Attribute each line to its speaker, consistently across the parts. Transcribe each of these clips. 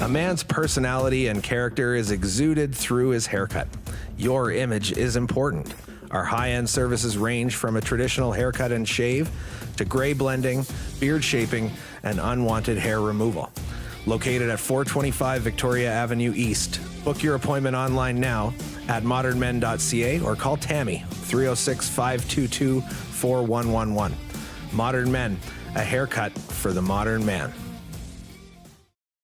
Speaker 1: A man's personality and character is exuded through his haircut. Your image is important. Our high-end services range from a traditional haircut and shave to gray blending, beard shaping, and unwanted hair removal. Located at 425 Victoria Avenue East. Book your appointment online now at modernmen.ca or call Tammy, 306-522-4111. Modern Men, a haircut for the modern man.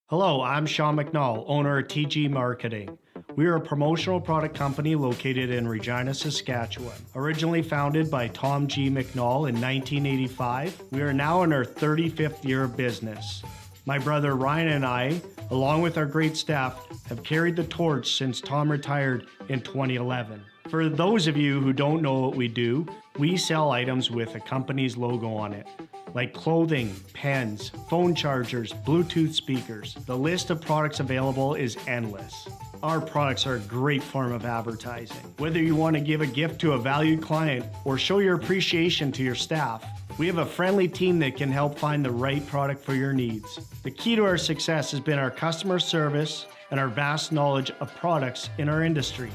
Speaker 2: Hello, I'm Sean McNall, owner of TG Marketing. We are a promotional product company located in Regina, Saskatchewan. Originally founded by Tom G. McNall in 1985, we are now in our 35th year of business. My brother Ryan and I, along with our great staff, have carried the torch since Tom retired in 2011. For those of you who don't know what we do, we sell items with a company's logo on it, like clothing, pens, phone chargers, Bluetooth speakers. The list of products available is endless. Our products are a great form of advertising. Whether you want to give a gift to a valued client or show your appreciation to your staff, we have a friendly team that can help find the right product for your needs. The key to our success has been our customer service and our vast knowledge of products in our industry.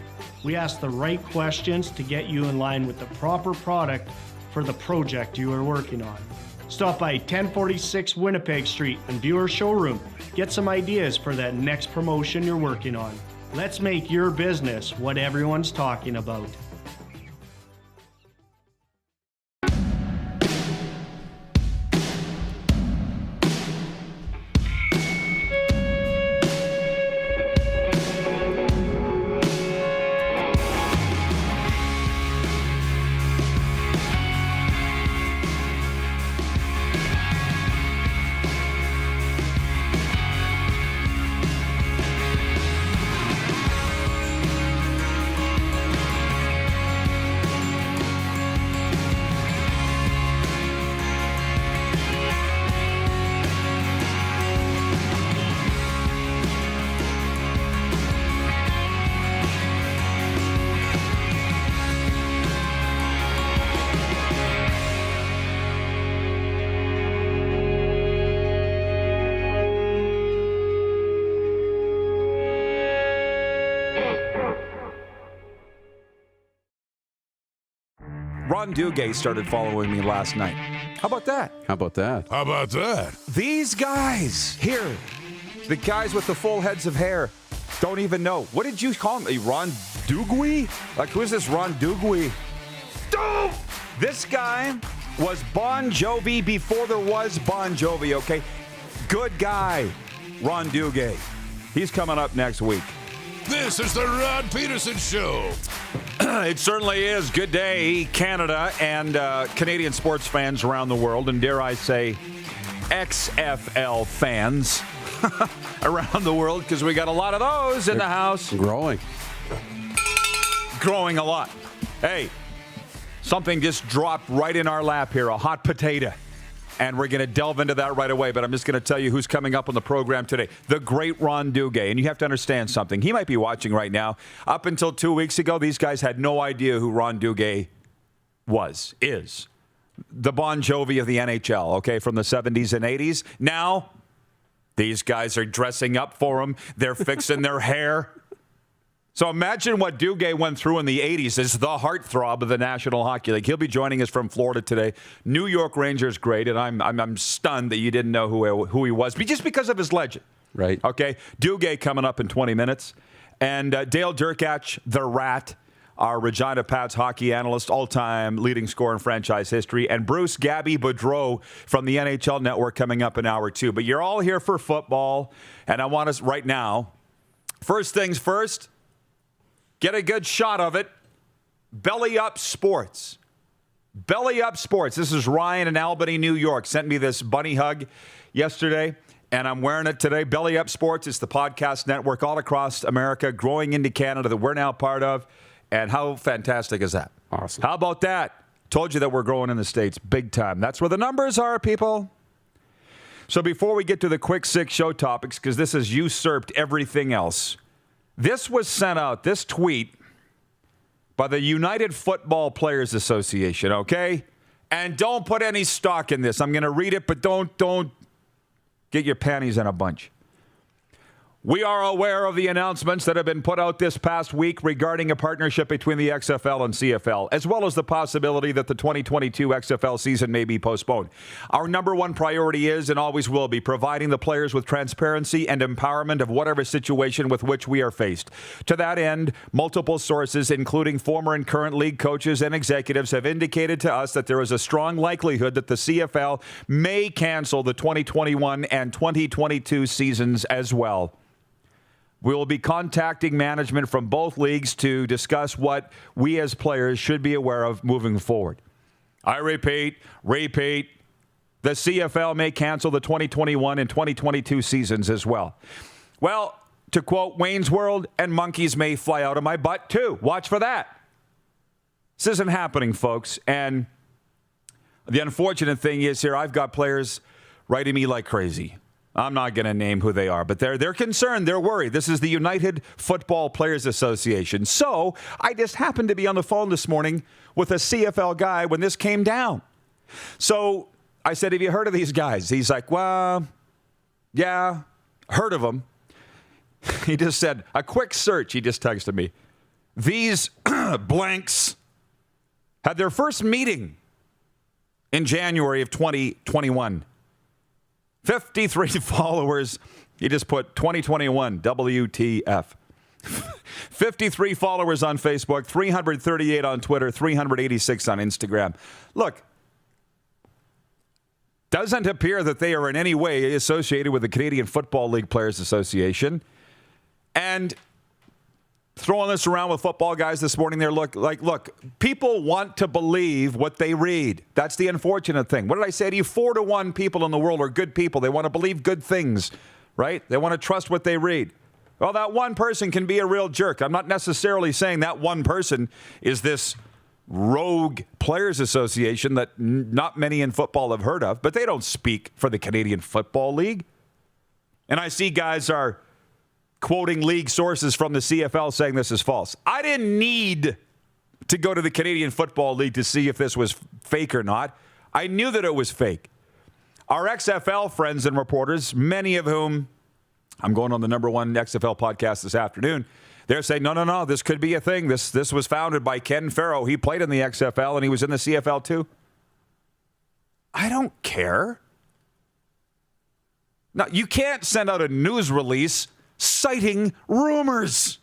Speaker 2: We ask the right questions to get you in line with the proper product for the project you are working on. Stop by 1046 Winnipeg Street and view our showroom. Get some ideas for that next promotion you're working on. Let's make your business what everyone's talking about.
Speaker 3: Ron Duguay started following me last night. How about that?
Speaker 4: How about that?
Speaker 5: How about that?
Speaker 3: These guys here, the guys with the full heads of hair, don't even know. What did you call him? Ron Duguay? Like, who is this Ron Duguay? This guy was Bon Jovi before there was Bon Jovi, okay? Good guy, Ron Duguay. He's coming up next week.
Speaker 5: This is the Rod Pedersen Show.
Speaker 3: It certainly is. Good day, Canada and Canadian sports fans around the world, and dare I say, XFL fans around the world, because we got a lot of those in the house.
Speaker 4: Growing
Speaker 3: a lot. Hey, something just dropped right in our lap here, a hot potato. And we're going to delve into that right away, but I'm just going to tell you who's coming up on the program today. The great Ron Duguay. And you have to understand something. He might be watching right now. Up until 2 weeks ago, these guys had no idea who Ron Duguay is. The Bon Jovi of the NHL, okay, from the 70s and 80s. Now, these guys are dressing up for him. They're fixing their hair. So imagine what Duguay went through in the 80s as the heartthrob of the National Hockey League. He'll be joining us from Florida today. New York Rangers great, and I'm stunned that you didn't know who he was, but just because of his legend.
Speaker 4: Right.
Speaker 3: Okay, Duguay coming up in 20 minutes. And Dale Derkatch, the Rat, our Regina Pats hockey analyst, all-time leading scorer in franchise history, and Bruce Gabby Boudreau from the NHL Network coming up in hour 2. But you're all here for football, and I want us right now, first things first, get a good shot of it. Belly Up Sports. Belly Up Sports. This is Ryan in Albany, New York. Sent me this bunny hug yesterday, and I'm wearing it today. Belly Up Sports is the podcast network all across America, growing into Canada that we're now part of. And how fantastic is that?
Speaker 4: Awesome.
Speaker 3: How about that? Told you that we're growing in the States big time. That's where the numbers are, people. So before we get to the quick 6 show topics, because this has usurped everything else, this was sent out, this tweet, by the United Football Players Association, okay? And don't put any stock in this. I'm going to read it, but don't get your panties in a bunch. We are aware of the announcements that have been put out this past week regarding a partnership between the XFL and CFL, as well as the possibility that the 2022 XFL season may be postponed. Our number one priority is, and always will be, providing the players with transparency and empowerment of whatever situation with which we are faced. To that end, multiple sources, including former and current league coaches and executives, have indicated to us that there is a strong likelihood that the CFL may cancel the 2021 and 2022 seasons as well. We will be contacting management from both leagues to discuss what we as players should be aware of moving forward. I repeat, the CFL may cancel the 2021 and 2022 seasons as well. Well, to quote Wayne's World, and monkeys may fly out of my butt too. Watch for that. This isn't happening, folks. And the unfortunate thing is here, I've got players writing me like crazy. I'm not going to name who they are, but they're concerned. They're worried. This is the United Football Players Association. So I just happened to be on the phone this morning with a CFL guy when this came down. So I said, have you heard of these guys? He's like, well, yeah, heard of them. He just said, a quick search. He just texted me. These blanks had their first meeting in January of 2021. 53 followers. He just put 2021 WTF. 53 followers on Facebook, 338 on Twitter, 386 on Instagram. Look, doesn't appear that they are in any way associated with the Canadian Football League Players Association. And throwing this around with football guys this morning, they're look, people want to believe what they read. That's the unfortunate thing. What did I say to you? 4 to 1 people in the world are good people. They want to believe good things, right? They want to trust what they read. Well, that one person can be a real jerk. I'm not necessarily saying that one person is this rogue players association that not many in football have heard of, but they don't speak for the Canadian Football League. And I see guys are quoting league sources from the CFL saying this is false. I didn't need to go to the Canadian Football League to see if this was fake or not. I knew that it was fake. Our XFL friends and reporters, many of whom, I'm going on the number one XFL podcast this afternoon, they're saying, no, this could be a thing. This was founded by Ken Farrow. He played in the XFL and he was in the CFL too. I don't care. Now, you can't send out a news release citing rumors.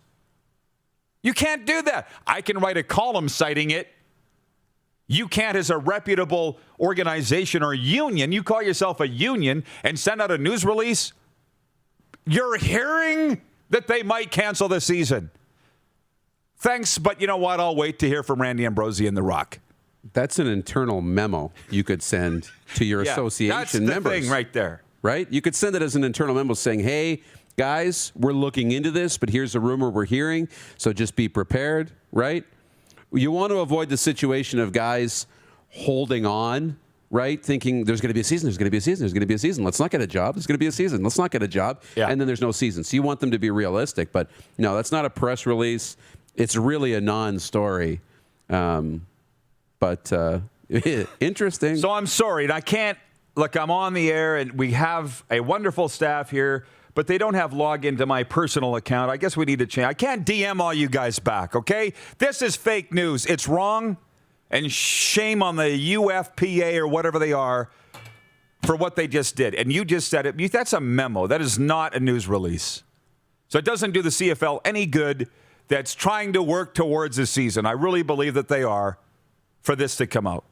Speaker 3: You can't do that. I can write a column citing it. You can't, as a reputable organization or union, you call yourself a union and send out a news release. You're hearing that they might cancel the season. Thanks, but you know what? I'll wait to hear from Randy Ambrosie and The Rock.
Speaker 4: That's an internal memo you could send to your association
Speaker 3: that's the
Speaker 4: members.
Speaker 3: thing right there.
Speaker 4: Right? You could send it as an internal memo saying, hey, guys, we're looking into this, but here's a rumor we're hearing, so just be prepared, right? You want to avoid the situation of guys holding on, right? Thinking there's going to be a season, there's going to be a season, there's going to be a season. Let's not get a job. There's going to be a season. Let's not get a job.
Speaker 3: Yeah.
Speaker 4: And then there's no season. So you want them to be realistic. But no, that's not a press release. It's really a non-story. But interesting.
Speaker 3: So I'm sorry. And I can't, look, I'm on the air and we have a wonderful staff here, but they don't have login to my personal account. I guess we need to change. I can't DM all you guys back, okay? This is fake news. It's wrong, and shame on the UFPA or whatever they are for what they just did. And you just said it. That's a memo. That is not a news release. So it doesn't do the CFL any good that's trying to work towards a season. I really believe that they are for this to come out.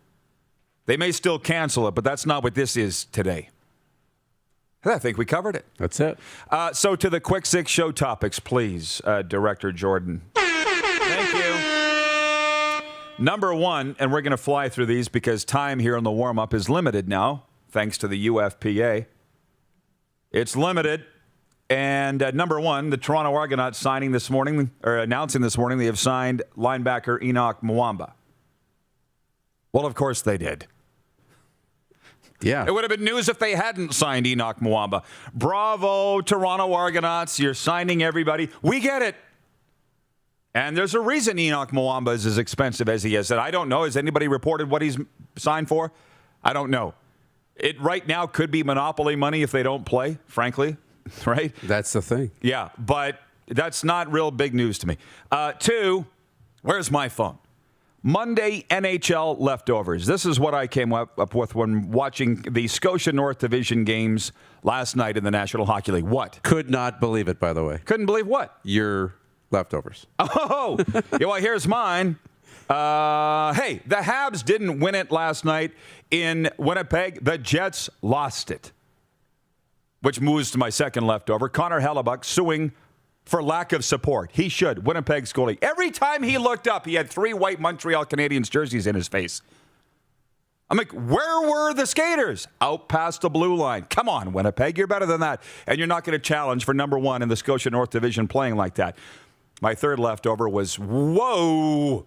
Speaker 3: They may still cancel it, but that's not what this is today. I think we covered it.
Speaker 4: That's it.
Speaker 3: So to the Quick Six show topics, please, Director Jordan. Thank you. Number one, and we're going to fly through these because time here on the warm-up is limited now, thanks to the UFPA. It's limited. And number one, the Toronto Argonauts announcing this morning they have signed linebacker Enoch Mwamba. Well, of course they did.
Speaker 4: Yeah.
Speaker 3: It would have been news if they hadn't signed Enoch Mwamba. Bravo, Toronto Argonauts. You're signing everybody. We get it. And there's a reason Enoch Mwamba is as expensive as he is. And I don't know. Has anybody reported what he's signed for? I don't know. It right now could be monopoly money if they don't play, frankly. right?
Speaker 4: That's the thing.
Speaker 3: Yeah, but that's not real big news to me. 2, where's my phone? Monday NHL leftovers. This is what I came up with when watching the Scotia North Division games last night in the National Hockey League. What?
Speaker 4: Could not believe it, by the way.
Speaker 3: Couldn't believe what?
Speaker 4: Your leftovers.
Speaker 3: Oh, yeah, well, here's mine. Hey, the Habs didn't win it last night in Winnipeg. The Jets lost it, which moves to my second leftover. Connor Hellebuck suing for lack of support. He should. Winnipeg's goalie. Every time he looked up, he had 3 white Montreal Canadiens jerseys in his face. I'm like, where were the skaters? Out past the blue line. Come on, Winnipeg. You're better than that. And you're not going to challenge for number 1 in the Scotia North Division playing like that. My third leftover was, whoa.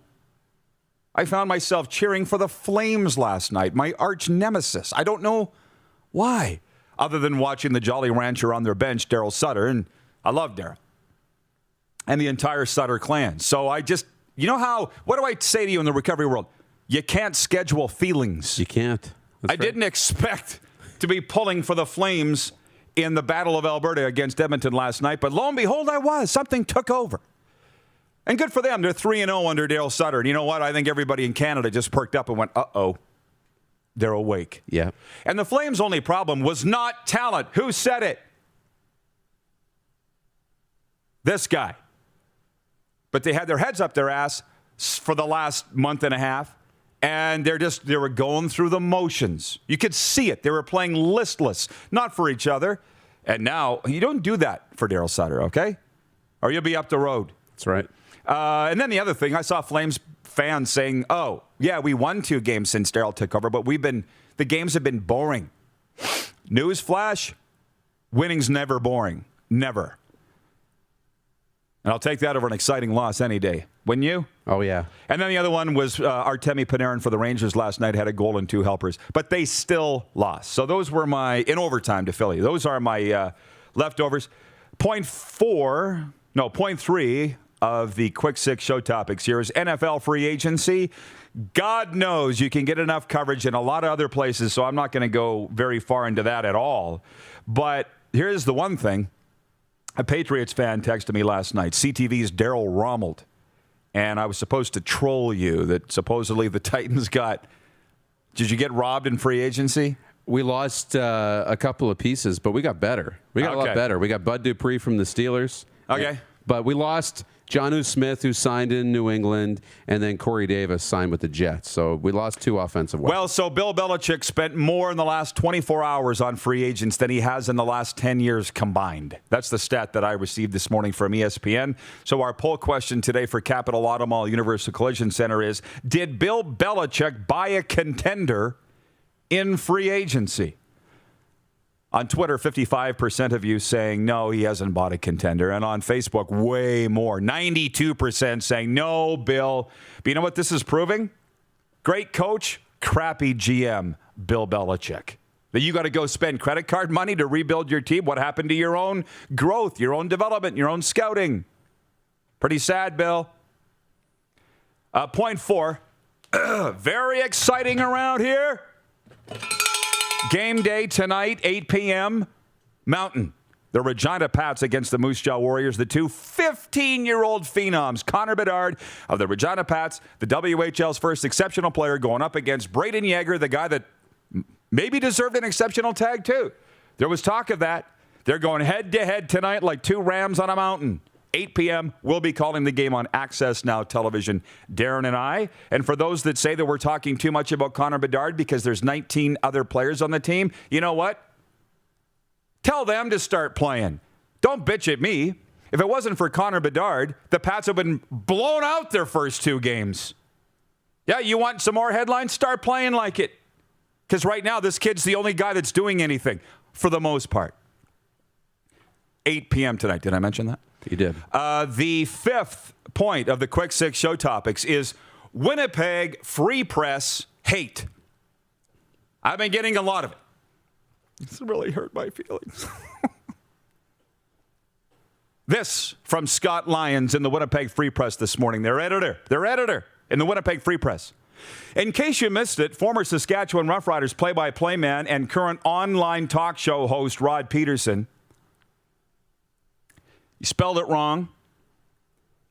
Speaker 3: I found myself cheering for the Flames last night, my arch nemesis. I don't know why, other than watching the Jolly Rancher on their bench, Daryl Sutter, and I love Daryl. And the entire Sutter clan. So I just, what do I say to you in the recovery world? You can't schedule feelings.
Speaker 4: You can't.
Speaker 3: I didn't expect to be pulling for the Flames in the Battle of Alberta against Edmonton last night, but lo and behold, I was. Something took over. And good for them. They're 3-0 under Daryl Sutter. And you know what? I think everybody in Canada just perked up and went, uh-oh. They're awake.
Speaker 4: Yeah.
Speaker 3: And the Flames' only problem was not talent. Who said it? This guy. But they had their heads up their ass for the last month and a half, and they were going through the motions. You could see it. They were playing listless, not for each other. And now, you don't do that for Daryl Sutter, okay? Or you'll be up the road.
Speaker 4: That's right.
Speaker 3: And then the other thing, I saw Flames fans saying, oh, yeah, we won 2 games since Daryl took over, but the games have been boring. Newsflash, winning's never boring. Never. And I'll take that over an exciting loss any day. Wouldn't you?
Speaker 4: Oh, yeah.
Speaker 3: And then the other one was Artemi Panarin for the Rangers last night, had a goal and 2 helpers. But they still lost. So those were in overtime to Philly. Those are my leftovers. Point 3 of the Quick 6 show topics here is NFL free agency. God knows you can get enough coverage in a lot of other places, so I'm not going to go very far into that at all. But here's the one thing. A Patriots fan texted me last night, CTV's Darryl Ronald, and I was supposed to troll you that supposedly the Titans got... Did you get robbed in free agency?
Speaker 4: We lost a couple of pieces, but we got better. We got a lot better. We got Bud Dupree from the Steelers.
Speaker 3: Okay.
Speaker 4: But we lost Jonnu Smith, who signed in New England, and then Corey Davis signed with the Jets. So we lost 2 offensive weapons.
Speaker 3: Well, so Bill Belichick spent more in the last 24 hours on free agents than he has in the last 10 years combined. That's the stat that I received this morning from ESPN. So our poll question today for Capital Auto Mall Universal Collision Center is, did Bill Belichick buy a contender in free agency? On Twitter, 55% of you saying, no, he hasn't bought a contender. And on Facebook, way more, 92% saying, no, Bill. But you know what this is proving? Great coach, crappy GM, Bill Belichick. That you got to go spend credit card money to rebuild your team. What happened to your own growth, your own development, your own scouting? Pretty sad, Bill. Point 4, very exciting around here. Game day tonight, 8 p.m. Mountain. The Regina Pats against the Moose Jaw Warriors. The 2 15-year-old phenoms. Connor Bedard of the Regina Pats, the WHL's first exceptional player, going up against Braden Yeager, the guy that maybe deserved an exceptional tag too. There was talk of that. They're going head-to-head tonight like 2 rams on a mountain. 8 p.m. We'll be calling the game on Access Now Television, Darren and I. And for those that say that we're talking too much about Connor Bedard because there's 19 other players on the team, you know what? Tell them to start playing. Don't bitch at me. If it wasn't for Connor Bedard, the Pats have been blown out their first 2 games. Yeah, you want some more headlines? Start playing like it. Because right now, this kid's the only guy that's doing anything, for the most part. 8 p.m. tonight. Did I mention that?
Speaker 4: You did.
Speaker 3: The 5th point of the Quick 6 show topics is Winnipeg Free Press hate. I've been getting a lot of it. It's really hurt my feelings. This from Scott Lyons in the Winnipeg Free Press this morning. Their editor in the Winnipeg Free Press. In case you missed it, former Saskatchewan Roughriders play-by-play man and current online talk show host Rod Pedersen You spelled it wrong.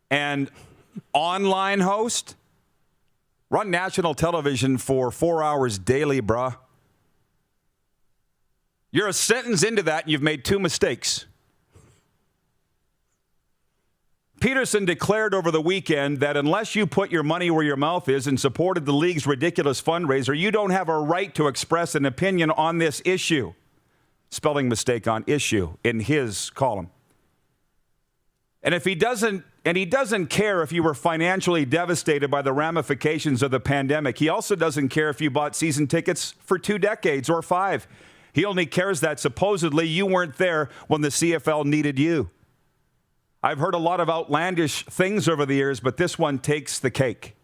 Speaker 3: And online host? Run national television for 4 hours daily, bruh. You're a sentence into that and you've made 2 mistakes. Pedersen declared over the weekend that unless you put your money where your mouth is and supported the league's ridiculous fundraiser, you don't have a right to express an opinion on this issue. Spelling mistake on issue in his column. And he doesn't care if you were financially devastated by the ramifications of the pandemic. He also doesn't care if you bought season tickets for 2 decades or 5. He only cares that supposedly you weren't there when the CFL needed you. I've heard a lot of outlandish things over the years, but this one takes the cake.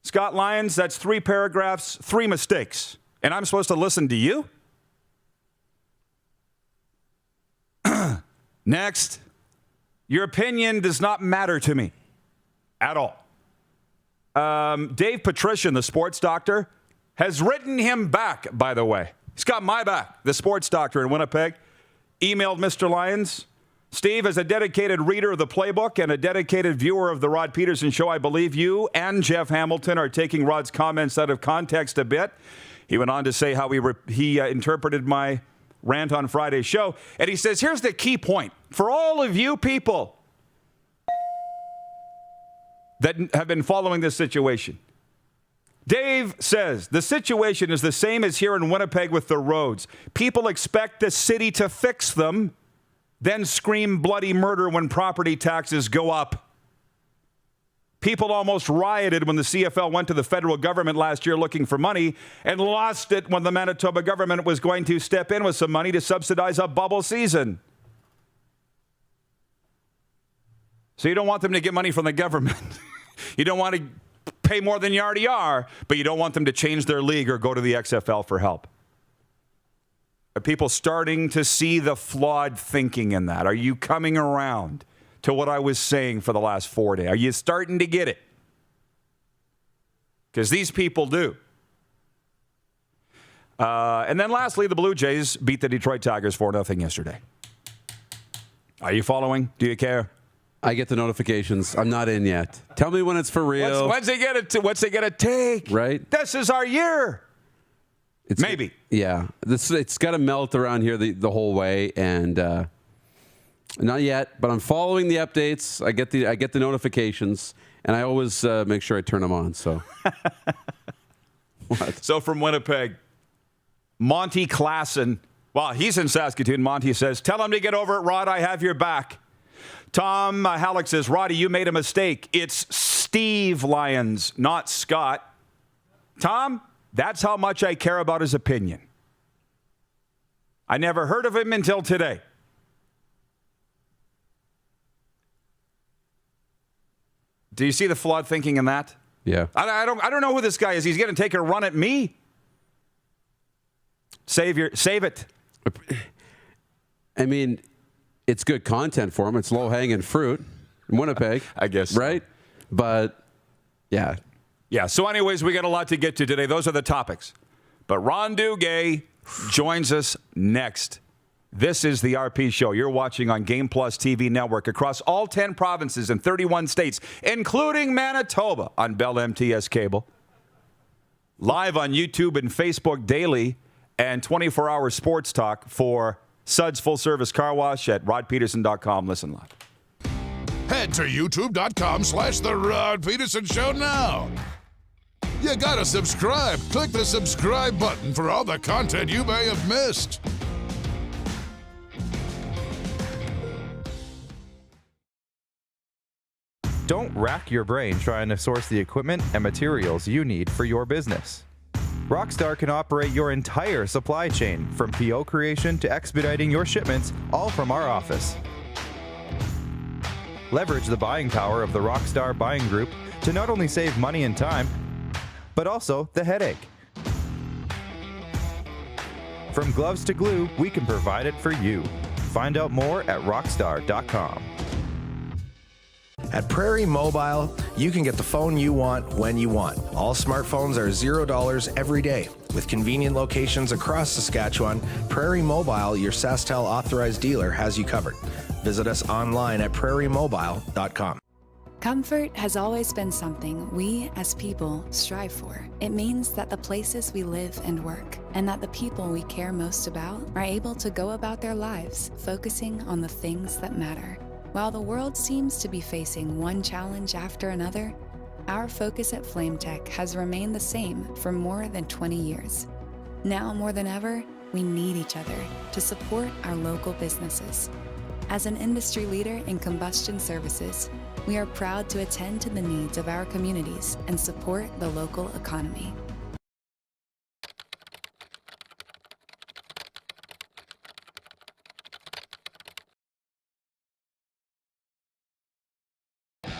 Speaker 3: Scott Lyons, that's 3 paragraphs, 3 mistakes. And I'm supposed to listen to you? Next. Your opinion does not matter to me at all. Dave Patrician, the sports doctor, has written him back, by the way. He's got my back, the sports doctor in Winnipeg. Emailed Mr. Lyons. Steve, as a dedicated reader of the playbook and a dedicated viewer of the Rod Pedersen Show, I believe you and Jeff Hamilton are taking Rod's comments out of context a bit. He went on to say how he interpreted my rant on Friday's show. And he says, here's the key point. For all of you people that have been following this situation, Dave says, the situation is the same as here in Winnipeg with the roads. People expect the city to fix them, then scream bloody murder when property taxes go up. People almost rioted when the CFL went to the federal government last year looking for money and lost it when the Manitoba government was going to step in with some money to subsidize a bubble season. So you don't want them to get money from the government. You don't want to pay more than you already are, but you don't want them to change their league or go to the XFL for help. Are people starting to see the flawed thinking in that? Are you coming around to what I was saying for the last 4 days? Are you starting to get it? Because these people do. And then lastly, the Blue Jays beat the Detroit Tigers 4-0 yesterday. Are you following? Do you care?
Speaker 4: I get the notifications. I'm not in yet. Tell me when it's for real.
Speaker 3: What's it gonna take?
Speaker 4: Right?
Speaker 3: This is our year. Maybe.
Speaker 4: Yeah. It's got to melt around here the whole way, and not yet. But I'm following the updates. I get the notifications, and I always make sure I turn them on. So. What? So
Speaker 3: from Winnipeg, Monty Klassen. Well, he's in Saskatoon. Monty says, "Tell him to get over it, Rod. I have your back." Tom Halleck says, "Roddy, you made a mistake. It's Steve Lyons, not Scott." Tom, that's how much I care about his opinion. I never heard of him until today. Do you see the flawed thinking in that?
Speaker 4: Yeah.
Speaker 3: I don't know who this guy is. He's going to take a run at me. Save it.
Speaker 4: I mean, it's good content for him. It's low-hanging fruit in Winnipeg.
Speaker 3: I guess so.
Speaker 4: Right? But, yeah.
Speaker 3: Yeah, so anyways, we got a lot to get to today. Those are the topics. But Ron Duguay joins us next. This is the RP Show. You're watching on Game Plus TV Network across all 10 provinces and 31 states, including Manitoba on Bell MTS Cable. Live on YouTube and Facebook daily, and 24-hour sports talk for Suds Full Service Car Wash at rodpedersen.com. Listen live.
Speaker 5: Head to youtube.com/The Rod Pedersen Show now. You gotta subscribe. Click the subscribe button for all the content you may have missed.
Speaker 6: Don't rack your brain trying to source the equipment and materials you need for your business. Rockstar can operate your entire supply chain, from PO creation to expediting your shipments, all from our office. Leverage the buying power of the Rockstar Buying Group to not only save money and time, but also the headache. From gloves to glue, we can provide it for you. Find out more at rockstar.com.
Speaker 1: At Prairie Mobile, you can get the phone you want when you want. All smartphones are $0 every day. With convenient locations across Saskatchewan, Prairie Mobile, your SaskTel authorized dealer, has you covered. Visit us online at prairiemobile.com.
Speaker 7: Comfort has always been something we, as people, strive for. It means that the places we live and work, and that the people we care most about, are able to go about their lives, focusing on the things that matter. While the world seems to be facing one challenge after another, our focus at FlameTech has remained the same for more than 20 years. Now more than ever, we need each other to support our local businesses. As an industry leader in combustion services, we are proud to attend to the needs of our communities and support the local economy.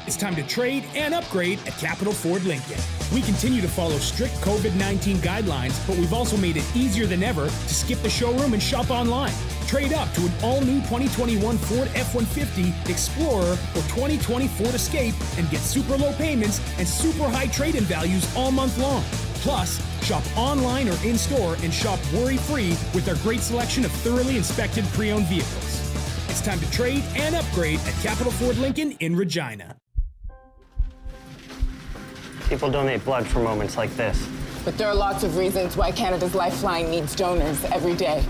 Speaker 8: It's time to trade and upgrade at Capital Ford Lincoln. We continue to follow strict COVID-19 guidelines, but we've also made it easier than ever to skip the showroom and shop online. Trade up to an all-new 2021 Ford F-150 Explorer or 2020 Ford Escape and get super low payments and super high trade-in values all month long. Plus, shop online or in-store and shop worry-free with our great selection of thoroughly inspected pre-owned vehicles. It's time to trade and upgrade at Capital Ford Lincoln in Regina.
Speaker 9: People donate blood for moments like this.
Speaker 10: But there are lots of reasons why Canada's Lifeline needs donors every day.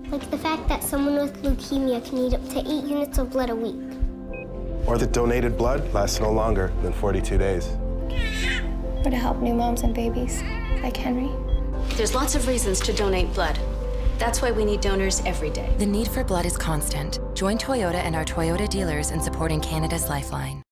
Speaker 11: Like the fact that someone with leukemia can need up to 8 units of blood a week.
Speaker 12: Or that donated blood lasts no longer than 42 days.
Speaker 11: Or to help new moms and babies, like Henry.
Speaker 13: There's lots of reasons to donate blood. That's why we need donors every day.
Speaker 14: The need for blood is constant. Join Toyota and our Toyota dealers in supporting Canada's Lifeline.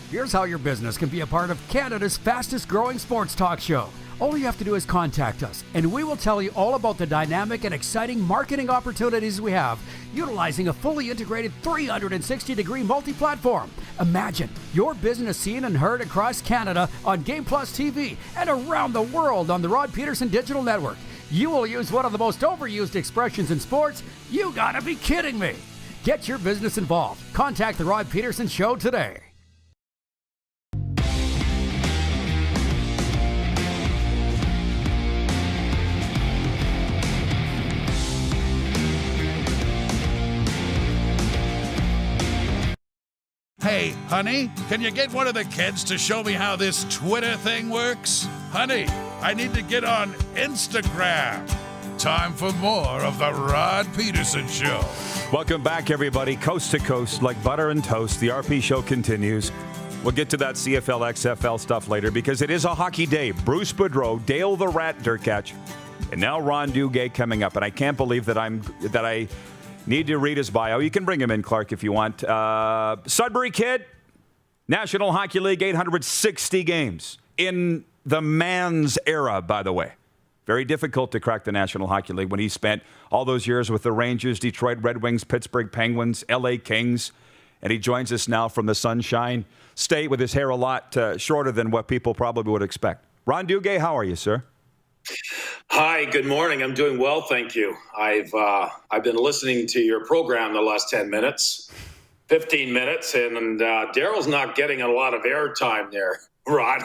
Speaker 15: Here's how your business can be a part of Canada's fastest growing sports talk show. All you have to do is contact us, and we will tell you all about the dynamic and exciting marketing opportunities we have, utilizing a fully integrated 360-degree multi-platform. Imagine your business seen and heard across Canada on Game Plus TV and around the world on the Rod Pedersen Digital Network. You will use one of the most overused expressions in sports. You gotta be kidding me. Get your business involved. Contact the Rod Pedersen Show today.
Speaker 5: Hey, honey, can you get one of the kids to show me how this Twitter thing works? Honey, I need to get on Instagram. Time for more of the Rod Pedersen Show.
Speaker 3: Welcome back, everybody. Coast to coast, like butter and toast. The RP Show continues. We'll get to that CFL, XFL stuff later because it is a hockey day. Bruce Boudreau, Dale the Rat Derkatch, and now Ron Duguay coming up. And I can't believe that I need to read his bio. You can bring him in, Clark, if you want. Sudbury kid, National Hockey League, 860 games in the man's era, by the way. Very difficult to crack the National Hockey League when he spent all those years with the Rangers, Detroit Red Wings, Pittsburgh Penguins, LA Kings. And he joins us now from the Sunshine State with his hair a lot shorter than what people probably would expect. Ron Duguay, how are you, sir?
Speaker 16: Hi, good morning. I'm doing well, thank you. I've been listening to your program the last 10 minutes, 15 minutes, and Daryl's not getting a lot of airtime there, Rod.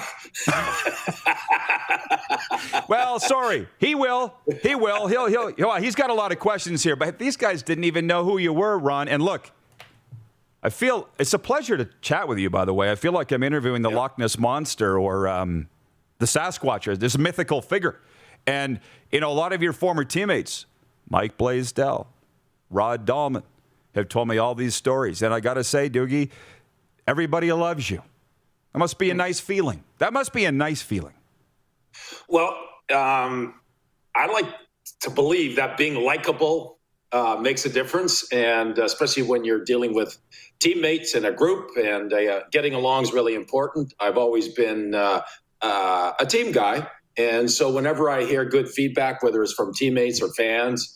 Speaker 3: Well, sorry. He will. He's got a lot of questions here, but these guys didn't even know who you were, Ron. And look, I feel it's a pleasure to chat with you, by the way. I feel like I'm interviewing the Loch Ness Monster or the Sasquatch, or this mythical figure. And, a lot of your former teammates, Mike Blaisdell, Rod Dahlman, have told me all these stories. And I got to say, Doogie, everybody loves you. That must be a nice feeling.
Speaker 16: Well, I like to believe that being likable makes a difference. And especially when you're dealing with teammates in a group and getting along is really important. I've always been a team guy. And so whenever I hear good feedback, whether it's from teammates or fans,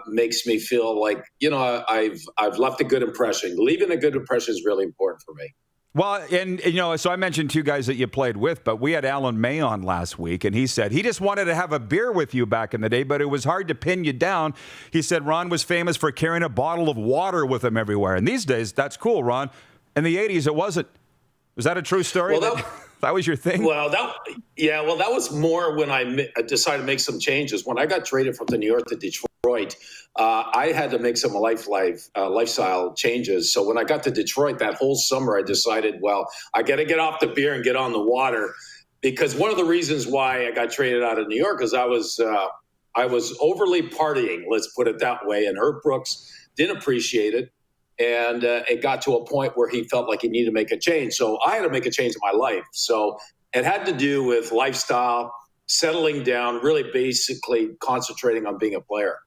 Speaker 16: makes me feel like, I've left a good impression. Leaving a good impression is really important for me.
Speaker 3: Well, and so I mentioned two guys that you played with, but we had Alan May on last week, and he said he just wanted to have a beer with you back in the day, but it was hard to pin you down. He said Ron was famous for carrying a bottle of water with him everywhere, and these days, that's cool, Ron. In the 80s, it wasn't. Was that a true story?
Speaker 16: Well,
Speaker 3: that was your thing?
Speaker 16: Well, that was more when I decided to make some changes. When I got traded from New York to Detroit, I had to make some lifestyle changes. So when I got to Detroit that whole summer, I decided, well, I got to get off the beer and get on the water, because one of the reasons why I got traded out of New York is I was overly partying, let's put it that way, and Herb Brooks didn't appreciate it. And it got to a point where he felt like he needed to make a change. So I had to make a change in my life. So it had to do with lifestyle, settling down, really basically concentrating on being a player.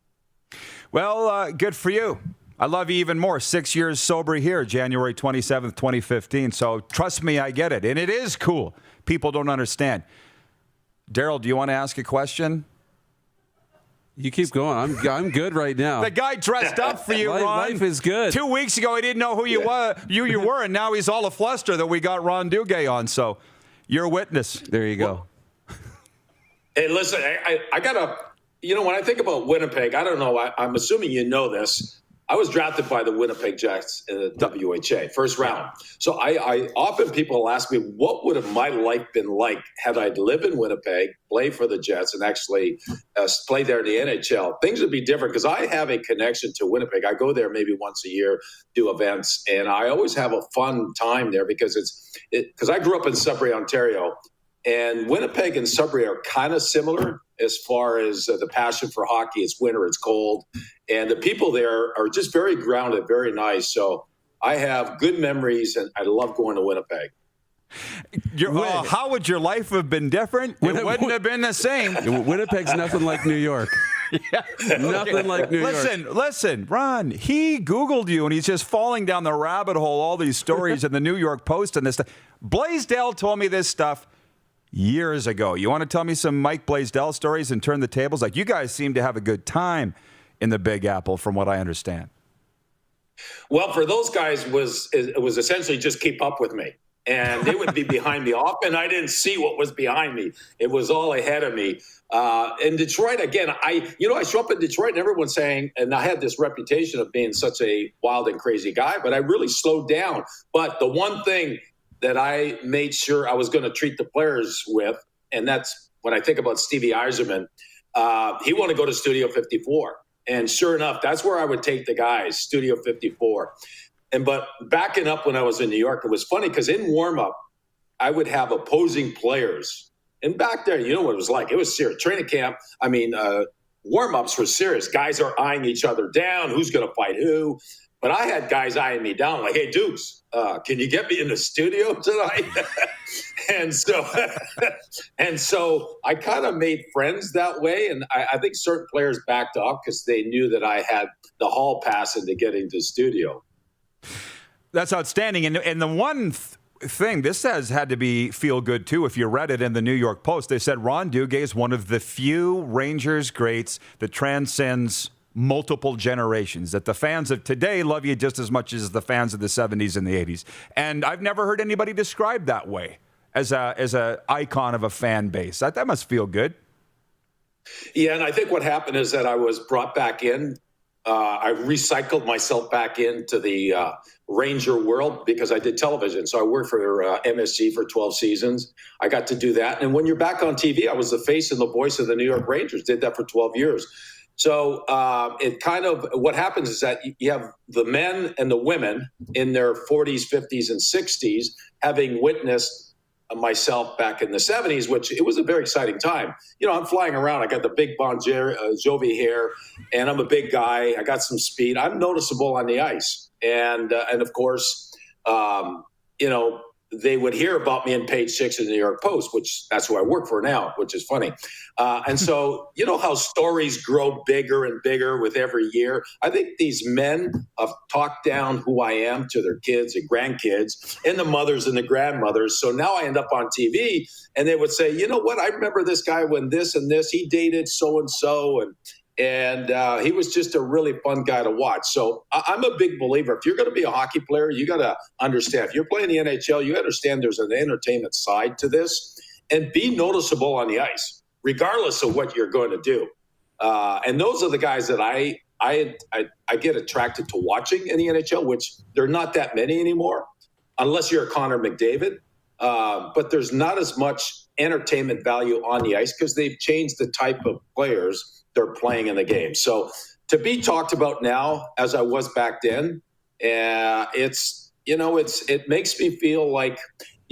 Speaker 3: Well, good for you. I love you even more. 6 years sober here, January 27th, 2015. So trust me, I get it. And it is cool. People don't understand. Daryl, do you want to ask a question?
Speaker 4: You keep going. I'm good right now.
Speaker 3: The guy dressed up for you, Ron.
Speaker 4: Life is good. 2
Speaker 3: weeks ago, he didn't know who you were, and now he's all afluster that we got Ron Duguay on. So you're a witness.
Speaker 4: There you go.
Speaker 16: Hey, listen, I got to, when I think about Winnipeg, I don't know, I'm assuming you know this. I was drafted by the Winnipeg Jets in the WHA, first round. So I often people ask me, what would have my life been like had I lived in Winnipeg, play for the Jets, and actually play there in the NHL? Things would be different because I have a connection to Winnipeg. I go there maybe once a year, do events, and I always have a fun time there because because I grew up in Sudbury, Ontario, and Winnipeg and Sudbury are kind of similar as far as the passion for hockey. It's winter, it's cold, and the people there are just very grounded, very nice. So I have good memories, and I love going to Winnipeg.
Speaker 3: How would your life have been different? It wouldn't have been the same.
Speaker 4: Winnipeg's nothing like New York. Nothing like New York.
Speaker 3: Listen, Ron, he Googled you, and he's just falling down the rabbit hole, all these stories in the New York Post and this stuff. Blaisdell told me this stuff years ago. You want to tell me some Mike Blaisdell stories and turn the tables? Like, you guys seem to have a good time in the Big Apple, from what I understand.
Speaker 16: Well, for those guys, it was essentially just keep up with me. And they would be behind me. Often I didn't see what was behind me. It was all ahead of me. In Detroit, again, I show up in Detroit and everyone's saying, and I had this reputation of being such a wild and crazy guy, but I really slowed down. But the one thing that I made sure I was going to treat the players with, and that's when I think about Stevie Yzerman, he wanted to go to Studio 54. And sure enough, that's where I would take the guys, Studio 54. But backing up when I was in New York, it was funny because in warm-up, I would have opposing players. And back there, you know what it was like. It was serious. Training camp, warm-ups were serious. Guys are eyeing each other down. Who's going to fight who? But I had guys eyeing me down like, hey, Dukes, can you get me in the studio tonight? and so I kind of made friends that way. And I think certain players backed off because they knew that I had the hall pass into getting to the studio.
Speaker 3: That's outstanding. And the one thing, this had to feel good, too, if you read it in the New York Post. They said Ron Duguay is one of the few Rangers greats that transcends multiple generations, that the fans of today love you just as much as the fans of the 70s and the 80s. And I've never heard anybody described that way as a icon of a fan base. That must feel good.
Speaker 16: Yeah, and I think what happened is that I was brought back in. I recycled myself back into the Ranger world because I did television. So I worked for MSG for 12 seasons. I got to do that. And when you're back on TV, I was the face and the voice of the New York Rangers, did that for 12 years. So it kind of, what happens is that you have the men and the women in their 40s, 50s, and 60s having witnessed myself back in the 70s, which it was a very exciting time. I'm flying around. I got the big Bon Jovi hair, and I'm a big guy. I got some speed. I'm noticeable on the ice. And of course, they would hear about me in page 6 of the New York Post, which that's who I work for now, which is funny. And so, you know how stories grow bigger and bigger with every year? I think these men have talked down who I am to their kids and grandkids and the mothers and the grandmothers. So now I end up on TV and they would say, you know what? I remember this guy when this and this, he dated so-and-so. And he was just a really fun guy to watch. So I'm a big believer. If you're going to be a hockey player, you got to understand. If you're playing the NHL, you understand there's an entertainment side to this. And be noticeable on the ice, regardless of what you're going to do. And those are the guys that I get attracted to watching in the NHL, which there are not that many anymore, unless you're a Connor McDavid. But there's not as much entertainment value on the ice because they've changed the type of players they're playing in the game. So to be talked about now, as I was back then, it makes me feel like,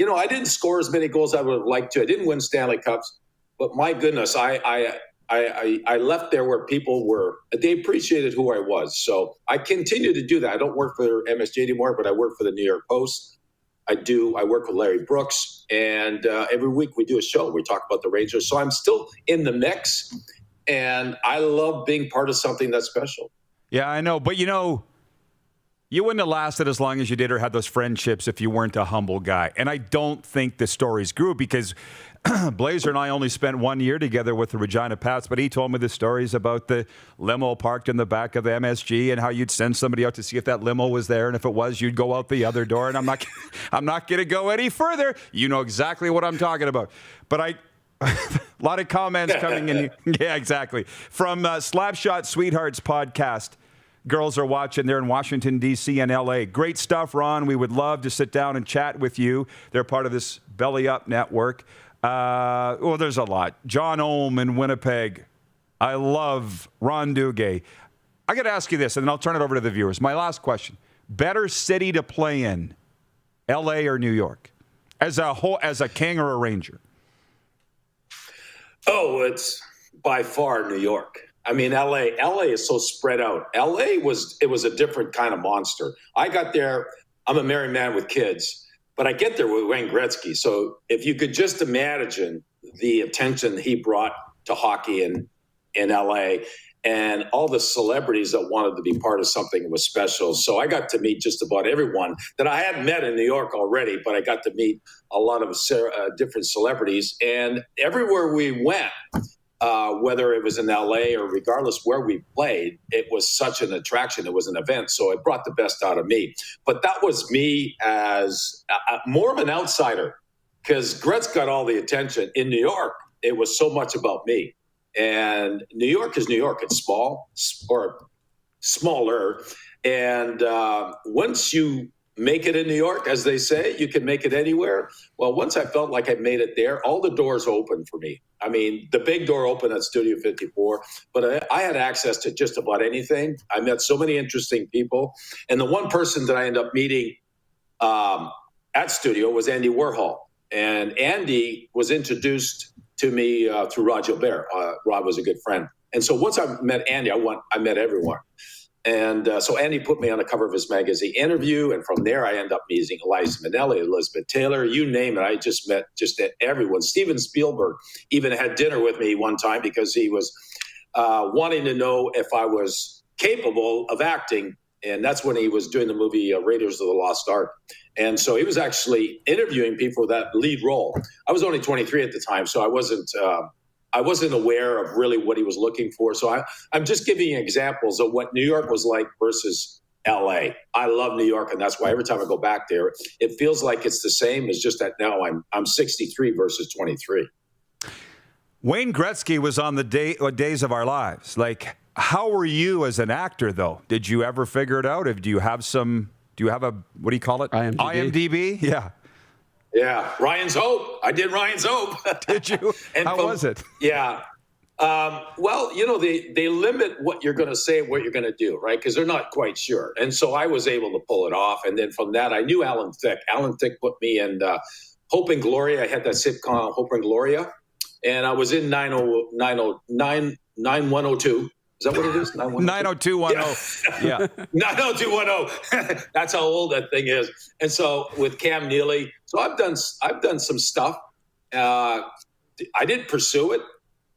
Speaker 16: I didn't score as many goals as I would have liked to. I didn't win Stanley Cups, but my goodness, I left there where people they appreciated who I was. So I continue to do that. I don't work for MSG anymore, but I work for the New York Post. I work with Larry Brooks, and every week we do a show. We talk about the Rangers. So I'm still in the mix, and I love being part of something that's special.
Speaker 3: Yeah, I know. But, you wouldn't have lasted as long as you did or had those friendships if you weren't a humble guy. And I don't think the stories grew because Blazer and I only spent 1 year together with the Regina Pats, but he told me the stories about the limo parked in the back of the MSG and how you'd send somebody out to see if that limo was there, and if it was, you'd go out the other door. And I'm not going to go any further. You know exactly what I'm talking about. But a lot of comments coming in. Yeah, exactly. From Slapshot Sweethearts podcast. Girls are watching. They're in Washington, D.C. and L.A. Great stuff, Ron. We would love to sit down and chat with you. They're part of this Belly Up network. There's a lot. John Ohm in Winnipeg. I love Ron Duguay. I got to ask you this, and then I'll turn it over to the viewers. My last question. Better city to play in, L.A. or New York? As a King or a Ranger?
Speaker 16: Oh, it's by far New York. I mean, LA is so spread out. It was a different kind of monster. I got there, I'm a married man with kids, but I get there with Wayne Gretzky. So if you could just imagine the attention he brought to hockey in LA and all the celebrities that wanted to be part of something that was special. So I got to meet just about everyone that I hadn't met in New York already, but I got to meet a lot of different celebrities. And everywhere we went, whether it was in LA or regardless where we played, it was such an attraction. It was an event. So it brought the best out of me. But that was me as more of an outsider because Gretz got all the attention. In New York, it was so much about me. And New York is New York. It's small or smaller. And once you make it in New York, as they say, you can make it anywhere. Well, once I felt like I made it there, all the doors opened for me. I mean, the big door opened at Studio 54, but I had access to just about anything. I met so many interesting people. And the one person that I ended up meeting at Studio was Andy Warhol. And Andy was introduced to me through Rod Gilbert. Rod was a good friend. And so once I met Andy, I met everyone. And so Andy put me on the cover of his magazine Interview, and from there I ended up meeting Liza Minnelli, Elizabeth Taylor, you name it. I just met everyone. Steven Spielberg even had dinner with me one time because he was wanting to know if I was capable of acting, and that's when he was doing the movie Raiders of the Lost Ark. And so he was actually interviewing people for that lead role. I was only 23 at the time, so I wasn't aware of really what he was looking for. So I'm just giving you examples of what New York was like versus LA. I love New York, and that's why every time I go back there, it feels like it's the same. It's just that now I'm 63 versus 23.
Speaker 3: Wayne Gretzky was on the Days of Our Lives. Like, how were you as an actor, though? Did you ever figure it out? Do you have a, what do you call it? IMDb? Yeah.
Speaker 16: Yeah, Ryan's Hope. I did Ryan's Hope.
Speaker 3: Did you? How was it?
Speaker 16: Yeah. Well, they limit what you're going to say and what you're going to do, right? Because they're not quite sure. And so I was able to pull it off. And then from that, I knew Alan Thicke. Alan Thicke put me in Hope and Gloria. I had that sitcom, Hope and Gloria. And I was in 9102. Is that what it is?
Speaker 3: 90210. Yeah.
Speaker 16: 90210. That's how old that thing is. And so with Cam Neely, so I've done some stuff. I didn't pursue it.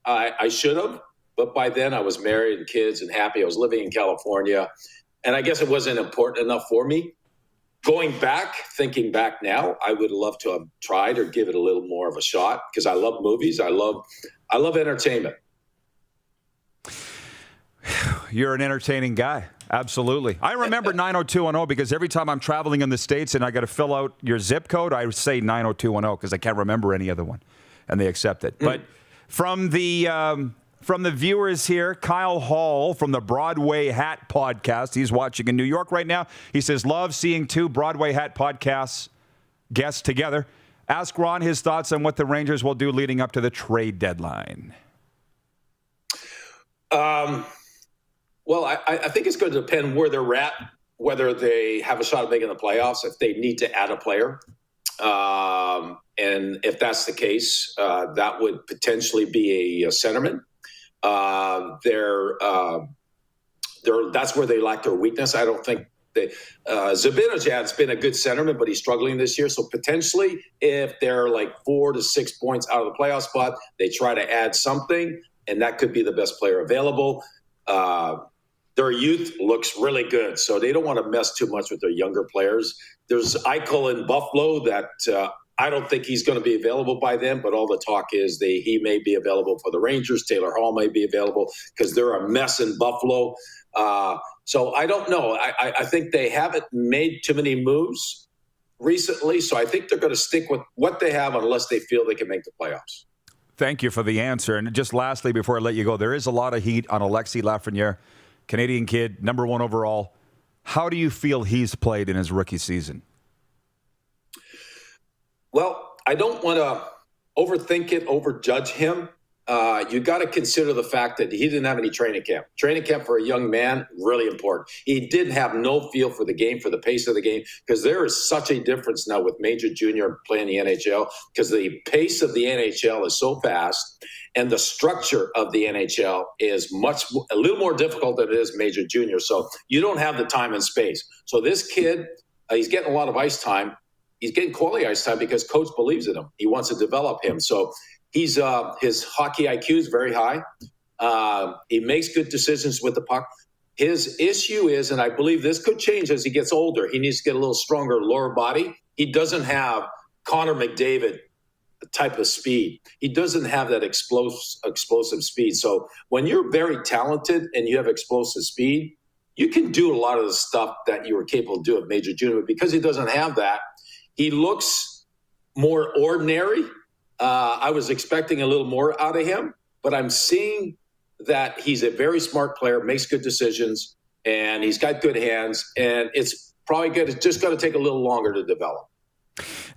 Speaker 16: I should have, but by then I was married and kids and happy. I was living in California, and I guess it wasn't important enough for me. Thinking back now, I would love to have tried or give it a little more of a shot because I love movies. I love entertainment.
Speaker 3: you're an entertaining guy. Absolutely. I remember 90210 because every time I'm traveling in the States and I got to fill out your zip code, I say 90210 because I can't remember any other one, and they accept it. But from the viewers here, Kyle Hall from the Broadway Hat Podcast, he's watching in New York right now. He says, love seeing two Broadway Hat Podcasts guests together. Ask Ron his thoughts on what the Rangers will do leading up to the trade deadline.
Speaker 16: Well, I think it's going to depend where they're at, whether they have a shot at making the playoffs, if they need to add a player. And if that's the case, that would potentially be a centerman. That's where they lack their weakness. I don't think Zibanejad's been a good centerman, but he's struggling this year. So potentially, if they're like 4 to 6 points out of the playoff spot, they try to add something, and that could be the best player available. Their youth looks really good, so they don't want to mess too much with their younger players. There's Eichel in Buffalo that I don't think he's going to be available by then, but all the talk is he may be available for the Rangers. Taylor Hall may be available because they're a mess in Buffalo. So I don't know. I think they haven't made too many moves recently, so I think they're going to stick with what they have unless they feel they can make the playoffs.
Speaker 3: Thank you for the answer. And just lastly, before I let you go, there is a lot of heat on Alexis Lafreniere, Canadian kid, #1 overall. How do you feel he's played in his rookie season?
Speaker 16: Well, I don't want to overthink it, overjudge him. You got to consider the fact that he didn't have any training camp. Training camp for a young man, really important. He did have no feel for the game, for the pace of the game, because there is such a difference now with major, junior playing the NHL, because the pace of the NHL is so fast, and the structure of the NHL is a little more difficult than it is major, junior. So you don't have the time and space. So this kid, he's getting a lot of ice time. He's getting quality ice time because coach believes in him. He wants to develop him. So his hockey IQ is very high. He makes good decisions with the puck. His issue is, and I believe this could change as he gets older, he needs to get a little stronger lower body. He doesn't have Connor McDavid type of speed. He doesn't have that explosive speed. So when you're very talented and you have explosive speed, you can do a lot of the stuff that you were capable of doing at major junior. But because he doesn't have that, he looks more ordinary. I was expecting a little more out of him, but I'm seeing that he's a very smart player, makes good decisions, and he's got good hands, and it's probably good. It's just going to take a little longer to develop.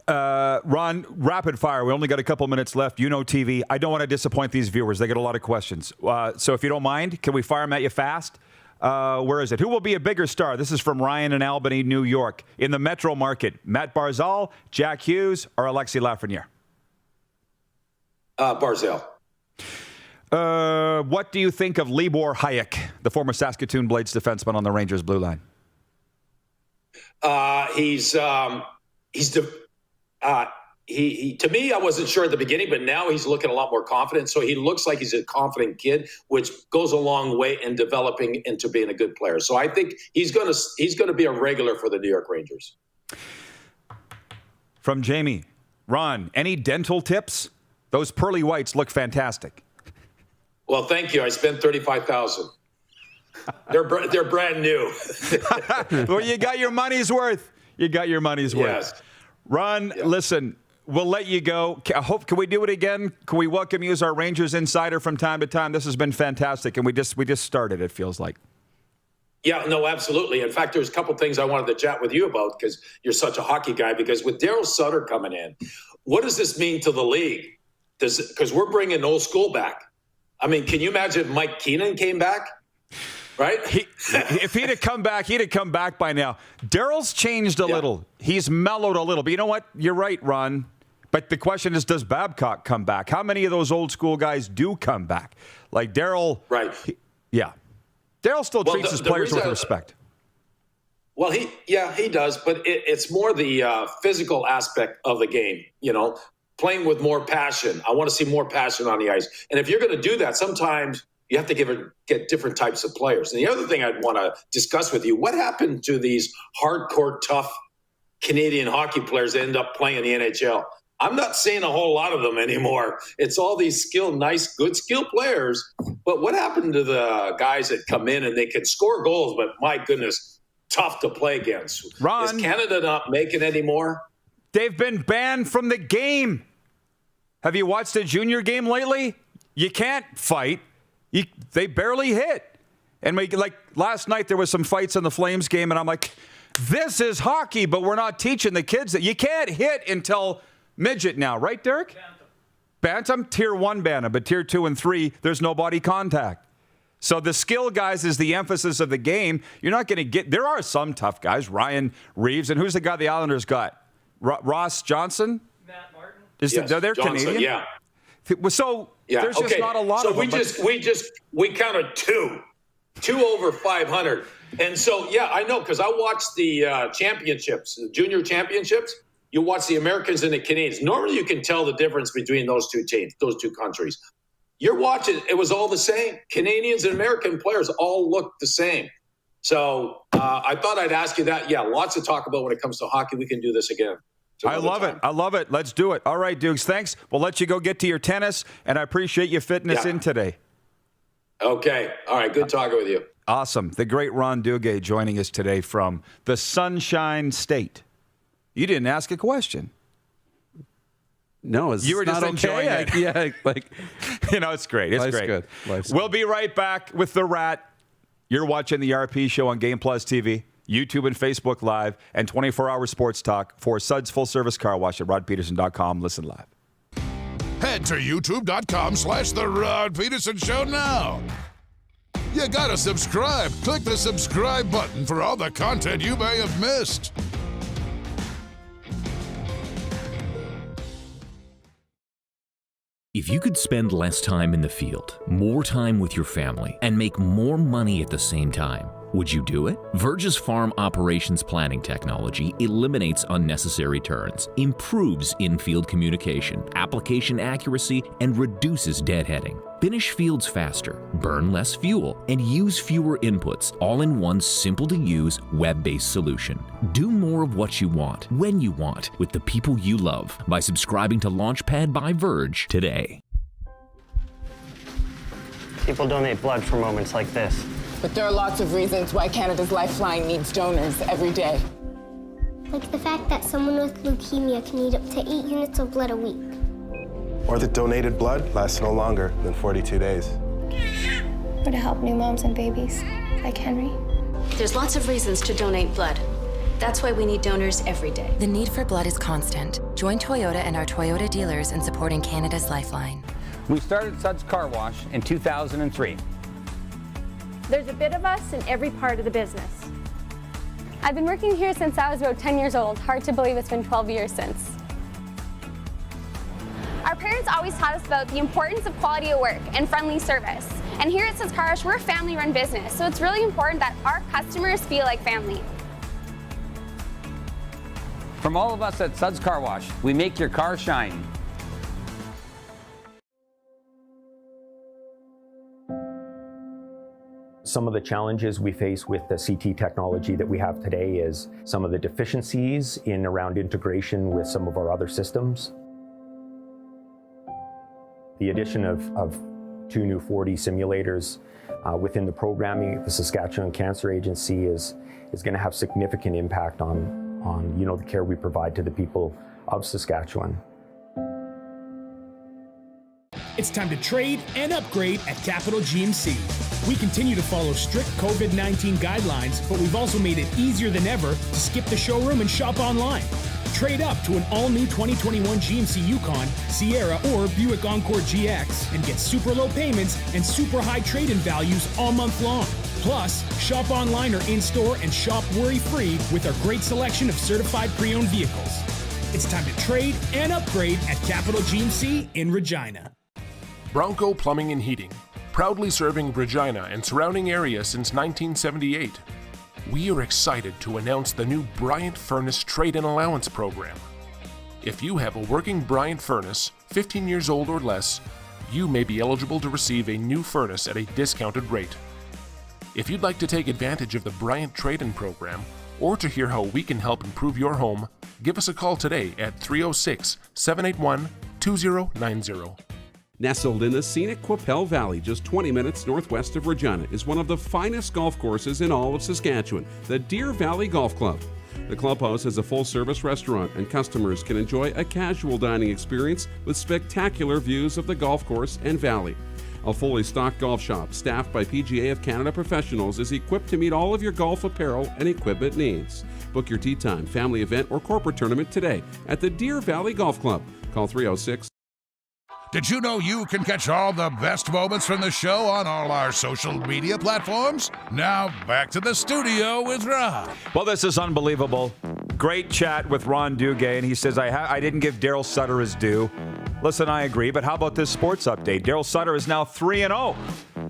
Speaker 3: Ron, rapid fire. We only got a couple minutes left. You know TV. I don't want to disappoint these viewers. They get a lot of questions. So if you don't mind, can we fire them at you fast? Where is it? Who will be a bigger star? This is from Ryan in Albany, New York. In the metro market, Matt Barzal, Jack Hughes, or Alexis Lafreniere?
Speaker 16: Barzal.
Speaker 3: What do you think of Libor Hayek, the former Saskatoon Blades defenseman on the Rangers blue line? To me, I wasn't sure at the beginning, but now he's looking a lot more confident. So he looks like he's a confident kid, which goes a long way in developing into being a good player. So I think he's going to be a regular for the New York Rangers. From Jamie, Ron, any dental tips? Those pearly whites look fantastic.
Speaker 16: Well, thank you. I spent $35,000. They're brand new.
Speaker 3: Well, you got your money's worth.
Speaker 16: Yes.
Speaker 3: Ron, listen, we'll let you go. Can we do it again? Can we welcome you as our Rangers insider from time to time? This has been fantastic, and we just started, it feels like.
Speaker 16: Yeah, no, absolutely. In fact, there's a couple things I wanted to chat with you about because you're such a hockey guy. Because with Daryl Sutter coming in, what does this mean to the league? Because we're bringing old school back. I mean, can you imagine if Mike Keenan came back? Right?
Speaker 3: If he'd have come back by now. Daryl's changed a little. He's mellowed a little. But you know what? You're right, Ron. But the question is, does Babcock come back? How many of those old school guys do come back? Like Daryl.
Speaker 16: Right.
Speaker 3: Daryl still treats his players with respect.
Speaker 16: Well, he does. But it's more the physical aspect of the game, playing with more passion. I want to see more passion on the ice. And if you're going to do that, sometimes you have to get different types of players. And the other thing I'd want to discuss with you, what happened to these hardcore, tough Canadian hockey players that end up playing in the NHL? I'm not seeing a whole lot of them anymore. It's all these good skill players. But what happened to the guys that come in and they can score goals, but my goodness, tough to play against?
Speaker 3: Ron,
Speaker 16: is Canada not making any more?
Speaker 3: They've been banned from the game. Have you watched a junior game lately? You can't fight. They barely hit. And like last night, there was some fights in the Flames game, and I'm like, this is hockey, but we're not teaching the kids that you can't hit until midget now, right, Derek? Bantam, tier 1 bantam, but tier 2 and 3, there's no body contact. So the skill guys is the emphasis of the game. You're not going to get, there are some tough guys, Ryan Reeves, and who's the guy the Islanders got? Ross Johnson?
Speaker 9: Matt Martin.
Speaker 3: They're
Speaker 16: Johnson,
Speaker 3: Canadian?
Speaker 16: Yeah.
Speaker 3: So there's just not a lot
Speaker 16: so
Speaker 3: of them.
Speaker 16: we counted two over 500. And so, yeah, I know, because I watched the championships, the junior championships. You watch the Americans and the Canadians. Normally you can tell the difference between those two teams, those two countries. You're watching, it was all the same. Canadians and American players all looked the same. So I thought I'd ask you that. Yeah, lots to talk about when it comes to hockey. We can do this again.
Speaker 3: I love it. I love it. Let's do it. All right, Dukes, thanks. We'll let you go get to your tennis, and I appreciate you fitting us in today.
Speaker 16: Okay. All right. Good talking with you.
Speaker 3: Awesome. The great Ron Duguay joining us today from the Sunshine State. You didn't ask a question.
Speaker 4: No,
Speaker 3: you were just enjoying it. It's great. It's
Speaker 4: Life's
Speaker 3: great.
Speaker 4: Good. Life's
Speaker 3: we'll be right back with The Rat. You're watching the RP Show on Game Plus TV, YouTube and Facebook Live, and 24-hour sports talk for Suds Full Service Car Wash at rodpedersen.com. Listen live.
Speaker 5: Head to youtube.com/The Rod Pedersen Show now. You gotta subscribe. Click the subscribe button for all the content you may have missed.
Speaker 17: If you could spend less time in the field, more time with your family, and make more money at the same time, would you do it? Verge's farm operations planning technology eliminates unnecessary turns, improves in-field communication, application accuracy, and reduces deadheading. Finish fields faster, burn less fuel, and use fewer inputs, all in one simple-to-use, web-based solution. Do more of what you want, when you want, with the people you love by subscribing to Launchpad by Verge today.
Speaker 9: People donate blood for moments like this.
Speaker 10: But there are lots of reasons why Canada's Lifeline needs donors every day.
Speaker 11: Like the fact that someone with leukemia can need up to 8 units of blood a week.
Speaker 12: Or that donated blood lasts no longer than 42 days.
Speaker 11: Or to help new moms and babies, like Henry.
Speaker 13: There's lots of reasons to donate blood. That's why we need donors every day.
Speaker 14: The need for blood is constant. Join Toyota and our Toyota dealers in supporting Canada's Lifeline.
Speaker 18: We started Suds Car Wash in 2003.
Speaker 19: There's a bit of us in every part of the business. I've been working here since I was about 10 years old. Hard to believe it's been 12 years since. Our parents always taught us about the importance of quality of work and friendly service. And here at Suds Car Wash, we're a family-run business, so it's really important that our customers feel like family.
Speaker 18: From all of us at Suds Car Wash, we make your car shine.
Speaker 20: Some of the challenges we face with the CT technology that we have today is some of the deficiencies in around integration with some of our other systems. The addition of 2 new 4D simulators within the programming, the Saskatchewan Cancer Agency is going to have significant impact on the care we provide to the people of Saskatchewan.
Speaker 8: It's time to trade and upgrade at Capital GMC. We continue to follow strict COVID-19 guidelines, but we've also made it easier than ever to skip the showroom and shop online. Trade up to an all-new 2021 GMC Yukon, Sierra, or Buick Encore GX and get super low payments and super high trade-in values all month long. Plus, shop online or in-store and shop worry-free with our great selection of certified pre-owned vehicles. It's time to trade and upgrade at Capital GMC in Regina.
Speaker 21: Bronco Plumbing and Heating, proudly serving Regina and surrounding areas since 1978. We are excited to announce the new Bryant Furnace Trade-in Allowance Program. If you have a working Bryant furnace, 15 years old or less, you may be eligible to receive a new furnace at a discounted rate. If you'd like to take advantage of the Bryant Trade-in Program, or to hear how we can help improve your home, give us a call today at 306-781-2090.
Speaker 4: Nestled in the scenic Qu'Appelle Valley, just 20 minutes northwest of Regina, is one of the finest golf courses in all of Saskatchewan, the Deer Valley Golf Club. The clubhouse has a full-service restaurant, and customers can enjoy a casual dining experience with spectacular views of the golf course and valley. A fully stocked golf shop, staffed by PGA of Canada professionals, is equipped to meet all of your golf apparel and equipment needs. Book your tee time, family event, or corporate tournament today at the Deer Valley Golf Club. Call 306.
Speaker 5: Did you know you can catch all the best moments from the show on all our social media platforms? Now, back to the studio with Rod.
Speaker 3: Well, this is unbelievable. Great chat with Ron Duguay, and he says, I didn't give Daryl Sutter his due. Listen, I agree, but how about this sports update? Daryl Sutter is now 3-0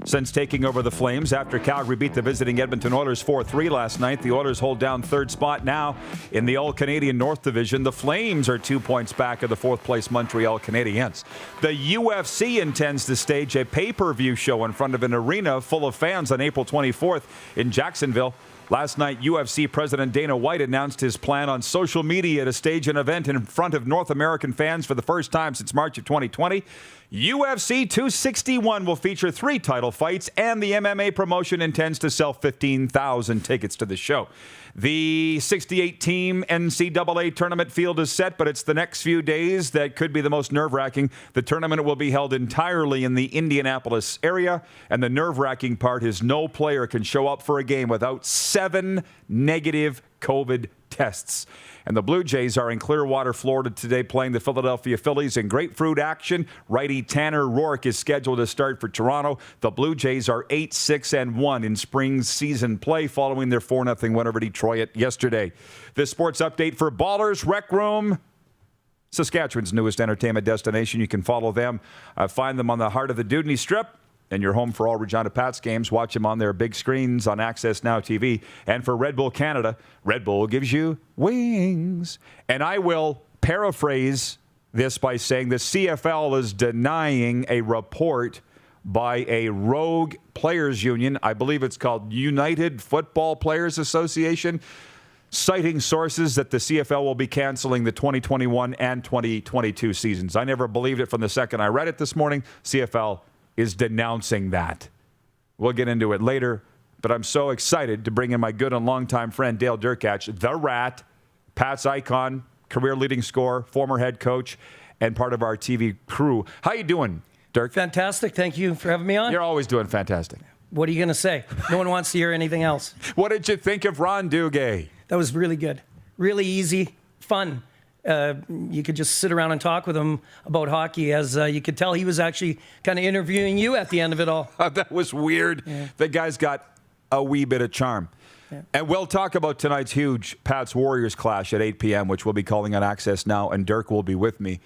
Speaker 3: since taking over the Flames after Calgary beat the visiting Edmonton Oilers 4-3 last night. The Oilers hold down third spot now in the All-Canadian North Division. The Flames are 2 points back of the fourth-place Montreal Canadiens. The UFC intends to stage a pay-per-view show in front of an arena full of fans on April 24th in Jacksonville. Last night, UFC President Dana White announced his plan on social media to stage an event in front of North American fans for the first time since March of 2020. UFC 261 will feature 3 title fights, and the MMA promotion intends to sell 15,000 tickets to the show. The 68-team NCAA tournament field is set, but it's the next few days that could be the most nerve-wracking. The tournament will be held entirely in the Indianapolis area, and the nerve-wracking part is no player can show up for a game without 7 negative COVID tests. And the Blue Jays are in Clearwater, Florida today playing the Philadelphia Phillies in grapefruit action. Righty Tanner Rourke is scheduled to start for Toronto. The Blue Jays are 8-6-1 in spring season play following their 4-0 win over Detroit yesterday. This sports update for Ballers Rec Room, Saskatchewan's newest entertainment destination. You can follow them, find them on the Heart of the Dewdney Strip, and your home for all Regina Pats games. Watch them on their big screens on Access Now TV. And for Red Bull Canada, Red Bull gives you wings. And I will paraphrase this by saying the CFL is denying a report by a rogue players union. I believe it's called United Football Players Association, citing sources that the CFL will be canceling the 2021 and 2022 seasons. I never believed it from the second I read it this morning. CFL is denouncing that. We'll get into it later, but I'm so excited to bring in my good and longtime friend, Dale Derkatch, the Rat, Pat's icon, career leading scorer, former head coach, and part of our TV crew. How you doing, Dirk?
Speaker 2: Fantastic. Thank you for having me on.
Speaker 3: You're always doing fantastic.
Speaker 2: What are you going to say? No one wants to hear anything else.
Speaker 3: What did you think of Ron Duguay?
Speaker 2: That was really good. Really easy, fun. You could just sit around and talk with him about hockey, as you could tell he was actually kind of interviewing you at the end of it all.
Speaker 3: That was weird. Yeah. The guy's got a wee bit of charm. Yeah. And we'll talk about tonight's huge Pats-Warriors clash at 8 p.m., which we'll be calling on Access Now, and Dirk will be with me.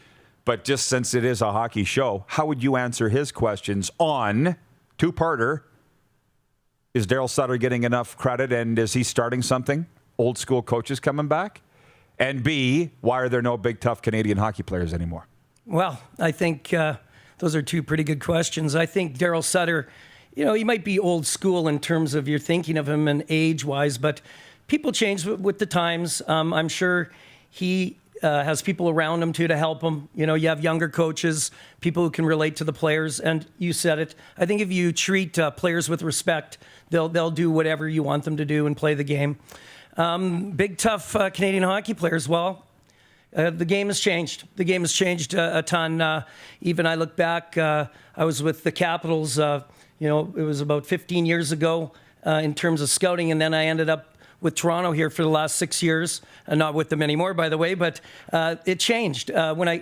Speaker 3: But just since it is a hockey show, how would you answer his questions on two-parter? Is Daryl Sutter getting enough credit, and is he starting something? Old school coaches coming back? And B, why are there no big, tough Canadian hockey players anymore?
Speaker 2: Well, I think those are 2 pretty good questions. I think Daryl Sutter, he might be old school in terms of you're thinking of him and age-wise, but people change with the times. I'm sure he has people around him, too, to help him. You have younger coaches, people who can relate to the players, and you said it. I think if you treat players with respect, they'll do whatever you want them to do and play the game. Big, tough Canadian hockey players. Well, the game has changed. The game has changed a ton. Even I look back, I was with the Capitals, it was about 15 years ago in terms of scouting, and then I ended up with Toronto here for the last 6 years. Not with them anymore, by the way, but it changed. When I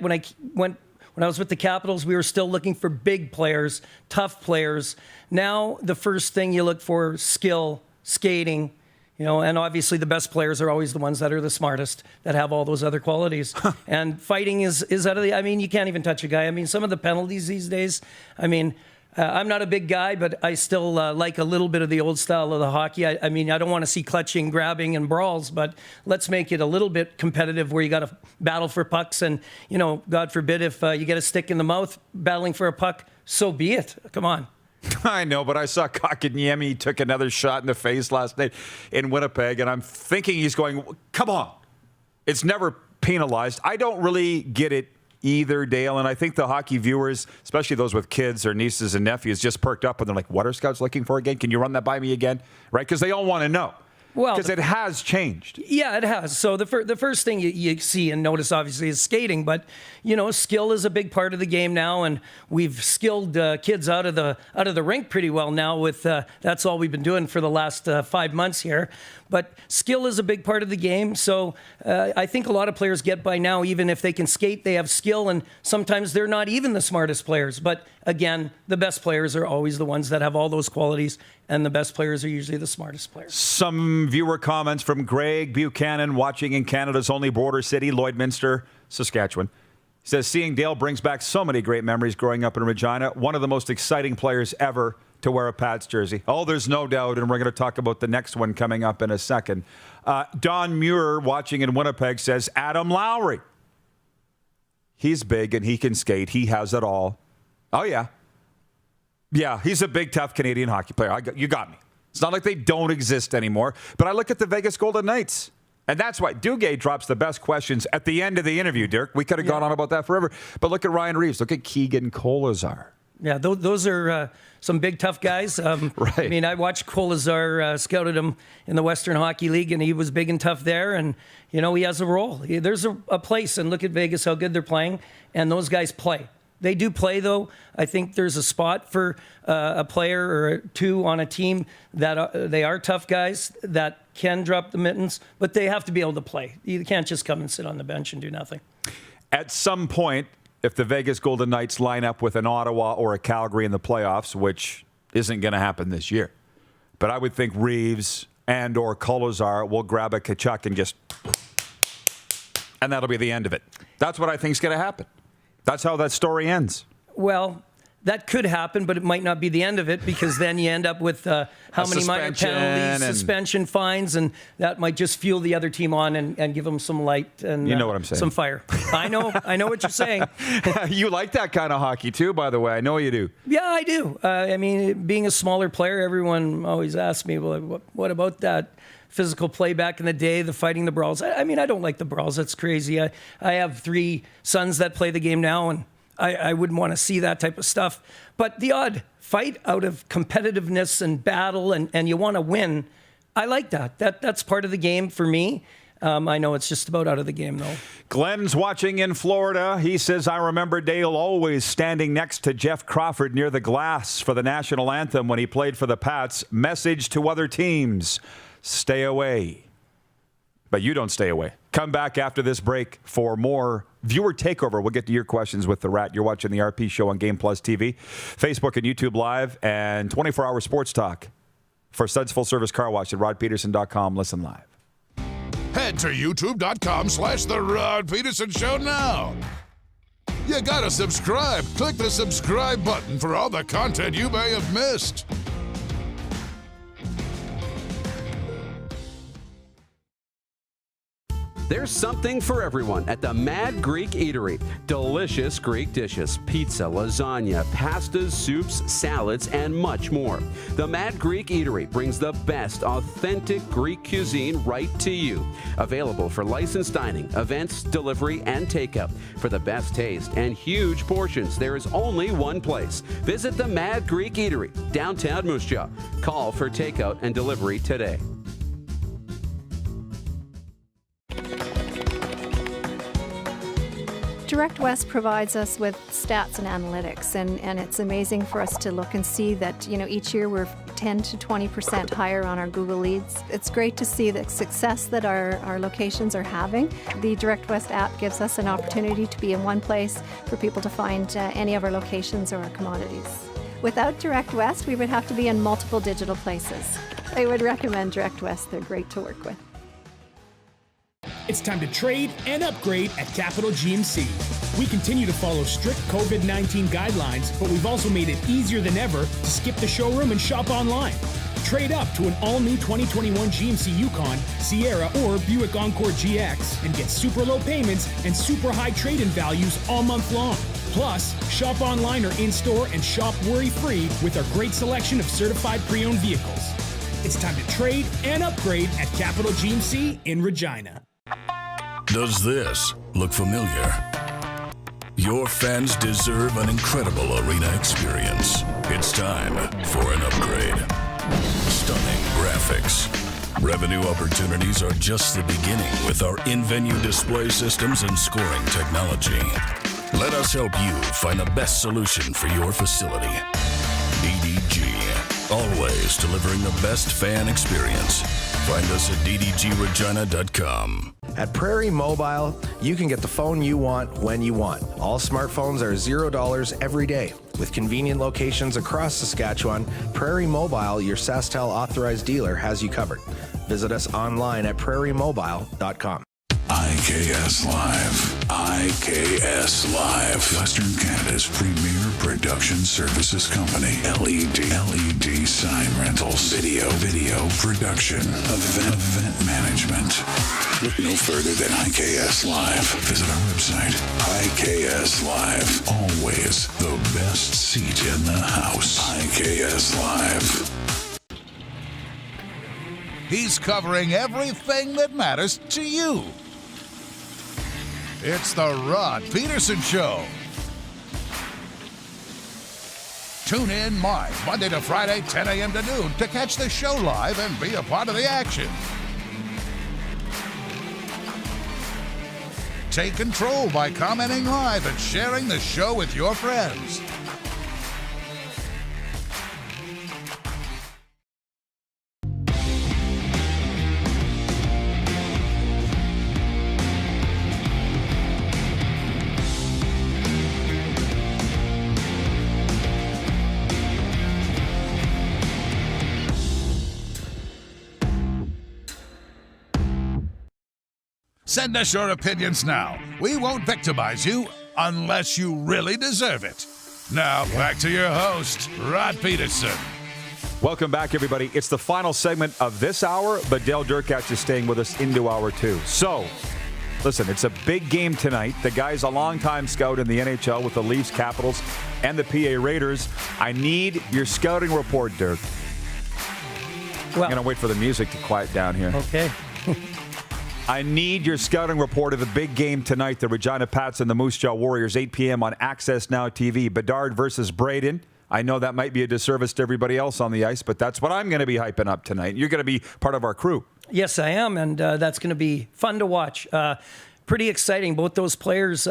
Speaker 2: was with the Capitals, we were still looking for big players, tough players. Now, the first thing you look for, skill, skating, and obviously the best players are always the ones that are the smartest, that have all those other qualities. And fighting is out of you can't even touch a guy. Some of the penalties these days, I'm not a big guy, but I still like a little bit of the old style of the hockey. I don't want to see clutching, grabbing, and brawls, but let's make it a little bit competitive where you got to battle for pucks. And, God forbid if you get a stick in the mouth battling for a puck, so be it. Come on.
Speaker 3: I know, but I saw Kotkaniemi took another shot in the face last night in Winnipeg, and I'm thinking he's going, come on. It's never penalized. I don't really get it either, Dale, and I think the hockey viewers, especially those with kids or nieces and nephews, just perked up and they're like, what are scouts looking for again? Can you run that by me again? Right? Because they all want to know.
Speaker 2: Well,
Speaker 3: because it has changed.
Speaker 2: Yeah, it has. So the first thing you see and notice, obviously, is skating. But, skill is a big part of the game now, and we've skilled kids out of the rink pretty well now. With that's all we've been doing for the last 5 months here. But skill is a big part of the game. So I think a lot of players get by now, even if they can skate, they have skill, and sometimes they're not even the smartest players. But again, the best players are always the ones that have all those qualities, and the best players are usually the smartest players.
Speaker 3: Some viewer comments from Greg Buchanan, watching in Canada's only border city, Lloydminster, Saskatchewan. He says, seeing Dale brings back so many great memories growing up in Regina. One of the most exciting players ever to wear a Pats jersey. Oh, there's no doubt, and we're going to talk about the next one coming up in a second. Don Muir, watching in Winnipeg, says, Adam Lowry. He's big and he can skate. He has it all. Oh, yeah. Yeah, he's a big, tough Canadian hockey player. You got me. It's not like they don't exist anymore. But I look at the Vegas Golden Knights, and that's why Duguay drops the best questions at the end of the interview, Dirk. We could have gone on about that forever. But look at Ryan Reeves. Look at Keegan Kolazar.
Speaker 2: Yeah, those are some big, tough guys.
Speaker 3: Right.
Speaker 2: I mean, I watched Kolazar, scouted him in the Western Hockey League, and he was big and tough there. And, he has a role. There's a place, and look at Vegas, how good they're playing. And those guys play. They do play, though. I think there's a spot for a player or two on a team that they are tough guys that can drop the mittens, but they have to be able to play. You can't just come and sit on the bench and do nothing.
Speaker 3: At some point, if the Vegas Golden Knights line up with an Ottawa or a Calgary in the playoffs, which isn't going to happen this year, but I would think Reeves and or Kolazar will grab a Tkachuk and that'll be the end of it. That's what I think is going to happen. That's how that story ends.
Speaker 2: Well, that could happen, but it might not be the end of it, because then you end up with how many minor penalties, suspension, fines, and that might just fuel the other team on and give them some light and
Speaker 3: you know what I'm saying.
Speaker 2: Some fire. I know what you're saying.
Speaker 3: You like that kind of hockey too, by the way. I know you do.
Speaker 2: Yeah, I do. I mean, being a smaller player, everyone always asks me, well, what about that physical play back in the day, the fighting, the brawls? I mean, I don't like the brawls. That's crazy. I have 3 sons that play the game now, and I wouldn't want to see that type of stuff. But the odd fight out of competitiveness and battle, and you want to win, I like that. That's part of the game for me. I know it's just about out of the game, though.
Speaker 3: Glenn's watching in Florida. He says, I remember Dale always standing next to Jeff Crawford near the glass for the national anthem when he played for the Pats. Message to other teams, stay away. But you don't stay away. Come back after this break for more viewer takeover. We'll get to your questions with the Rat. You're watching the RP Show on Game Plus TV, Facebook and YouTube Live, and 24-hour sports talk for Suds Full Service Car Wash at rodpedersen.com. Listen live.
Speaker 5: Head to youtube.com/The Rod Pedersen Show now. You gotta subscribe. Click the subscribe button for all the content you may have missed.
Speaker 4: There's something for everyone at the Mad Greek Eatery. Delicious Greek dishes, pizza, lasagna, pastas, soups, salads, and much more. The Mad Greek Eatery brings the best authentic Greek cuisine right to you. Available for licensed dining, events, delivery, and takeout. For the best taste and huge portions, there is only one place. Visit the Mad Greek Eatery, downtown Moose Jaw. Call for takeout and delivery today.
Speaker 6: Direct West provides us with stats and analytics, and it's amazing for us to look and see that, each year we're 10 to 20% higher on our Google leads. It's great to see the success that our locations are having. The Direct West app gives us an opportunity to be in one place for people to find any of our locations or our commodities. Without Direct West, we would have to be in multiple digital places. I would recommend Direct West. They're great to work with.
Speaker 8: It's time to trade and upgrade at Capital GMC. We continue to follow strict COVID-19 guidelines, but we've also made it easier than ever to skip the showroom and shop online. Trade up to an all-new 2021 GMC Yukon, Sierra, or Buick Encore GX and get super low payments and super high trade-in values all month long. Plus, shop online or in-store and shop worry-free with our great selection of certified pre-owned vehicles. It's time to trade and upgrade at Capital GMC in Regina.
Speaker 1: Does this look familiar? Your fans deserve an incredible arena experience. It's time for an upgrade. Stunning graphics. Revenue opportunities are just the beginning with our in-venue display systems and scoring technology. Let us help you find the best solution for your facility. DDG, always delivering the best fan experience. Find us at ddgregina.com.
Speaker 12: At Prairie Mobile, you can get the phone you want when you want. All smartphones are $0 every day. With convenient locations across Saskatchewan, Prairie Mobile, your SaskTel authorized dealer, has you covered. Visit us online at prairiemobile.com.
Speaker 5: IKS Live. IKS Live. Western Canada's premier production services company. LED sign rentals. Video production. Event management. Look no further than IKS Live. Visit our website. IKS Live. Always the best seat in the house. IKS Live. He's covering everything that matters to you. It's the Rod Pedersen Show. Tune in live Monday to Friday, 10 a.m. to noon to catch the show live and be a part of the action. Take control by commenting live and sharing the show with your friends. Send us your opinions now. We won't victimize you unless you really deserve it. Now, back to your host, Rod Pedersen.
Speaker 3: Welcome back, everybody. It's the final segment of this hour, but Dale Derkatch is staying with us into hour two. So, listen, it's a big game tonight. The guy's a longtime scout in the NHL with the Leafs, Capitals, and the PA Raiders. I need your scouting report, Dirk. Well, I'm going to wait for the music to quiet down here.
Speaker 2: Okay.
Speaker 3: I need your scouting report of the big game tonight, the Regina Pats and the Moose Jaw Warriors, 8 p.m. on Access Now TV. Bedard versus Braden. I know that might be a disservice to everybody else on the ice, but that's what I'm going to be hyping up tonight. You're going to be part of our crew.
Speaker 2: Yes, I am, and that's going to be fun to watch. Pretty exciting. Both those players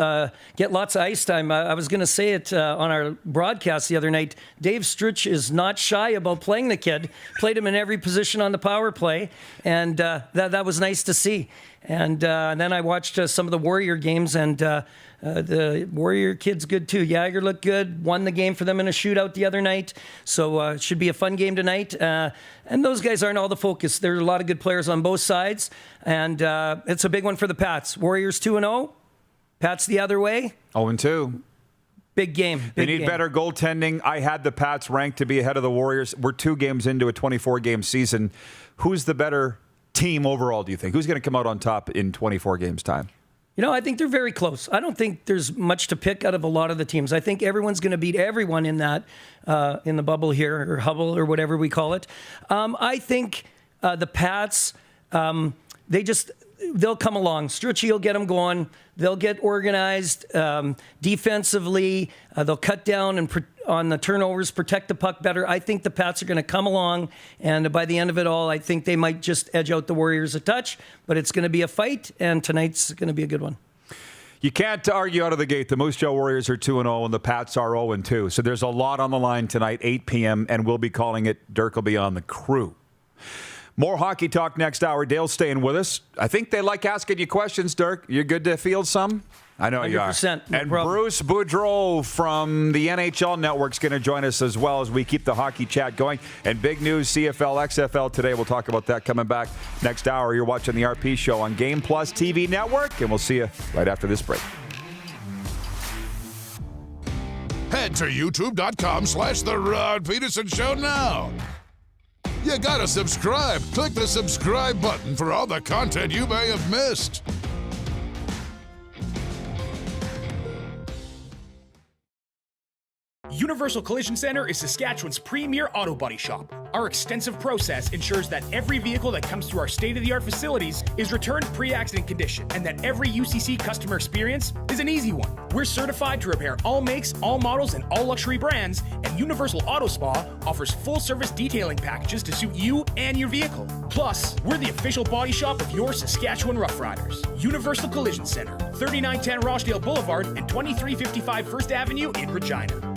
Speaker 2: get lots of ice time. I was going to say it on our broadcast the other night. Dave Stritch is not shy about playing the kid. Played him in every position on the power play, and that was nice to see. And then I watched some of the Warrior games, and the Warrior kid's good too. Jagger looked good, won the game for them in a shootout the other night. So it should be a fun game tonight. And those guys aren't all the focus. There are a lot of good players on both sides. And it's a big one for the Pats. Warriors 2-0. Pats the other way.
Speaker 3: 0-2.
Speaker 2: Big game.
Speaker 3: They need better goaltending. I had the Pats ranked to be ahead of the Warriors. We're 2 games into a 24-game season. Who's the better team overall, do you think? Who's going to come out on top in 24 games' time?
Speaker 2: You know, I think they're very close. I don't think there's much to pick out of a lot of the teams. I think everyone's going to beat everyone in that, in the bubble here, or Hubble, or whatever we call it. I think the Pats, they'll come along. Stritchy will get them going. They'll get organized defensively. They'll cut down on the turnovers, protect the puck better. I think the Pats are going to come along, and by the end of it all, I think they might just edge out the Warriors a touch, but it's going to be a fight, and tonight's going to be a good one.
Speaker 3: You can't argue out of the gate. The Moose Jaw Warriors are 2-0, and the Pats are 0-2. So there's a lot on the line tonight, 8 p.m., and we'll be calling it. Dirk will be on the crew. More hockey talk next hour. Dale's staying with us. I think they like asking you questions, Dirk. You're good to field some? I know you are.
Speaker 2: 100%.
Speaker 3: And Bruce Boudreau from the NHL Network is going to join us as well as we keep the hockey chat going. And big news, CFL, XFL today. We'll talk about that coming back next hour. You're watching the RP Show on Game Plus TV Network, and we'll see you right after this break.
Speaker 5: Head to youtube.com/The Rod Pedersen Show now. You gotta subscribe. Click the subscribe button for all the content you may have missed.
Speaker 8: Universal Collision Center is Saskatchewan's premier auto body shop. Our extensive process ensures that every vehicle that comes through our state-of-the-art facilities is returned pre-accident condition, and that every UCC customer experience is an easy one. We're certified to repair all makes, all models, and all luxury brands, and Universal Auto Spa offers full-service detailing packages to suit you and your vehicle. Plus, we're the official body shop of your Saskatchewan Rough Riders. Universal Collision Center, 3910 Rochdale Boulevard and 2355 First Avenue in Regina.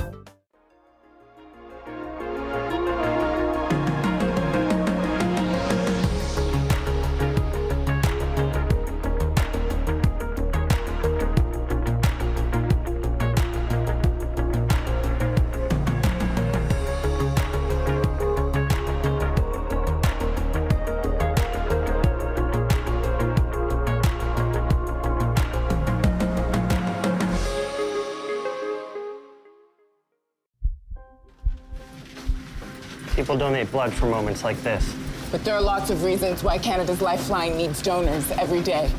Speaker 9: People donate blood for moments like this.
Speaker 10: But there are lots of reasons why Canada's Lifeline needs donors every day.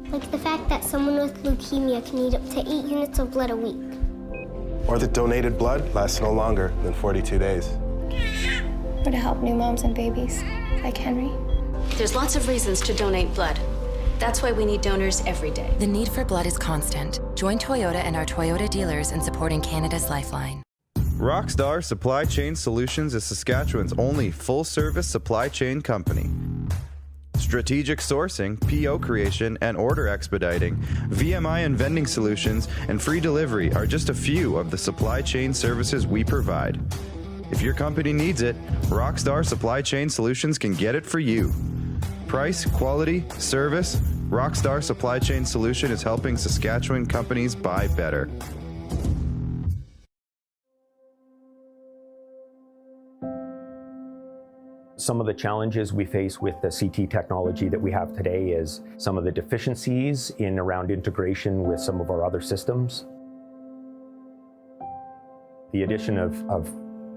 Speaker 11: Like the fact that someone with leukemia can need up to 8 units of blood a week.
Speaker 7: Or that donated blood lasts no longer than 42 days.
Speaker 22: Or to help new moms and babies, like Henry.
Speaker 13: There's lots of reasons to donate blood. That's why we need donors every day.
Speaker 14: The need for blood is constant. Join Toyota and our Toyota dealers in supporting Canada's Lifeline.
Speaker 23: Rockstar Supply Chain Solutions is Saskatchewan's only full-service supply chain company. Strategic sourcing, PO creation, and order expediting, VMI and vending solutions, and free delivery are just a few of the supply chain services we provide. If your company needs it, Rockstar Supply Chain Solutions can get it for you. Price, quality, service, Rockstar Supply Chain Solution is helping Saskatchewan companies buy better.
Speaker 20: Some of the challenges we face with the CT technology that we have today is some of the deficiencies in around integration with some of our other systems. The addition of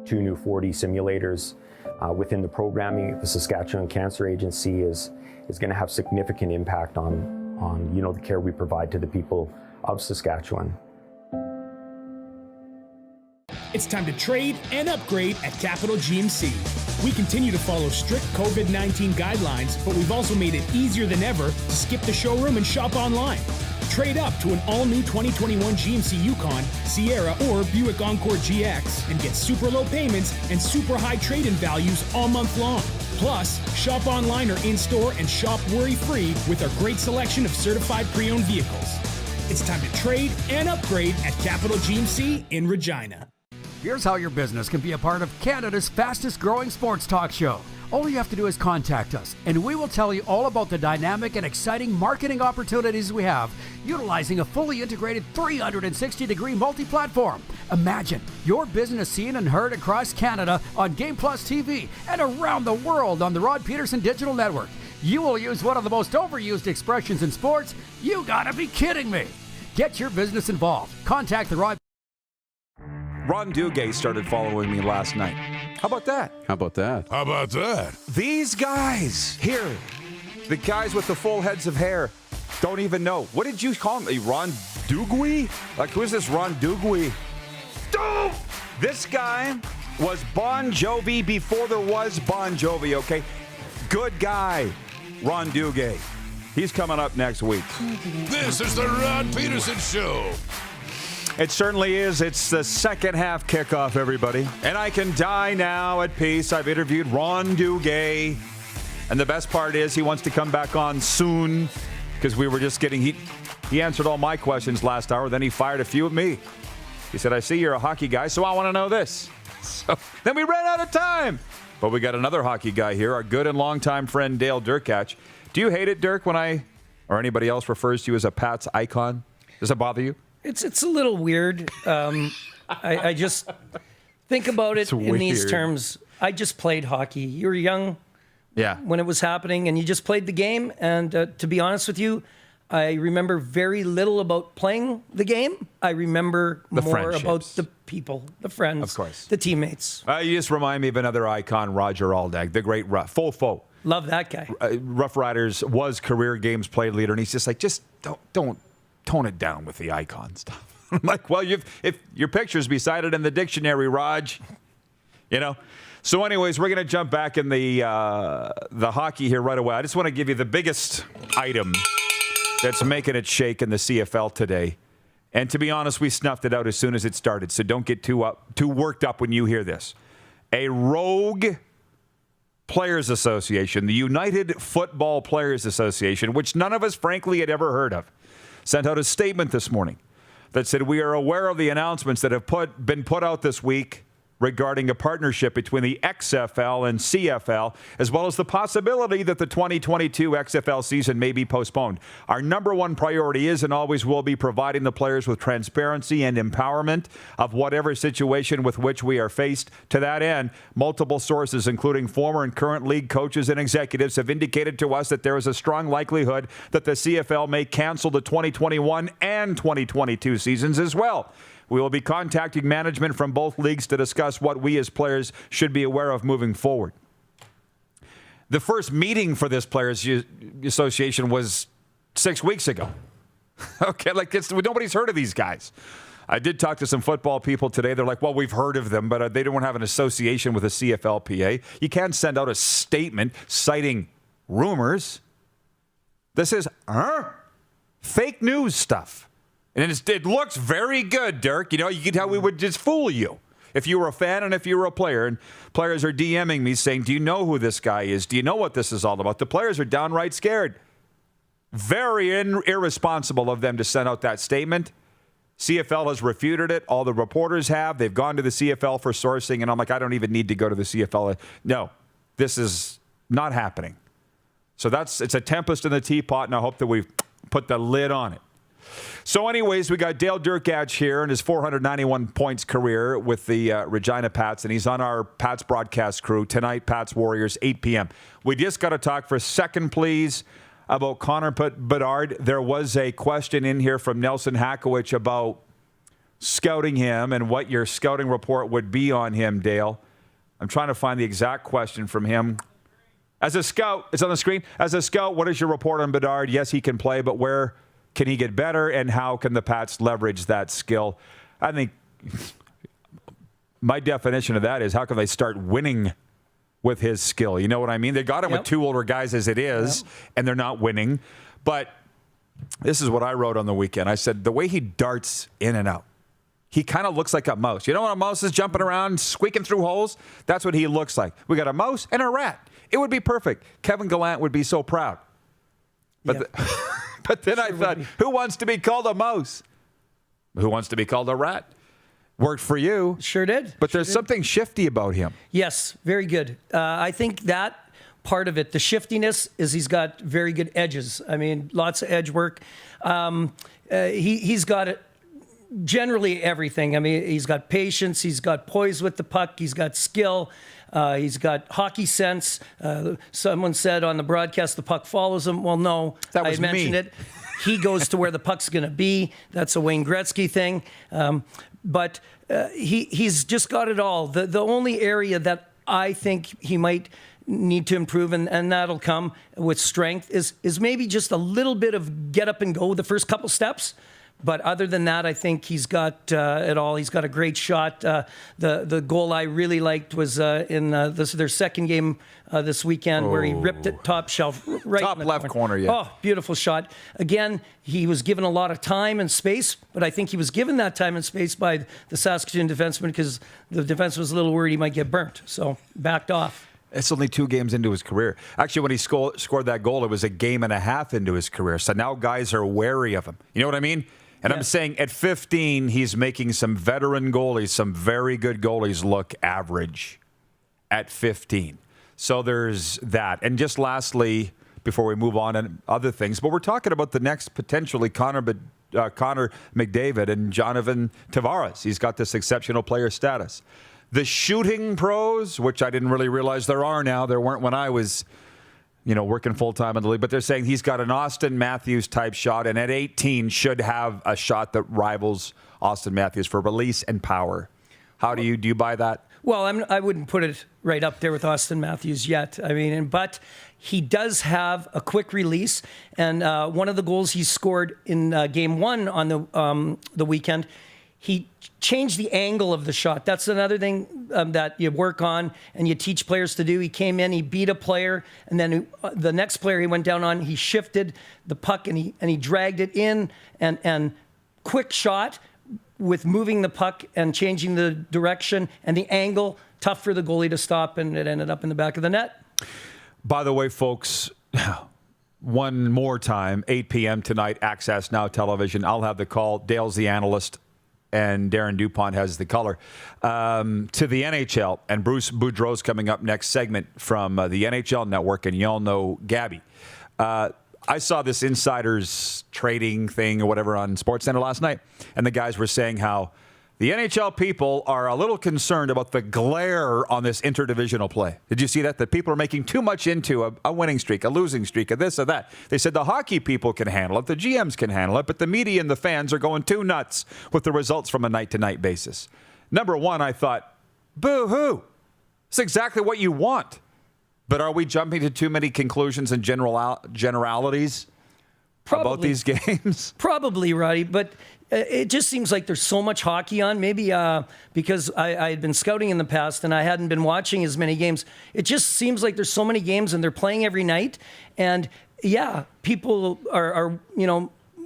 Speaker 20: 2 new 4D simulators within the programming of the Saskatchewan Cancer Agency is going to have significant impact on the care we provide to the people of Saskatchewan.
Speaker 8: It's time to trade and upgrade at Capital GMC. We continue to follow strict COVID-19 guidelines, but we've also made it easier than ever to skip the showroom and shop online. Trade up to an all-new 2021 GMC Yukon, Sierra, or Buick Encore GX and get super low payments and super high trade-in values all month long. Plus, shop online or in-store and shop worry-free with our great selection of certified pre-owned vehicles. It's time to trade and upgrade at Capital GMC in Regina.
Speaker 15: Here's how your business can be a part of Canada's fastest growing sports talk show. All you have to do is contact us, and we will tell you all about the dynamic and exciting marketing opportunities we have, utilizing a fully integrated 360-degree multi-platform. Imagine your business seen and heard across Canada on Game Plus TV and around the world on the Rod Pedersen Digital Network. You will use one of the most overused expressions in sports. You gotta be kidding me. Get your business involved. Contact the Rod.
Speaker 3: Ron Duguay started following me last night. How about that?
Speaker 4: How about that?
Speaker 5: How about that?
Speaker 3: These guys here, the guys with the full heads of hair, don't even know. What did you call him? Ron Duguay? Like, who's this Ron Duguay? This guy was Bon Jovi before there was Bon Jovi, okay? Good guy, Ron Duguay. He's coming up next week.
Speaker 5: This is the Rod Pedersen Show.
Speaker 3: It certainly is. It's the second half kickoff, everybody. And I can die now at peace. I've interviewed Ron Duguay. And the best part is he wants to come back on soon because we were just getting... He answered all my questions last hour. Then he fired a few at me. He said, I see you're a hockey guy, so I want to know this. So then we ran out of time. But we got another hockey guy here, our good and longtime friend, Dale Derkatch. Do you hate it, Dirk, when I or anybody else refers to you as a Pats icon? Does it bother you?
Speaker 2: It's a little weird. I just think about it in these terms. I just played hockey. You were young when it was happening, and you just played the game. And to be honest with you, I remember very little about playing the game. I remember more about the people, the friends,
Speaker 3: of course,
Speaker 2: the teammates.
Speaker 3: You just remind me of another icon, Roger Aldag, the great Fofo.
Speaker 2: Love that guy.
Speaker 3: Rough Riders was career games played leader, and he's just like, don't tone it down with the icon stuff. I'm like, well, if your picture's beside it in the dictionary, Raj, you know. So anyways, we're going to jump back in the hockey here right away. I just want to give you the biggest item that's making it shake in the CFL today. And to be honest, we snuffed it out as soon as it started, so don't get too worked up when you hear this. A rogue Players Association, the United Football Players Association, which none of us, frankly, had ever heard of, sent out a statement this morning that said, we are aware of the announcements that have been put out this week regarding a partnership between the XFL and CFL, as well as the possibility that the 2022 XFL season may be postponed. Our number one priority is and always will be providing the players with transparency and empowerment of whatever situation with which we are faced. To that end, multiple sources, including former and current league coaches and executives, have indicated to us that there is a strong likelihood that the CFL may cancel the 2021 and 2022 seasons as well. We will be contacting management from both leagues to discuss what we as players should be aware of moving forward. The first meeting for this Players Association was 6 weeks ago. Okay, nobody's heard of these guys. I did talk to some football people today. They're like, well, we've heard of them, but they don't have an association with the CFLPA. You can't send out a statement citing rumors. This is fake news stuff. And it looks very good, Dirk. You know, you can tell we would just fool you if you were a fan and if you were a player. And players are DMing me saying, do you know who this guy is? Do you know what this is all about? The players are downright scared. Very irresponsible of them to send out that statement. CFL has refuted it. All the reporters have. They've gone to the CFL for sourcing. And I'm like, I don't even need to go to the CFL. No, this is not happening. So it's a tempest in the teapot, and I hope that we've put the lid on it. So anyways, we got Dale Derkatch here in his 491 points career with the Regina Pats, and he's on our Pats broadcast crew tonight, Pats Warriors, 8 p.m. We just got to talk for a second, please, about Connor Bedard. There was a question in here from Nelson Hakowich about scouting him and what your scouting report would be on him, Dale. I'm trying to find the exact question from him. As a scout, it's on the screen. As a scout, what is your report on Bedard? Yes, he can play, but where can he get better, and how can the Pats leverage that skill? I think my definition of that is how can they start winning with his skill? You know what I mean? They got him with two older guys as it is, and they're not winning. But this is what I wrote on the weekend. I said, the way he darts in and out, he kind of looks like a mouse. You know when a mouse is jumping around, squeaking through holes? That's what he looks like. We got a mouse and a rat. It would be perfect. Kevin Gallant would be so proud. But But then I thought, who wants to be called a mouse? Who wants to be called a rat? Worked for you.
Speaker 2: Sure did.
Speaker 3: But there's something shifty about him.
Speaker 2: Yes, very good. I think that part of it, the shiftiness, is he's got very good edges. I mean, lots of edge work. He's got it. Generally everything. I mean, he's got patience. He's got poise with the puck. He's got skill. He's got hockey sense. Someone said on the broadcast the puck follows him. Well, no,
Speaker 3: that was
Speaker 2: I mentioned it. He goes to where the puck's going to be. That's a Wayne Gretzky thing. But he's just got it all. The only area that I think he might need to improve, and that'll come with strength, is maybe just a little bit of get up and go the first couple steps. But other than that, I think he's got it all. He's got a great shot. The goal I really liked was in their second game this weekend, where he ripped it top shelf right
Speaker 3: top
Speaker 2: in the
Speaker 3: left corner. Yeah.
Speaker 2: Oh, beautiful shot. Again, he was given a lot of time and space, but I think he was given that time and space by the Saskatoon defenseman because the defense was a little worried he might get burnt, so backed off.
Speaker 3: It's only 2 games into his career. Actually, when he scored that goal, it was a game and a half into his career. So now guys are wary of him. You know what I mean? And I'm saying at 15, he's making some veteran goalies, some very good goalies look average at 15. So there's that. And just lastly, before we move on and other things, but we're talking about the next potentially Connor McDavid and Jonathan Tavares. He's got this exceptional player status. The shooting pros, which I didn't really realize there are now, there weren't when I was working full-time in the league, but they're saying he's got an Austin Matthews-type shot, and at 18 should have a shot that rivals Austin Matthews for release and power. How do you buy that?
Speaker 2: Well, I wouldn't put it right up there with Austin Matthews yet. I mean, but he does have a quick release, and one of the goals he scored in Game 1 on the weekend, he changed the angle of the shot. That's another thing that you work on and you teach players to do. He came in, he beat a player, and then the next player he went down on, he shifted the puck and he dragged it in, and quick shot with moving the puck and changing the direction and the angle. Tough for the goalie to stop, and it ended up in the back of the net.
Speaker 3: By the way, folks, one more time, 8 p.m. tonight, Access Now Television. I'll have the call. Dale's the analyst, and Darren DuPont has the color. To the NHL, and Bruce Boudreau's coming up next segment from the NHL Network, and you all know Gabby. I saw this insiders trading thing or whatever on SportsCenter last night, and the guys were saying how the NHL people are a little concerned about the glare on this interdivisional play. Did you see that? That people are making too much into a winning streak, a losing streak, a this or that. They said the hockey people can handle it, the GMs can handle it, but the media and the fans are going too nuts with the results from a night-to-night basis. Number one, I thought, boo-hoo. It's exactly what you want. But are we jumping to too many conclusions and generalities about these games?
Speaker 2: Probably, Roddy, but it just seems like there's so much hockey on. Maybe because I had been scouting in the past and I hadn't been watching as many games. It just seems like there's so many games and they're playing every night. And yeah, people are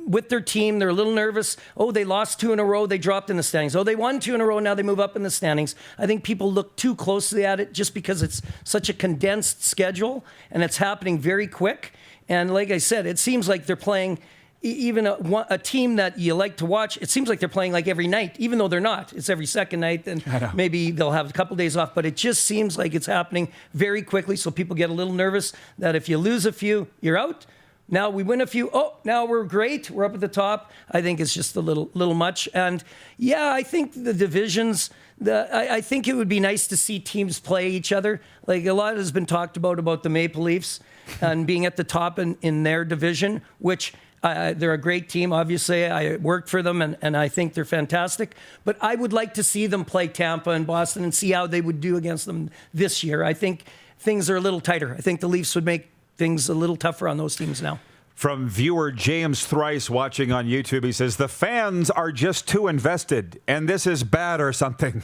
Speaker 2: with their team. They're a little nervous. Oh, they lost 2 in a row. They dropped in the standings. Oh, they won 2 in a row. Now they move up in the standings. I think people look too closely at it just because it's such a condensed schedule and it's happening very quick. And like I said, it seems like they're playing even a team that you like to watch. It seems like they're playing like every night, even though they're not. It's every second night, and maybe they'll have a couple days off. But it just seems like it's happening very quickly, so people get a little nervous that if you lose a few, you're out. Now we win a few. Oh, now we're great. We're up at the top. I think it's just a little much. And yeah, I think the divisions. I think it would be nice to see teams play each other. Like a lot has been talked about the Maple Leafs and being at the top in their division, which they're a great team. Obviously, I work for them, and I think they're fantastic. But I would like to see them play Tampa and Boston and see how they would do against them this year. I think things are a little tighter. I think the Leafs would make things a little tougher on those teams now.
Speaker 3: From viewer James Thrice watching on YouTube, he says, the fans are just too invested, and this is bad or something.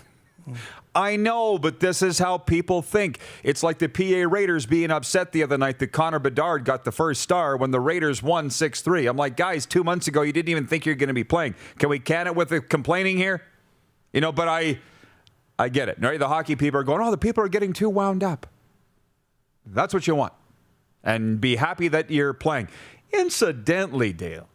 Speaker 3: I know, but this is how people think. It's like the PA Raiders being upset the other night that Connor Bedard got the first star when the Raiders won 6-3. I'm like, guys, 2 months ago, you didn't even think you're going to be playing. Can we can it with the complaining here? But I get it. Right? The hockey people are going, oh, the people are getting too wound up. That's what you want. And be happy that you're playing. Incidentally, Dale,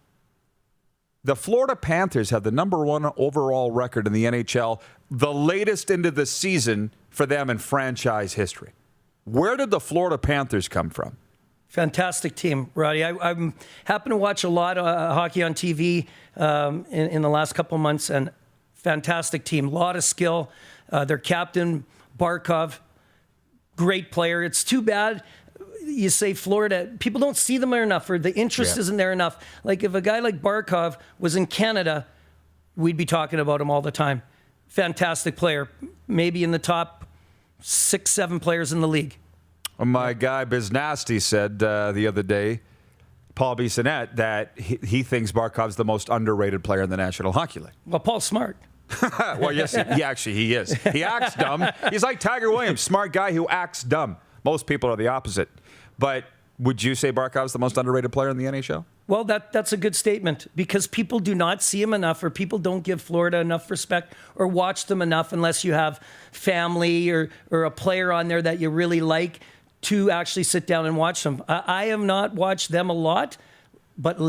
Speaker 3: the Florida Panthers have the number 1 overall record in the NHL, the latest into the season for them in franchise history. Where did the Florida Panthers come from?
Speaker 2: Fantastic team, Roddy. I happen to watch a lot of hockey on TV in the last couple of months, and fantastic team. A lot of skill. Their captain, Barkov, great player. It's too bad you say Florida, people don't see them enough, or the interest isn't there enough. Like if a guy like Barkov was in Canada, we'd be talking about him all the time. Fantastic player, maybe in the top 6-7 players in the league.
Speaker 3: My guy Biznasty said the other day, Paul Bissonnette, that he thinks Barkov's the most underrated player in the National Hockey League.
Speaker 2: Well, Paul's smart.
Speaker 3: Well, yes, he is. He acts dumb. He's like Tiger Williams, smart guy who acts dumb. Most people are the opposite. But would you say Barkov's the most underrated player in the NHL?
Speaker 2: Well, that's a good statement, because people do not see him enough, or people don't give Florida enough respect or watch them enough unless you have family or a player on there that you really like to actually sit down and watch them. I have not watched them a lot, but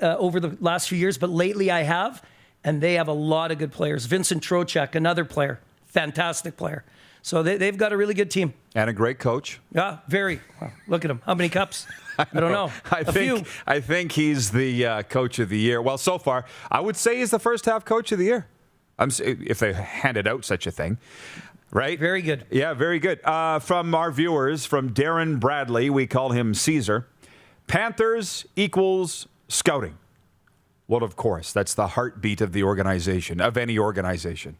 Speaker 2: over the last few years, but lately I have, and they have a lot of good players. Vincent Trocheck, another player, fantastic player. So they've got a really good team.
Speaker 3: And a great coach.
Speaker 2: Yeah, very. Well, look at him. How many cups? I don't know.
Speaker 3: I think he's the coach of the year. Well, so far, I would say he's the first half coach of the year. If they handed out such a thing. Right?
Speaker 2: Very good.
Speaker 3: Yeah, very good. From our viewers, from Darren Bradley, we call him Caesar. Panthers equals scouting. Well, of course, that's the heartbeat of the organization, of any organization.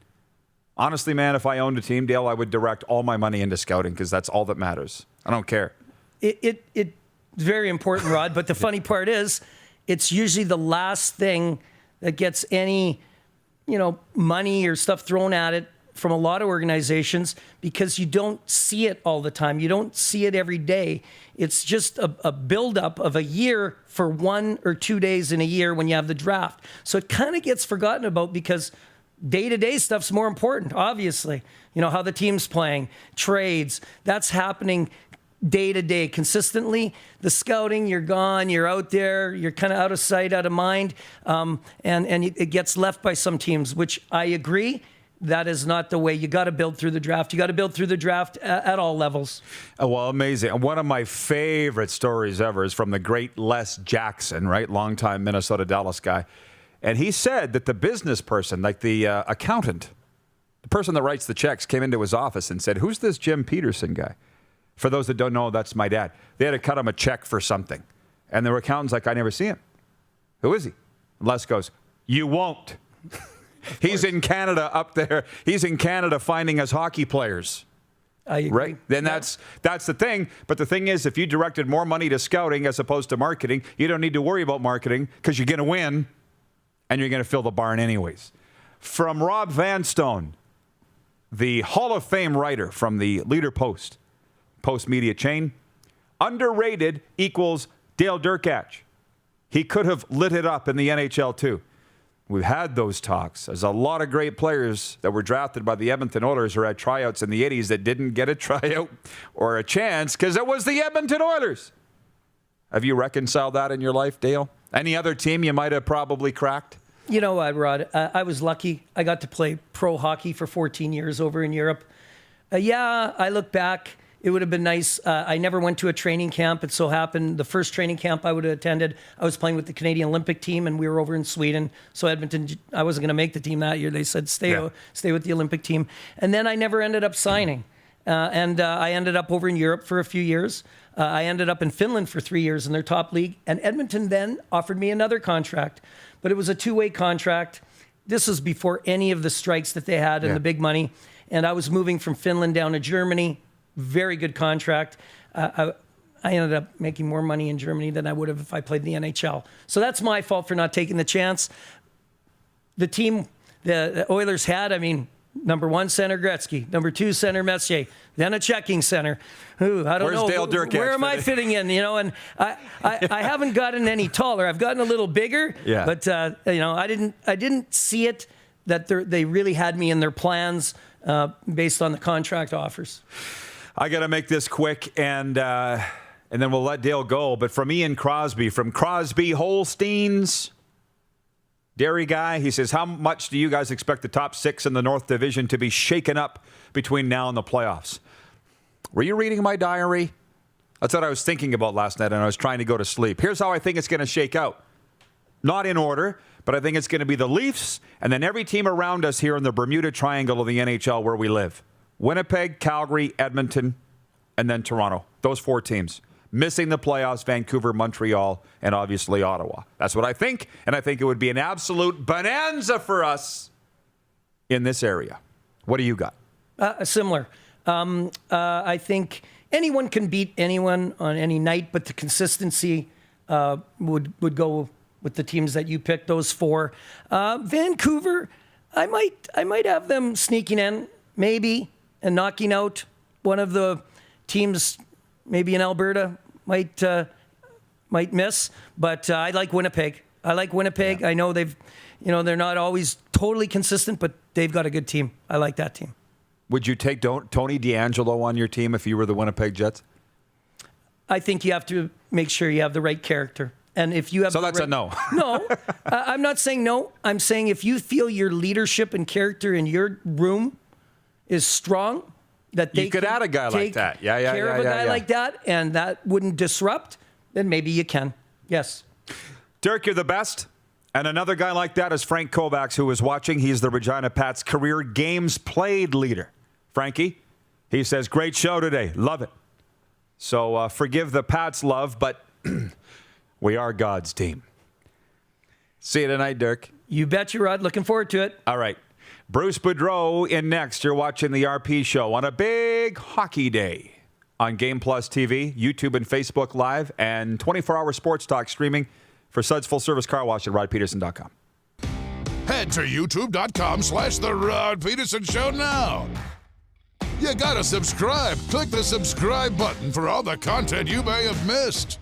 Speaker 3: Honestly, man, if I owned a team, Dale, I would direct all my money into scouting, because that's all that matters. I don't care.
Speaker 2: It's very important, Rod, but the funny part is it's usually the last thing that gets any money or stuff thrown at it from a lot of organizations because you don't see it all the time. You don't see it every day. It's just a buildup of a year for 1 or 2 days in a year when you have the draft. So it kind of gets forgotten about because day-to-day stuff's more important, obviously. How the team's playing, trades, that's happening day-to-day consistently. The scouting, you're gone, you're out there, you're kind of out of sight, out of mind, and it gets left by some teams, which I agree. That is not the way. You got to build through the draft. You got to build through the draft at all levels.
Speaker 3: Oh, well, amazing. One of my favorite stories ever is from the great Les Jackson, right? Longtime Minnesota Dallas guy. And he said that the business person, like the accountant, the person that writes the checks, came into his office and said, "Who's this Jim Pedersen guy?" For those that don't know, that's my dad. They had to cut him a check for something. And the accountant's like, "I never see him. Who is he?" And Les goes, "You won't." He's in Canada up there. He's in Canada finding us hockey players.
Speaker 2: I agree.
Speaker 3: Right? Then that's the thing. But the thing is, if you directed more money to scouting as opposed to marketing, you don't need to worry about marketing because you're going to win and you're going to fill the barn anyways. From Rob Vanstone, the Hall of Fame writer from the Leader Post media chain, underrated equals Dale Derkatch. He could have lit it up in the NHL too. We've had those talks. There's a lot of great players that were drafted by the Edmonton Oilers or had tryouts in the 80s that didn't get a tryout or a chance because it was the Edmonton Oilers. Have you reconciled that in your life, Dale? Any other team you might have probably cracked?
Speaker 2: You know what, Rod? I was lucky. I got to play pro hockey for 14 years over in Europe. I look back. It would have been nice. I never went to a training camp. It so happened the first training camp I would have attended, I was playing with the Canadian Olympic team, and we were over in Sweden. So Edmonton, I wasn't going to make the team that year. They said, stay with the Olympic team. And then I never ended up signing. I ended up over in Europe for a few years. I ended up in Finland for 3 years in their top league. And Edmonton then offered me another contract. But it was a two-way contract. This was before any of the strikes that they had and the big money. And I was moving from Finland down to Germany. Very good contract. I ended up making more money in Germany than I would have if I played in the NHL. So that's my fault for not taking the chance. The team, the Oilers had, number 1 center Gretzky, number 2 center Messier, then a checking center. I don't know.
Speaker 3: Where's Dale Derkatch?
Speaker 2: Where am I fitting in? And I haven't gotten any taller. I've gotten a little bigger.
Speaker 3: Yeah.
Speaker 2: But I didn't see it that they really had me in their plans based on the contract offers.
Speaker 3: I got to make this quick, and then we'll let Dale go. But from Ian Crosby, from Crosby Holsteins, dairy guy, he says, how much do you guys expect the top 6 in the North Division to be shaken up between now and the playoffs? Were you reading my diary? That's what I was thinking about last night, and I was trying to go to sleep. Here's how I think it's going to shake out. Not in order, but I think it's going to be the Leafs, and then every team around us here in the Bermuda Triangle of the NHL where we live. Winnipeg, Calgary, Edmonton, and then Toronto. Those 4 teams. Missing the playoffs, Vancouver, Montreal, and obviously Ottawa. That's what I think, and I think it would be an absolute bonanza for us in this area. What do you got?
Speaker 2: Similar. I think anyone can beat anyone on any night, but the consistency would go with the teams that you picked, those 4. Vancouver, I might have them sneaking in, maybe, and knocking out one of the teams, maybe in Alberta, might miss. But I like Winnipeg. Yeah. I know they're not always totally consistent, but they've got a good team. I like that team.
Speaker 3: Would you take Tony DeAngelo on your team if you were the Winnipeg Jets?
Speaker 2: I think you have to make sure you have the right character. And if you have
Speaker 3: that's a no.
Speaker 2: No, I'm not saying no. I'm saying if you feel your leadership and character in your room is strong, that they
Speaker 3: you could add a guy like that.
Speaker 2: Care of a guy like that, and that wouldn't disrupt, then maybe you can. Yes.
Speaker 3: Dirk, you're the best. And another guy like that is Frank Kovacs, who is watching. He's the Regina Pats career games played leader. Frankie, he says, great show today. Love it. So forgive the Pats love, but we are God's team. See you tonight, Dirk.
Speaker 2: You betcha, Rod. Looking forward to it.
Speaker 3: All right. Bruce Boudreau in next. You're watching the RP Show on a big hockey day on Game Plus TV, YouTube and Facebook Live, and 24-hour sports talk streaming for Suds Full Service Car Wash at rodpedersen.com.
Speaker 5: Head Head to youtube.com/The Rod Pedersen Show now. You gotta subscribe. Click the subscribe button for all the content you may have missed.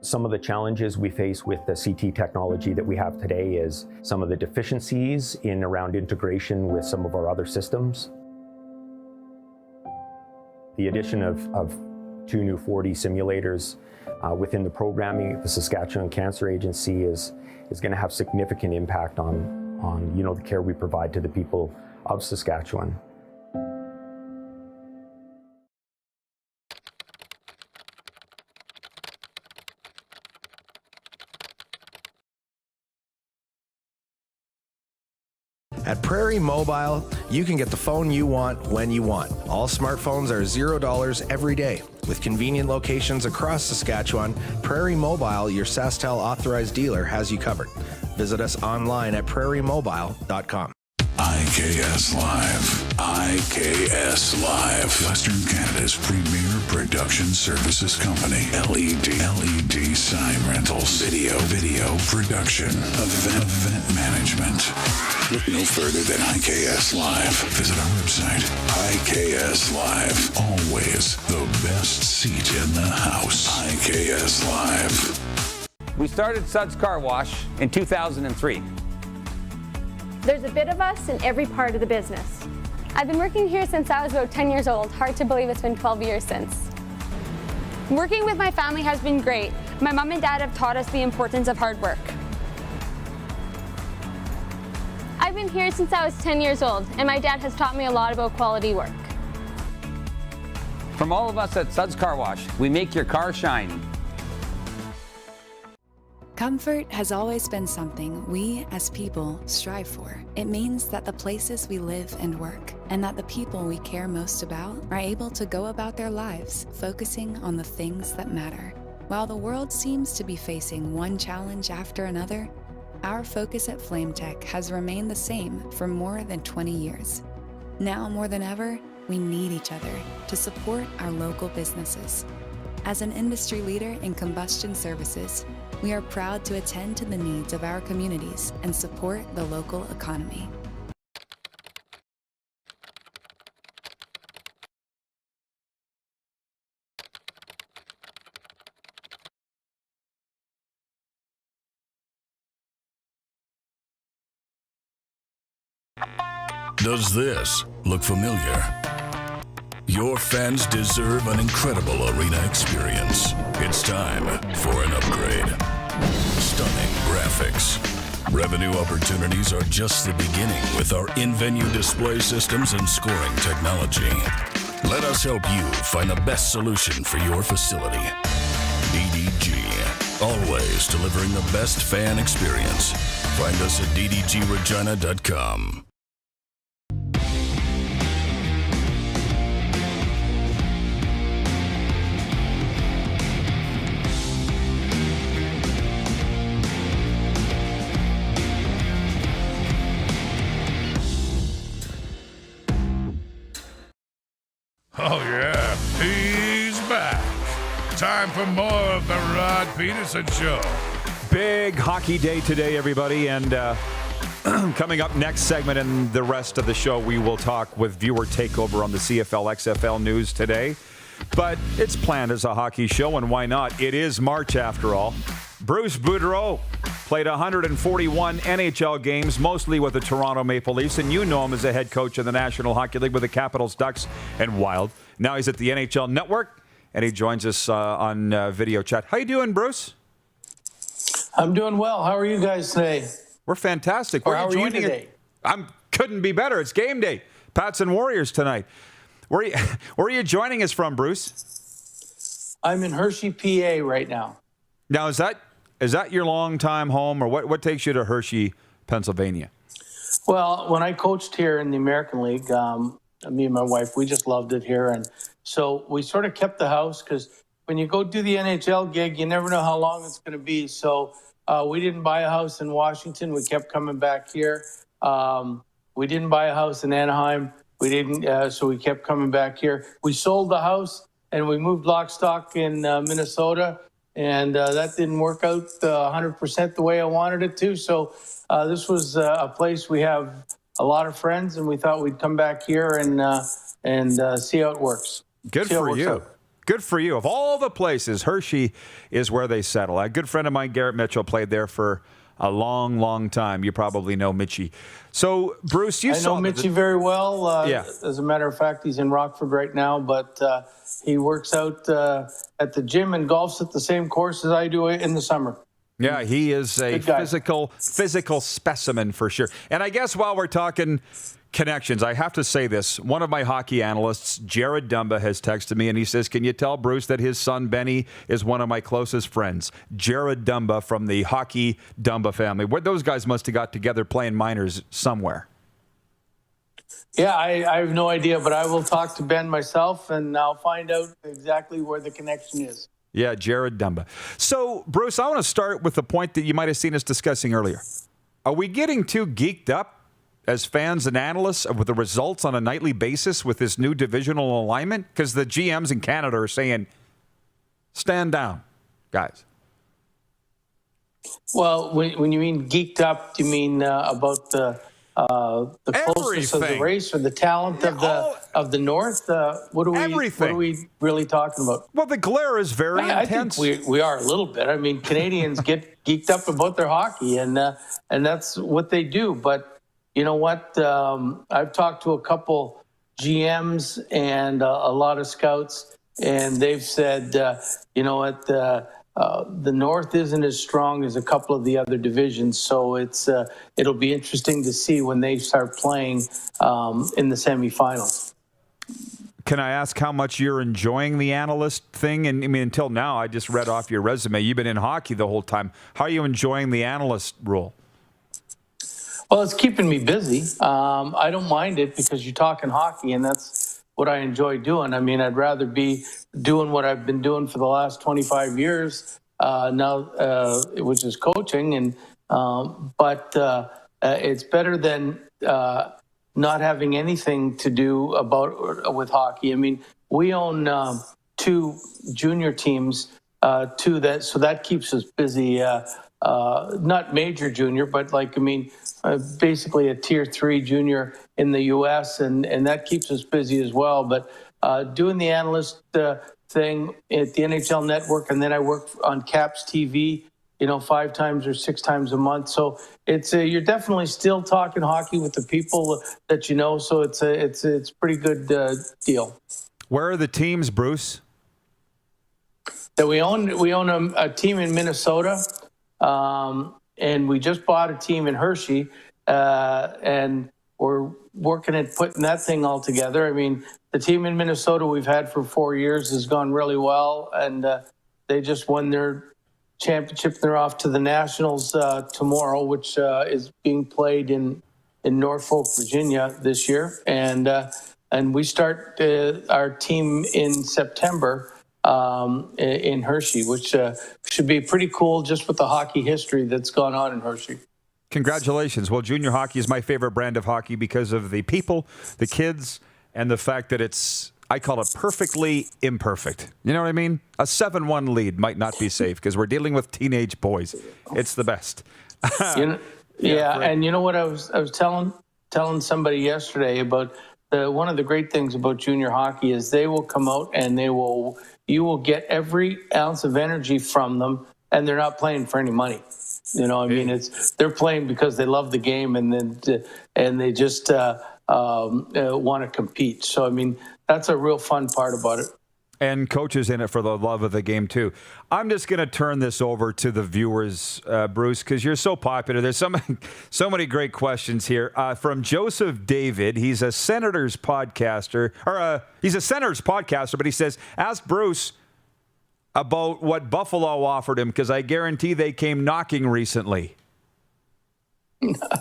Speaker 20: Some of the challenges we face with the CT technology that we have today is some of the deficiencies in around integration with some of our other systems. The addition of 2 new 4D simulators within the programming, the Saskatchewan Cancer Agency is going to have significant impact on the care we provide to the people of Saskatchewan.
Speaker 12: At Prairie Mobile, you can get the phone you want when you want. All smartphones are $0 every day. With convenient locations across Saskatchewan, Prairie Mobile, your SaskTel authorized dealer, has you covered. Visit us online at prairiemobile.com.
Speaker 1: IKS Live. IKS Live. Western Canada's premier production services company. LED sign rentals. Video production. Event management. Look no further than IKS Live. Visit our website. IKS Live. Always the best seat in the house. IKS Live.
Speaker 18: We started Suds Car Wash in 2003.
Speaker 16: There's a bit of us in every part of the business. I've been working here since I was about 10 years old. Hard to believe it's been 12 years since. Working with my family has been great. My mom and dad have taught us the importance of hard work. I've been here since I was 10 years old, and my dad has taught me a lot about quality work.
Speaker 18: From all of us at Suds Car Wash, we make your car shine.
Speaker 17: Comfort has always been something we, as people, strive for. It means that the places we live and work, and that the people we care most about, are able to go about their lives, focusing on the things that matter. While the world seems to be facing one challenge after another, our focus at FlameTech has remained the same for more than 20 years. Now more than ever, we need each other to support our local businesses. As an industry leader in combustion services, we are proud to attend to the needs of our communities and support the local economy.
Speaker 1: Does this look familiar? Your fans deserve an incredible arena experience. It's time for an upgrade. Stunning graphics. Revenue opportunities are just the beginning with our in-venue display systems and scoring technology. Let us help you find the best solution for your facility. DDG. Always delivering the best fan experience. Find us at ddgregina.com.
Speaker 5: Oh, yeah, he's back. Time for more of the Rod Pedersen Show.
Speaker 3: Big hockey day today, everybody. And coming up next segment and the rest of the show, we will talk with viewer takeover on the CFL, XFL news today. But it's planned as a hockey show, and why not? It is March, after all. Bruce Boudreau played 141 NHL games, mostly with the Toronto Maple Leafs, and you know him as a head coach in the National Hockey League with the Capitals, Ducks, and Wild. Now he's at the NHL Network, and he joins us on video chat. How you doing, Bruce?
Speaker 19: I'm doing well. How are you guys today?
Speaker 3: We're fantastic.
Speaker 19: How are you today?
Speaker 3: Couldn't be better. It's game day. Pats and Warriors tonight. Where are you joining us from, Bruce?
Speaker 19: I'm in Hershey, PA right now.
Speaker 3: Now, is that your longtime home, or what takes you to Hershey, Pennsylvania?
Speaker 19: Well, when I coached here in the American League, me and my wife, we just loved it here. And so we sort of kept the house because when you go do the NHL gig, you never know how long it's going to be. So we didn't buy a house in Washington. We kept coming back here. We didn't buy a house in Anaheim. we didn't. So we kept coming back here. We sold the house and we moved lock stock in Minnesota, and that didn't work out 100% the way I wanted it to. So this was a place we have a lot of friends, and we thought we'd come back here and see how it works.
Speaker 3: Good for you. Good for you. Of all the places, Hershey is where they settle. A good friend of mine, Garrett Mitchell, played there for a long, long time. You probably know Mitchie. So, Bruce, I know
Speaker 19: Mitchie very well.
Speaker 3: Yeah.
Speaker 19: As a matter of fact, he's in Rockford right now, but he works out at the gym and golfs at the same course as I do in the summer.
Speaker 3: Yeah, he is a physical specimen for sure. And I guess while we're talking connections, I have to say this. One of my hockey analysts, Jared Dumba, has texted me, and he says, can you tell Bruce that his son, Benny, is one of my closest friends? Jared Dumba from the hockey Dumba family. Those guys must have got together playing minors somewhere.
Speaker 19: Yeah, I have no idea, but I will talk to Ben myself, and I'll find out exactly where the connection is.
Speaker 3: Yeah, Jared Dumba. So, Bruce, I want to start with the point that you might have seen us discussing earlier. Are we getting too geeked up as fans and analysts with the results on a nightly basis with this new divisional alignment? Because the GMs in Canada are saying, stand down, guys.
Speaker 19: Well, when you mean geeked up, do you mean about the closeness of the race or the talent of the North? What are we really talking about?
Speaker 3: Well, the glare is very intense.
Speaker 19: I think we are a little bit. I mean, Canadians get geeked up about their hockey, and that's what they do. But you know what? I've talked to a couple GMs and a lot of scouts, and they've said, you know what? The North isn't as strong as a couple of the other divisions, so it'll be interesting to see when they start playing in the semifinals.
Speaker 3: Can I ask how much you're enjoying the analyst thing? And I mean, until now, I just read off your resume. You've been in hockey the whole time. How are you enjoying the analyst role?
Speaker 19: Well, it's keeping me busy. I don't mind it because you're talking hockey, and that's what I enjoy doing. I mean, I'd rather be doing what I've been doing for the last 25 years now, which is coaching. But it's better than not having anything to do with hockey. I mean, we own 2 junior teams, so that keeps us busy. Not major junior, but basically a tier 3 junior in the U.S., and that keeps us busy as well. But doing the analyst thing at the NHL Network, and then I work on Caps TV, 5 times or 6 times a month. So it's you're definitely still talking hockey with the people that you know. So it's a pretty good deal.
Speaker 3: Where are the teams, Bruce?
Speaker 19: That we own a team in Minnesota, and we just bought a team in Hershey, and we're working at putting that thing all together. I mean, the team in Minnesota we've had for 4 years has gone really well, and they just won their championship. They're off to the Nationals tomorrow, which is being played in Norfolk, Virginia this year. And we start our team in September in Hershey, which should be pretty cool just with the hockey history that's gone on in Hershey.
Speaker 3: Congratulations. Well, junior hockey is my favorite brand of hockey because of the people, the kids, and the fact that I call it perfectly imperfect. You know what I mean? A 7-1 lead might not be safe because we're dealing with teenage boys. It's the best.
Speaker 19: And you know what I was telling somebody yesterday about one of the great things about junior hockey is they will come out and you will get every ounce of energy from them, and they're not playing for any money. You know, I mean, they're playing because they love the game, and they just want to compete. So, I mean, that's a real fun part about it.
Speaker 3: And coaches in it for the love of the game, too. I'm just going to turn this over to the viewers, Bruce, because you're so popular. There's so many great questions here. From Joseph David. He's a Senators podcaster, but he says, ask Bruce about what Buffalo offered him, because I guarantee they came knocking recently.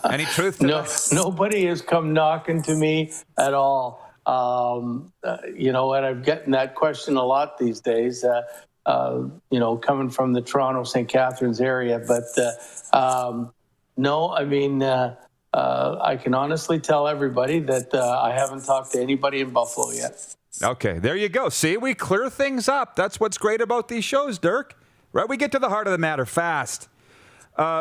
Speaker 3: Any truth to that?
Speaker 19: Nobody has come knocking to me at all. And I'm getting that question a lot these days, coming from the Toronto, St. Catharines area. But no, I mean, I can honestly tell everybody that I haven't talked to anybody in Buffalo yet.
Speaker 3: Okay, there you go. See, we clear things up. That's what's great about these shows, Dirk. Right? We get to the heart of the matter fast.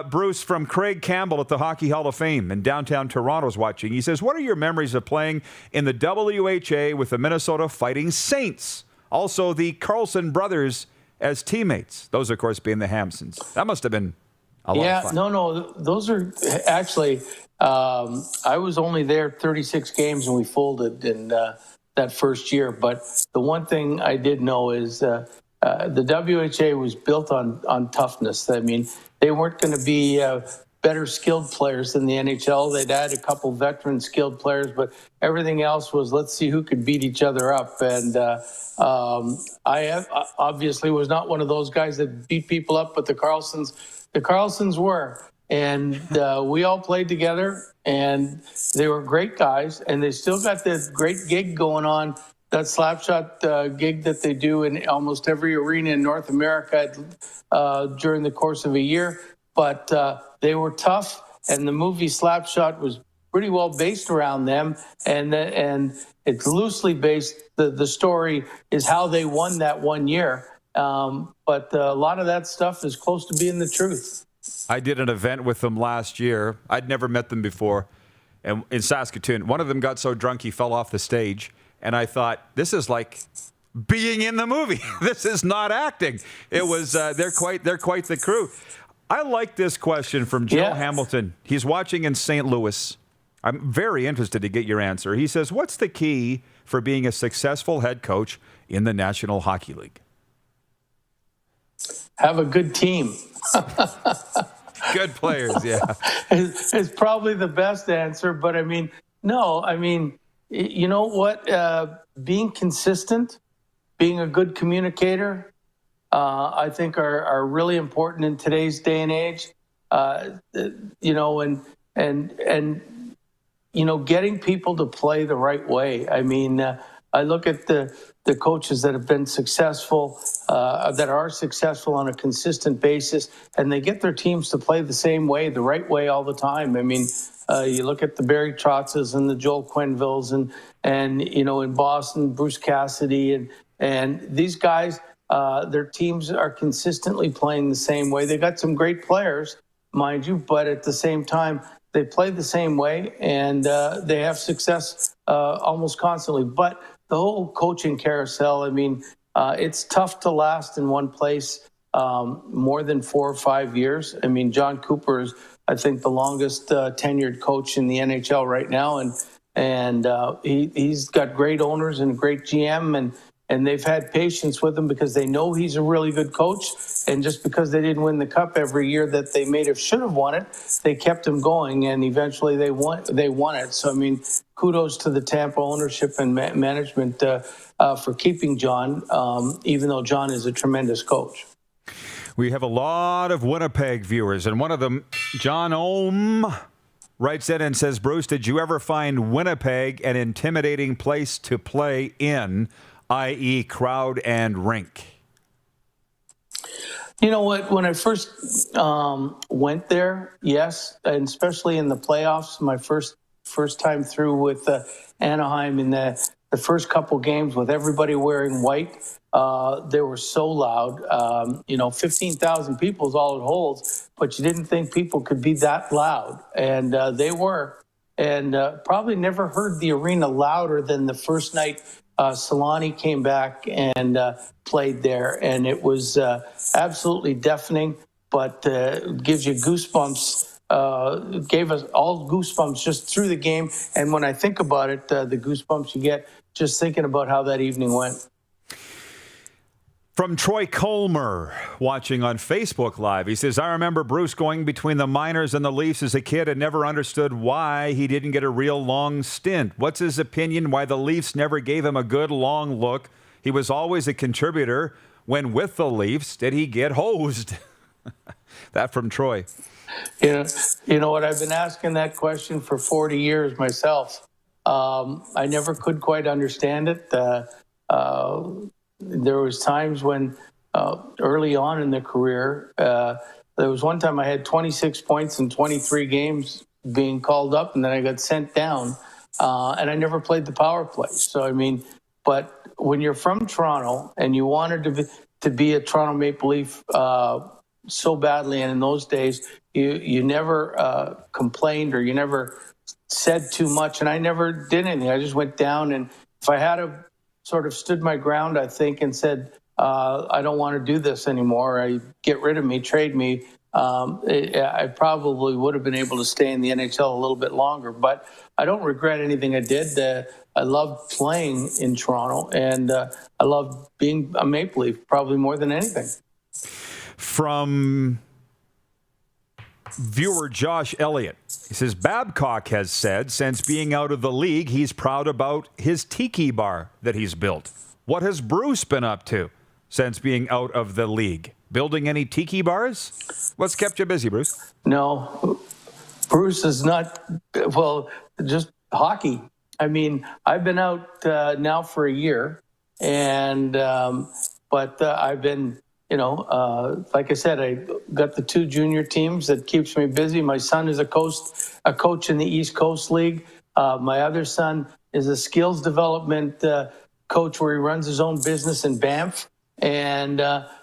Speaker 3: Bruce from Craig Campbell at the Hockey Hall of Fame in downtown Toronto's watching. He says, what are your memories of playing in the WHA with the Minnesota Fighting Saints? Also, the Carlson brothers as teammates. Those, of course, being the Hampsons. That must have been a lot of fun.
Speaker 19: No, those are actually, I was only there 36 games and we folded in that first year. But the one thing I did know is the WHA was built on toughness. I mean, they weren't going to be better skilled players than the NHL. They'd add a couple veteran skilled players, but everything else was let's see who could beat each other up. And I obviously was not one of those guys that beat people up, but the Carlsons were. And we all played together, and they were great guys, and they still got this great gig going on, that slapshot gig that they do in almost every arena in North America during the course of a year. But they were tough, and the movie Slapshot was pretty well based around them, and it's loosely based. The story is how they won that one year. But a lot of that stuff is close to being the truth.
Speaker 3: I did an event with them last year. I'd never met them before. And in Saskatoon, one of them got so drunk he fell off the stage. And I thought, this is like being in the movie. This is not acting. It was, they're quite the crew. I like this question from Joe Hamilton. He's watching in St. Louis. I'm very interested to get your answer. He says, what's the key for being a successful head coach in the National Hockey League?
Speaker 19: Have a good team.
Speaker 3: Good players, yeah.
Speaker 19: It's probably the best answer, but I mean, you know what? Being consistent, being a good communicator, I think are really important in today's day and age. Getting people to play the right way. I mean, I look at the coaches that have been successful, that are successful on a consistent basis, and they get their teams to play the same way, the right way all the time. I mean, you look at the Barry Trotzes and the Joel Quenneville's and in Boston, Bruce Cassidy and these guys, their teams are consistently playing the same way. They got some great players, mind you, but at the same time, they play the same way and they have success almost constantly. But the whole coaching carousel, I mean, it's tough to last in one place more than 4 or 5 years. I mean, John Cooper is, I think, the longest tenured coach in the NHL right now, and he's got great owners and a great GM, and they've had patience with him because they know he's a really good coach. And just because they didn't win the cup every year that they should have won it, they kept him going, and eventually they won it. So I mean, kudos to the Tampa ownership and management for keeping John, even though John is a tremendous coach.
Speaker 3: We have a lot of Winnipeg viewers, and one of them, John Ohm, writes in and says, Bruce, did you ever find Winnipeg an intimidating place to play in, i.e. crowd and rink?
Speaker 19: You know what? When I first went there, yes, and especially in the playoffs, my first time through with Anaheim in the first couple games with everybody wearing white, they were so loud. 15,000 people is all it holds, but you didn't think people could be that loud, and they were. And probably never heard the arena louder than the first night Solani came back and played there, and it was absolutely deafening, but gives you goosebumps. Gave us all goosebumps just through the game, and when I think about it, the goosebumps you get just thinking about how that evening went.
Speaker 3: From Troy Colmer, watching on Facebook Live, he says, I remember Bruce going between the Miners and the Leafs as a kid and never understood why he didn't get a real long stint. What's his opinion why the Leafs never gave him a good long look? He was always a contributor. When with the Leafs, did he get hosed? That from Troy.
Speaker 19: You know what? I've been asking that question for 40 years myself. I never could quite understand it. There was times when early on in the career, there was one time I had 26 points in 23 games being called up, and then I got sent down, and I never played the power play. So, I mean, but when you're from Toronto and you wanted to be a Toronto Maple Leaf so badly, and in those days, you never complained or you never said too much, and I never did anything. I just went down, and if I had sort of stood my ground, I think, and said, I don't want to do this anymore, I get rid of me, trade me, I probably would have been able to stay in the NHL a little bit longer. But I don't regret anything I did. I loved playing in Toronto, and I loved being a Maple Leaf probably more than anything.
Speaker 3: From viewer Josh Elliott, he says, Babcock has said since being out of the league, he's proud about his tiki bar that he's built. What has Bruce been up to since being out of the league? Building any tiki bars? What's kept you busy, Bruce?
Speaker 19: No, Bruce is not, well, just hockey. I mean, I've been out now for a year, and but I've been, like I said, I got the 2 junior teams that keeps me busy. My son is a coach in the East Coast League. My other son is a skills development coach where he runs his own business in Banff. And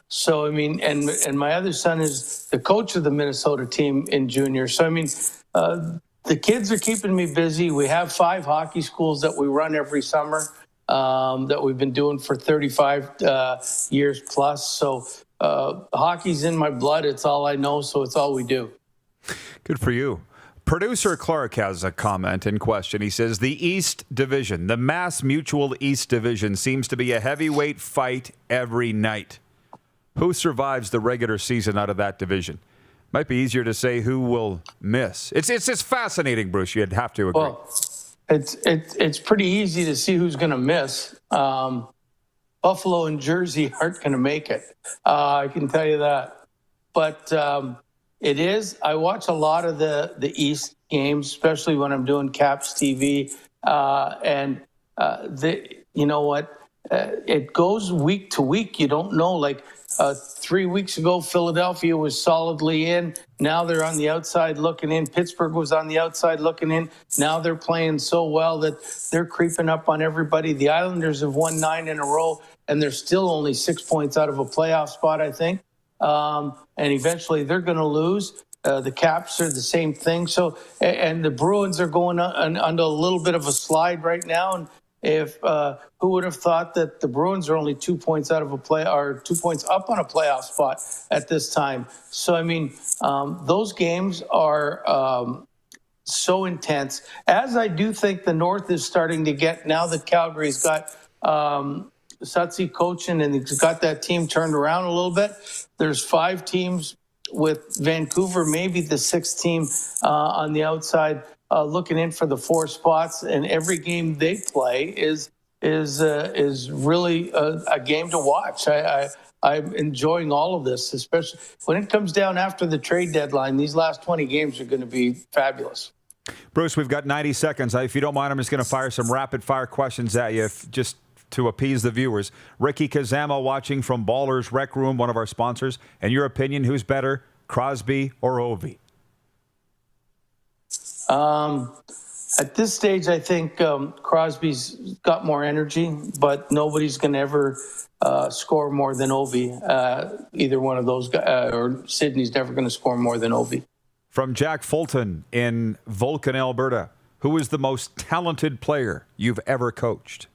Speaker 19: so, I mean, and my other son is the coach of the Minnesota team in junior. So, I mean, the kids are keeping me busy. We have 5 hockey schools that we run every summer that we've been doing for 35 years plus. So hockey's in my blood. It's all I know. So it's all we do.
Speaker 3: Good for you. Producer Clark has a comment in question. He says, the East Division, the Mass Mutual East Division, seems to be a heavyweight fight every night. Who survives the regular season out of that division? Might be easier to say who will miss. It's fascinating, Bruce. You'd have to agree.
Speaker 19: Well, it's pretty easy to see who's going to miss. Buffalo and Jersey aren't going to make it. I can tell you that. But it is. I watch a lot of the East games, especially when I'm doing Caps TV. And you know what? It goes week to week. You don't know. Like 3 weeks ago, Philadelphia was solidly in. Now they're on the outside looking in. Pittsburgh was on the outside looking in. Now they're playing so well that they're creeping up on everybody. The Islanders have won 9 in a row, and they're still only 6 points out of a playoff spot, I think. And eventually they're going to lose. The Caps are the same thing. So, and the Bruins are going under a little bit of a slide right now. And if who would have thought that the Bruins are only 2 points out of a play, or 2 points up on a playoff spot at this time? So, I mean, those games are so intense. As I do think the North is starting to get, now that Calgary's got Sutsy coaching and he's got that team turned around a little bit. There's 5 teams with Vancouver, maybe the 6th team on the outside, looking in for the 4 spots. And every game they play is really a game to watch. I'm enjoying all of this, especially when it comes down after the trade deadline. These last 20 games are going to be fabulous.
Speaker 3: Bruce, we've got 90 seconds. If you don't mind, I'm just going to fire some rapid-fire questions at you, just to appease the viewers. Ricky Kazama watching from Ballers Rec Room, one of our sponsors. In your opinion, who's better, Crosby or Ovi?
Speaker 19: At this stage, I think Crosby's got more energy, but nobody's going to ever score more than Ovi. Either one of those guys, or Sidney's never going to score more than Ovi.
Speaker 3: From Jack Fulton in Vulcan, Alberta, who is the most talented player you've ever coached?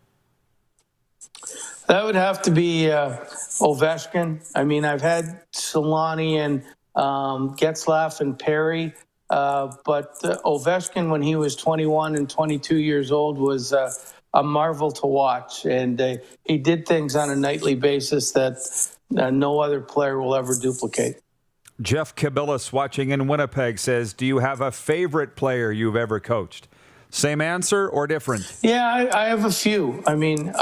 Speaker 19: That would have to be Ovechkin. I mean, I've had Solani and Getzlaf and Perry, but Ovechkin, when he was 21 and 22 years old, was a marvel to watch. And he did things on a nightly basis that no other player will ever duplicate.
Speaker 3: Jeff Kabilis watching in Winnipeg says, do you have a favorite player you've ever coached? Same answer or different?
Speaker 19: Yeah, I have a few. I mean, Nick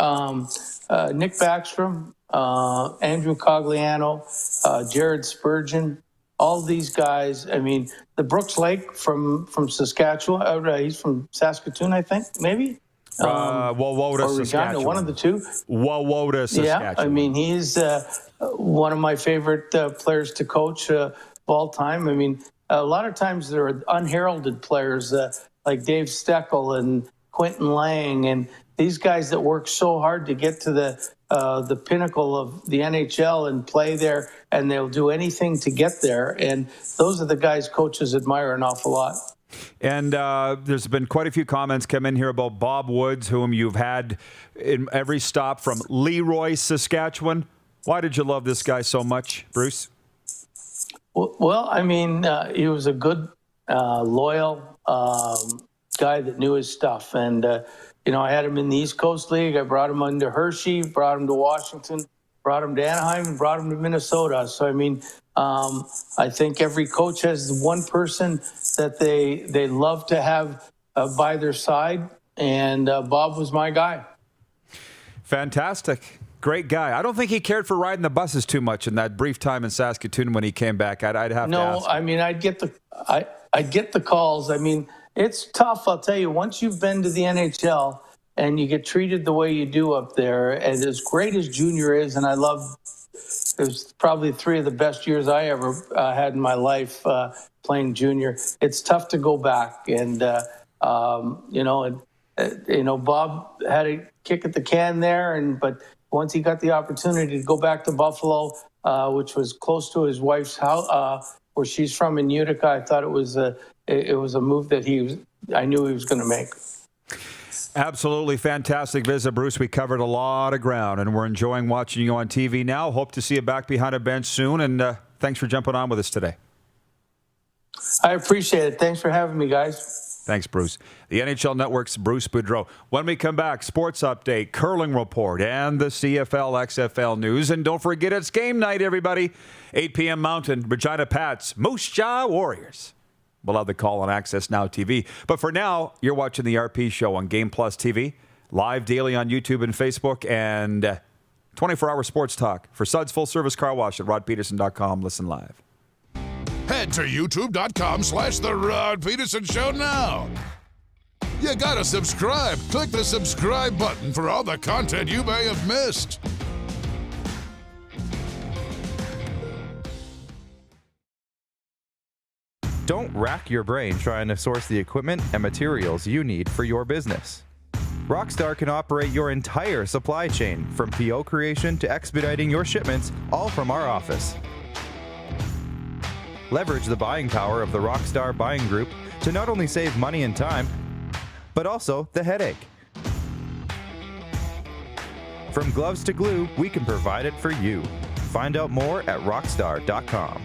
Speaker 19: Backstrom, Andrew Cogliano, Jared Spurgeon, all these guys. I mean, the Brooks Lake from Saskatchewan. He's from Saskatoon, I think, maybe.
Speaker 3: Wawota, Saskatchewan.
Speaker 19: One of the two.
Speaker 3: Wawota, Saskatchewan.
Speaker 19: Yeah, I mean, he's one of my favorite players to coach of all time. I mean, a lot of times there are unheralded players like Dave Steckel and Quentin Lang, and these guys that work so hard to get to the pinnacle of the NHL and play there, and they'll do anything to get there. And those are the guys coaches admire an awful lot.
Speaker 3: And there's been quite a few comments come in here about Bob Woods, whom you've had in every stop from Leroy, Saskatchewan. Why did you love this guy so much, Bruce?
Speaker 19: Well, I mean, he was a good, loyal guy that knew his stuff. And, I had him in the East Coast League. I brought him into Hershey, brought him to Washington, brought him to Anaheim, and brought him to Minnesota. So, I mean, I think every coach has one person that they love to have by their side. And Bob was my guy.
Speaker 3: Fantastic. Great guy. I don't think he cared for riding the buses too much in that brief time in Saskatoon when he came back. I'd have to ask.
Speaker 19: No, I mean, I'd get the calls. I mean, it's tough, I'll tell you. Once you've been to the NHL and you get treated the way you do up there, and as great as junior is, and I love, it was probably 3 of the best years I ever had in my life playing junior. It's tough to go back, and Bob had a kick at the can there, but once he got the opportunity to go back to Buffalo, which was close to his wife's house, where she's from in Utica, I thought it was a move that I knew he was going to make.
Speaker 3: Absolutely fantastic visit, Bruce. We covered a lot of ground, and we're enjoying watching you on TV now. Hope to see you back behind a bench soon, and thanks for jumping on with us today.
Speaker 19: I appreciate it. Thanks for having me, guys.
Speaker 3: Thanks, Bruce. The NHL Network's Bruce Boudreau. When we come back, sports update, curling report, and the CFL, XFL news. And don't forget, it's game night, everybody. 8 p.m. Mountain, Regina Pats, Moose Jaw Warriors. We'll have the call on Access Now TV. But for now, you're watching the RP Show on Game Plus TV, live daily on YouTube and Facebook, and 24-hour sports talk. For Suds Full Service Car Wash at rodpedersen.com. Listen live.
Speaker 5: Head to youtube.com/The Rod Pedersen Show now. You gotta subscribe. Click the subscribe button for all the content you may have missed.
Speaker 23: Don't rack your brain trying to source the equipment and materials you need for your business. Rockstar can operate your entire supply chain, from PO creation to expediting your shipments, all from our office. Leverage the buying power of the Rockstar Buying Group to not only save money and time, but also the headache. From gloves to glue, we can provide it for you. Find out more at rockstar.com.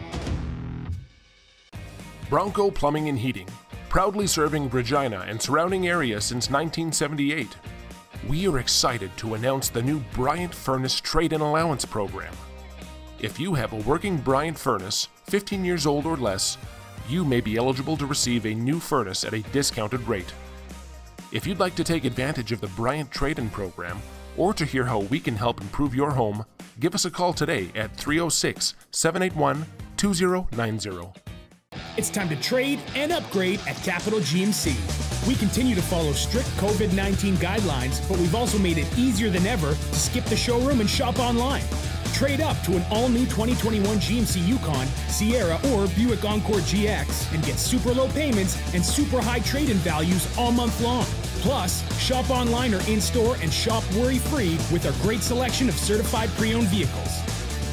Speaker 6: Bronco Plumbing and Heating, proudly serving Regina and surrounding areas since 1978. We are excited to announce the new Bryant Furnace Trade-in Allowance Program. If you have a working Bryant furnace, 15 years old or less, you may be eligible to receive a new furnace at a discounted rate. If you'd like to take advantage of the Bryant Trade-in Program, or to hear how we can help improve your home, give us a call today at 306-781-2090.
Speaker 8: It's time to trade and upgrade at Capital GMC. We continue to follow strict COVID-19 guidelines, but we've also made it easier than ever to skip the showroom and shop online. Trade up to an all-new 2021 GMC Yukon, Sierra, or Buick Encore GX and get super low payments and super high trade-in values all month long. Plus, shop online or in-store and shop worry-free with our great selection of certified pre-owned vehicles.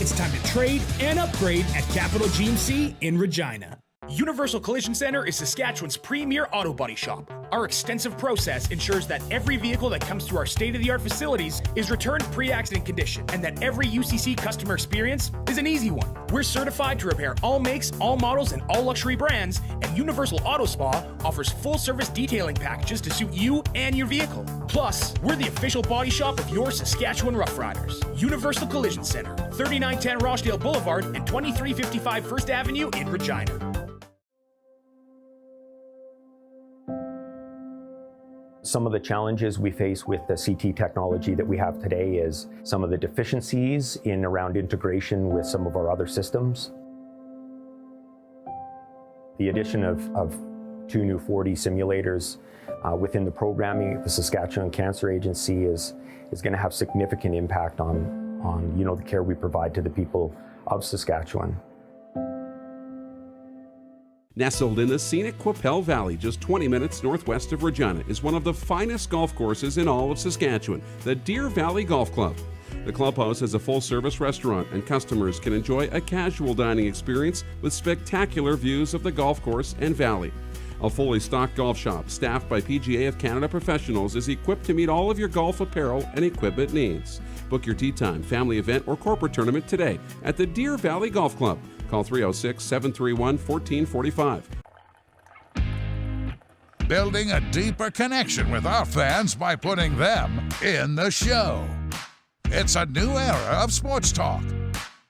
Speaker 8: It's time to trade and upgrade at Capital GMC in Regina. Universal Collision Center is Saskatchewan's premier auto body shop. Our extensive process ensures that every vehicle that comes through our state-of-the-art facilities is returned pre-accident condition, and that every UCC customer experience is an easy one. We're certified to repair all makes, all models, and all luxury brands, and Universal Auto Spa offers full-service detailing packages to suit you and your vehicle. Plus, we're the official body shop of your Saskatchewan Rough Riders. Universal Collision Center, 3910 Rochdale Boulevard and 2355 First Avenue in Regina.
Speaker 20: Some of the challenges we face with the CT technology that we have today is some of the deficiencies in around integration with some of our other systems. The addition of 2 new 4D simulators within the programming of the Saskatchewan Cancer Agency is going to have significant impact on the care we provide to the people of Saskatchewan.
Speaker 4: Nestled in the scenic Qu'Appelle Valley, just 20 minutes northwest of Regina, is one of the finest golf courses in all of Saskatchewan, the Deer Valley Golf Club. The clubhouse has a full-service restaurant, and customers can enjoy a casual dining experience with spectacular views of the golf course and valley. A fully stocked golf shop, staffed by PGA of Canada professionals, is equipped to meet all of your golf apparel and equipment needs. Book your tee time, family event, or corporate tournament today at the Deer Valley Golf Club. Call 306-731-1445.
Speaker 5: Building a deeper connection with our fans by putting them in the show. It's a new era of sports talk.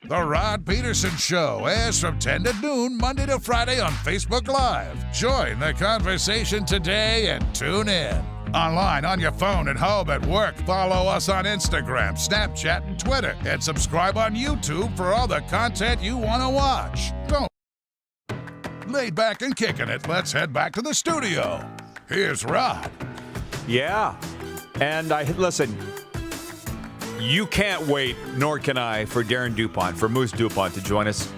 Speaker 5: The Rod Pedersen Show airs from 10 to noon, Monday to Friday on Facebook Live. Join the conversation today and tune in. Online, on your phone, at home, at work. Follow us on Instagram, Snapchat, and Twitter. And subscribe on YouTube for all the content you want to watch. Don't. Laid back and kicking it, let's head back to the studio. Here's Rod.
Speaker 3: Yeah. And listen, you can't wait, nor can I, for Darren Dupont, for Moose Dupont to join us.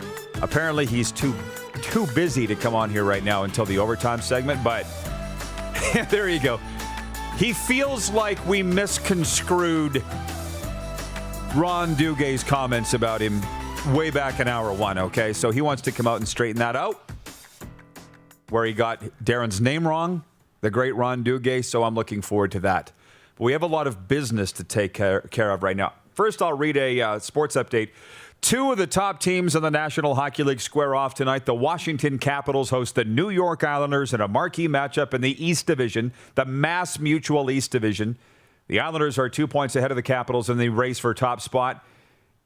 Speaker 3: Apparently, he's too busy to come on here right now until the overtime segment, but there you go. He feels like we misconstrued Ron Dugay's comments about him way back in hour one, okay? So he wants to come out and straighten that out, where he got Darren's name wrong, the great Ron Duguay, so I'm looking forward to that. But we have a lot of business to take care of right now. First, I'll read a sports update. Two of the top teams in the National Hockey League square off tonight. The Washington Capitals host the New York Islanders in a marquee matchup in the East Division, the Mass Mutual East Division. The Islanders are 2 points ahead of the Capitals in the race for top spot.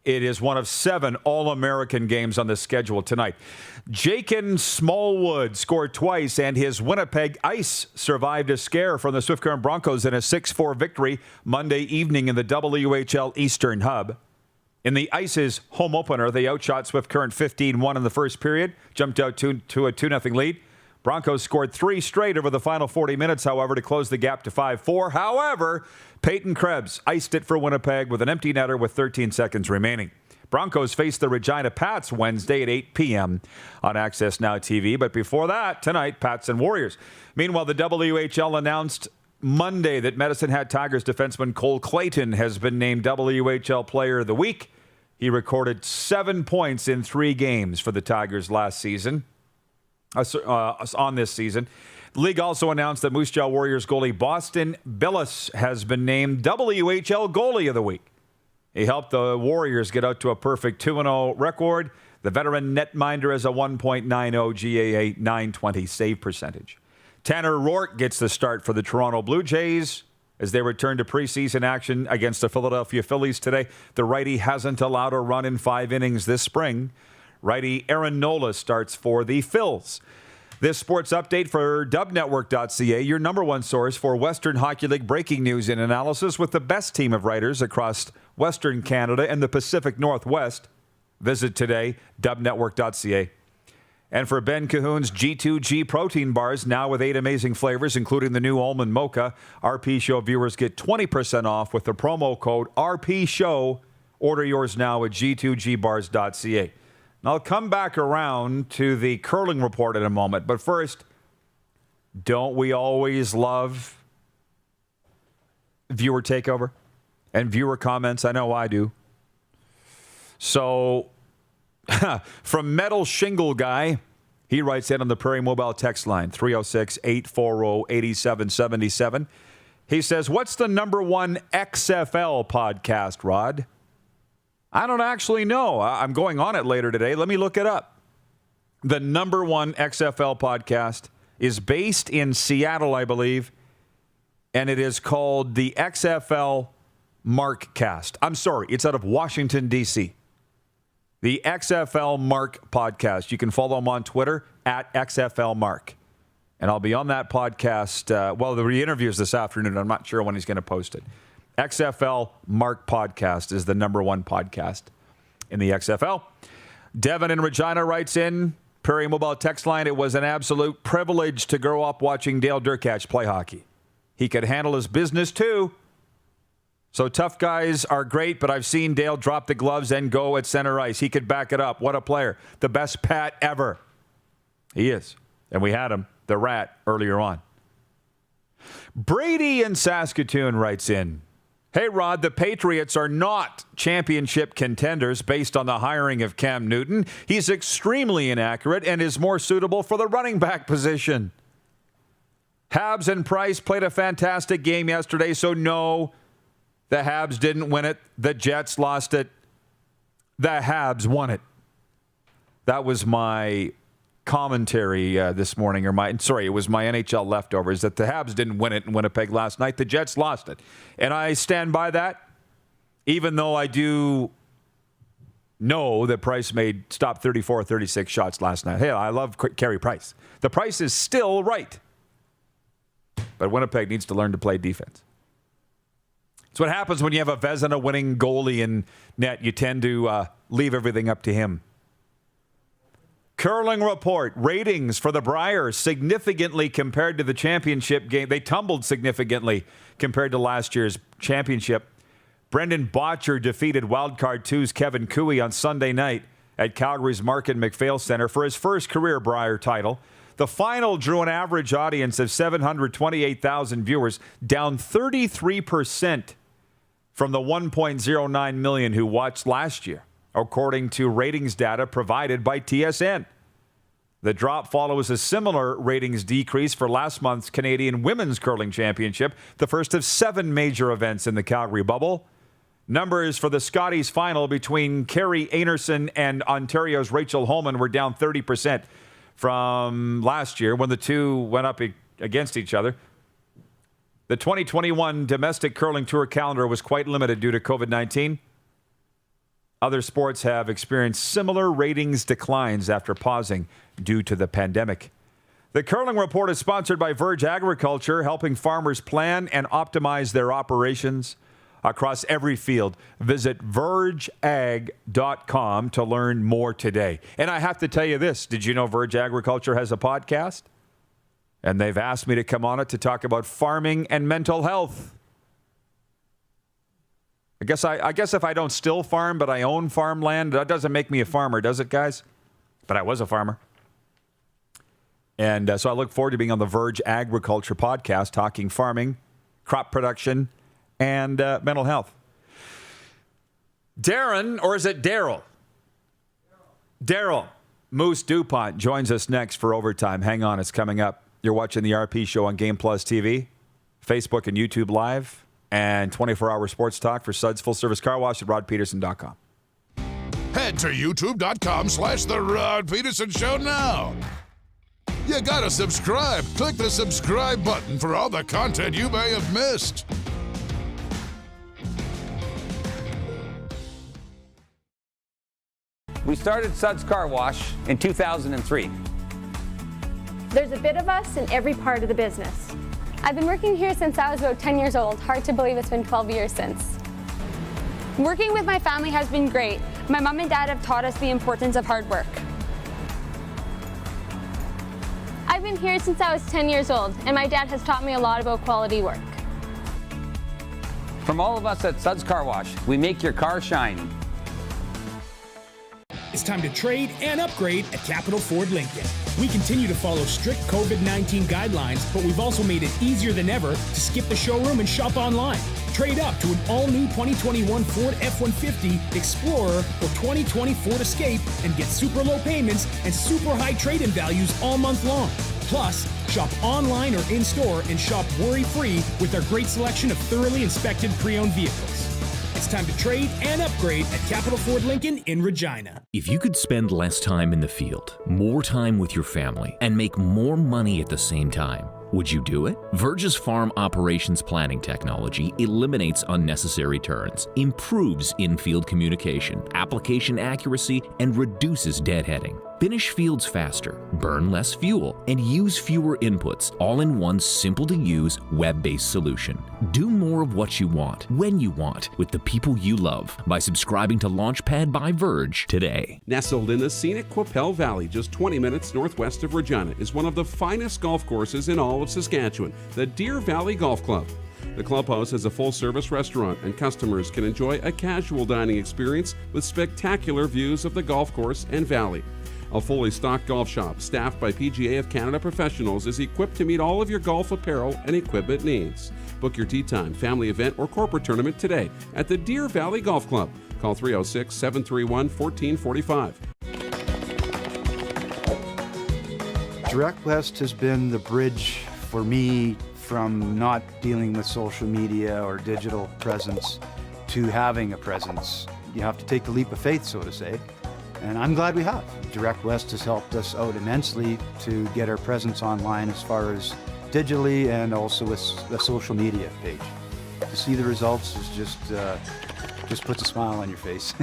Speaker 3: It is one of 7 All-American games on the schedule tonight. Jakin Smallwood scored twice, and his Winnipeg Ice survived a scare from the Swift Current Broncos in a 6-4 victory Monday evening in the WHL Eastern Hub. In the Ice's home opener, they outshot Swift Current 15-1 in the first period, jumped out to a 2-0 lead. Broncos scored 3 straight over the final 40 minutes, however, to close the gap to 5-4. However, Peyton Krebs iced it for Winnipeg with an empty netter with 13 seconds remaining. Broncos face the Regina Pats Wednesday at 8 p.m. on Access Now TV. But before that, tonight, Pats and Warriors. Meanwhile, the WHL announced Monday that Medicine Hat Tigers defenseman Cole Clayton has been named WHL Player of the Week. He recorded 7 points in 3 games for the Tigers last season, on this season. The league also announced that Moose Jaw Warriors goalie Boston Billis has been named WHL Goalie of the Week. He helped the Warriors get out to a perfect 2-0 record. The veteran netminder has a 1.90 GAA 920 save percentage. Tanner Rourke gets the start for the Toronto Blue Jays as they return to preseason action against the Philadelphia Phillies today. The righty hasn't allowed a run in 5 innings this spring. Righty Aaron Nola starts for the Phils. This sports update for dubnetwork.ca, your number one source for Western Hockey League breaking news and analysis with the best team of writers across Western Canada and the Pacific Northwest. Visit today, dubnetwork.ca. And for Ben Cahoon's G2G protein bars, now with 8 amazing flavors, including the new almond mocha, RP Show viewers get 20% off with the promo code RPSHOW. Order yours now at g2gbars.ca. And I'll come back around to the curling report in a moment. But first, don't we always love viewer takeover and viewer comments? I know I do. So, from Metal Shingle Guy, he writes in on the Prairie Mobile text line, 306-840-8777. He says, what's the number one XFL podcast, Rod? I don't actually know. I'm going on it later today. Let me look it up. The number one XFL podcast is based in Seattle, I believe, and it is called the XFL Markcast. I'm sorry, it's out of Washington, D.C. The XFL Mark podcast. You can follow him on Twitter at XFL Mark. And I'll be on that podcast. The interview is this afternoon. I'm not sure when he's going to post it. XFL Mark podcast is the number one podcast in the XFL. Devin in Regina writes in, Prairie Mobile text line, it was an absolute privilege to grow up watching Dale Derkatch play hockey. He could handle his business too. So tough guys are great, but I've seen Dale drop the gloves and go at center ice. He could back it up. What a player. The best Pat ever. He is. And we had him, the rat, earlier on. Brady in Saskatoon writes in, "Hey, Rod, the Patriots are not championship contenders based on the hiring of Cam Newton. He's extremely inaccurate and is more suitable for the running back position. Habs and Price played a fantastic game yesterday, so no, the Habs didn't win it. The Jets lost it. The Habs won it." That was my commentary this morning, it was my NHL leftovers, that the Habs didn't win it in Winnipeg last night. The Jets lost it. And I stand by that, even though I do know that Price stopped 34 or 36 shots last night. Hey, I love Carey Price. The Price is still right. But Winnipeg needs to learn to play defense. It's what happens when you have a Vezina winning goalie in net. You tend to leave everything up to him. Curling report. Ratings for the Briars significantly compared to the championship game. They tumbled significantly compared to last year's championship. Brendan Botcher defeated Wildcard 2's Kevin Cooey on Sunday night at Calgary's Markin McPhail Center for his first career Brier title. The final drew an average audience of 728,000 viewers, down 33% from the 1.09 million who watched last year, according to ratings data provided by TSN. The drop follows a similar ratings decrease for last month's Canadian Women's Curling Championship, the first of 7 major events in the Calgary bubble. Numbers for the Scotties final between Carrie Anerson and Ontario's Rachel Holman were down 30% from last year when the two went up against each other. The 2021 domestic curling tour calendar was quite limited due to COVID-19. Other sports have experienced similar ratings declines after pausing due to the pandemic. The Curling Report is sponsored by Verge Agriculture, helping farmers plan and optimize their operations across every field. Visit vergeag.com to learn more today. And I have to tell you this. Did you know Verge Agriculture has a podcast? And they've asked me to come on it to talk about farming and mental health. I guess if I don't still farm, but I own farmland, that doesn't make me a farmer, does it, guys? But I was a farmer. And so I look forward to being on the Verge Agriculture podcast, talking farming, crop production, and mental health. Darren, or is it Daryl? Daryl Moose DuPont joins us next for Overtime. Hang on, it's coming up. You're watching the RP Show on Game Plus TV, Facebook and YouTube Live, and 24-hour sports talk for Suds Full Service Car Wash at rodpedersen.com.
Speaker 5: Head to youtube.com/The Rod Pedersen Show now. You gotta subscribe. Click the subscribe button for all the content you may have missed.
Speaker 18: We started Suds Car Wash in 2003.
Speaker 16: There's a bit of us in every part of the business. I've been working here since I was about 10 years old. Hard to believe it's been 12 years since. Working with my family has been great. My mom and dad have taught us the importance of hard work. I've been here since I was 10 years old, and my dad has taught me a lot about quality work.
Speaker 18: From all of us at Suds Car Wash, we make your car shine.
Speaker 8: It's time to trade and upgrade at Capital Ford Lincoln. We continue to follow strict COVID-19 guidelines, but we've also made it easier than ever to skip the showroom and shop online. Trade up to an all-new 2021 Ford F-150 Explorer or 2020 Ford Escape and get super low payments and super high trade-in values all month long. Plus, shop online or in-store and shop worry-free with our great selection of thoroughly inspected pre-owned vehicles. It's time to trade and upgrade at Capital Ford Lincoln in Regina.
Speaker 9: If you could spend less time in the field, more time with your family, and make more money at the same time, would you do it? Verge's farm operations planning technology eliminates unnecessary turns, improves in-field communication, application accuracy, and reduces deadheading. Finish fields faster, burn less fuel, and use fewer inputs, all in one simple-to-use, web-based solution. Do more of what you want, when you want, with the people you love by subscribing to Launchpad by Verge today.
Speaker 4: Nestled in the scenic Qu'Appelle Valley, just 20 minutes northwest of Regina, is one of the finest golf courses in all of Saskatchewan, the Deer Valley Golf Club. The clubhouse has a full-service restaurant, and customers can enjoy a casual dining experience with spectacular views of the golf course and valley. A fully stocked golf shop, staffed by PGA of Canada professionals, is equipped to meet all of your golf apparel and equipment needs. Book your tee time, family event, or corporate tournament today at the Deer Valley Golf Club. Call 306-731-1445.
Speaker 10: Direct West has been the bridge for me from not dealing with social media or digital presence to having a presence. You have to take the leap of faith, so to say. And I'm glad we have. Direct West has helped us out immensely to get our presence online as far as digitally and also with the social media page. To see the results is just puts a smile on your face.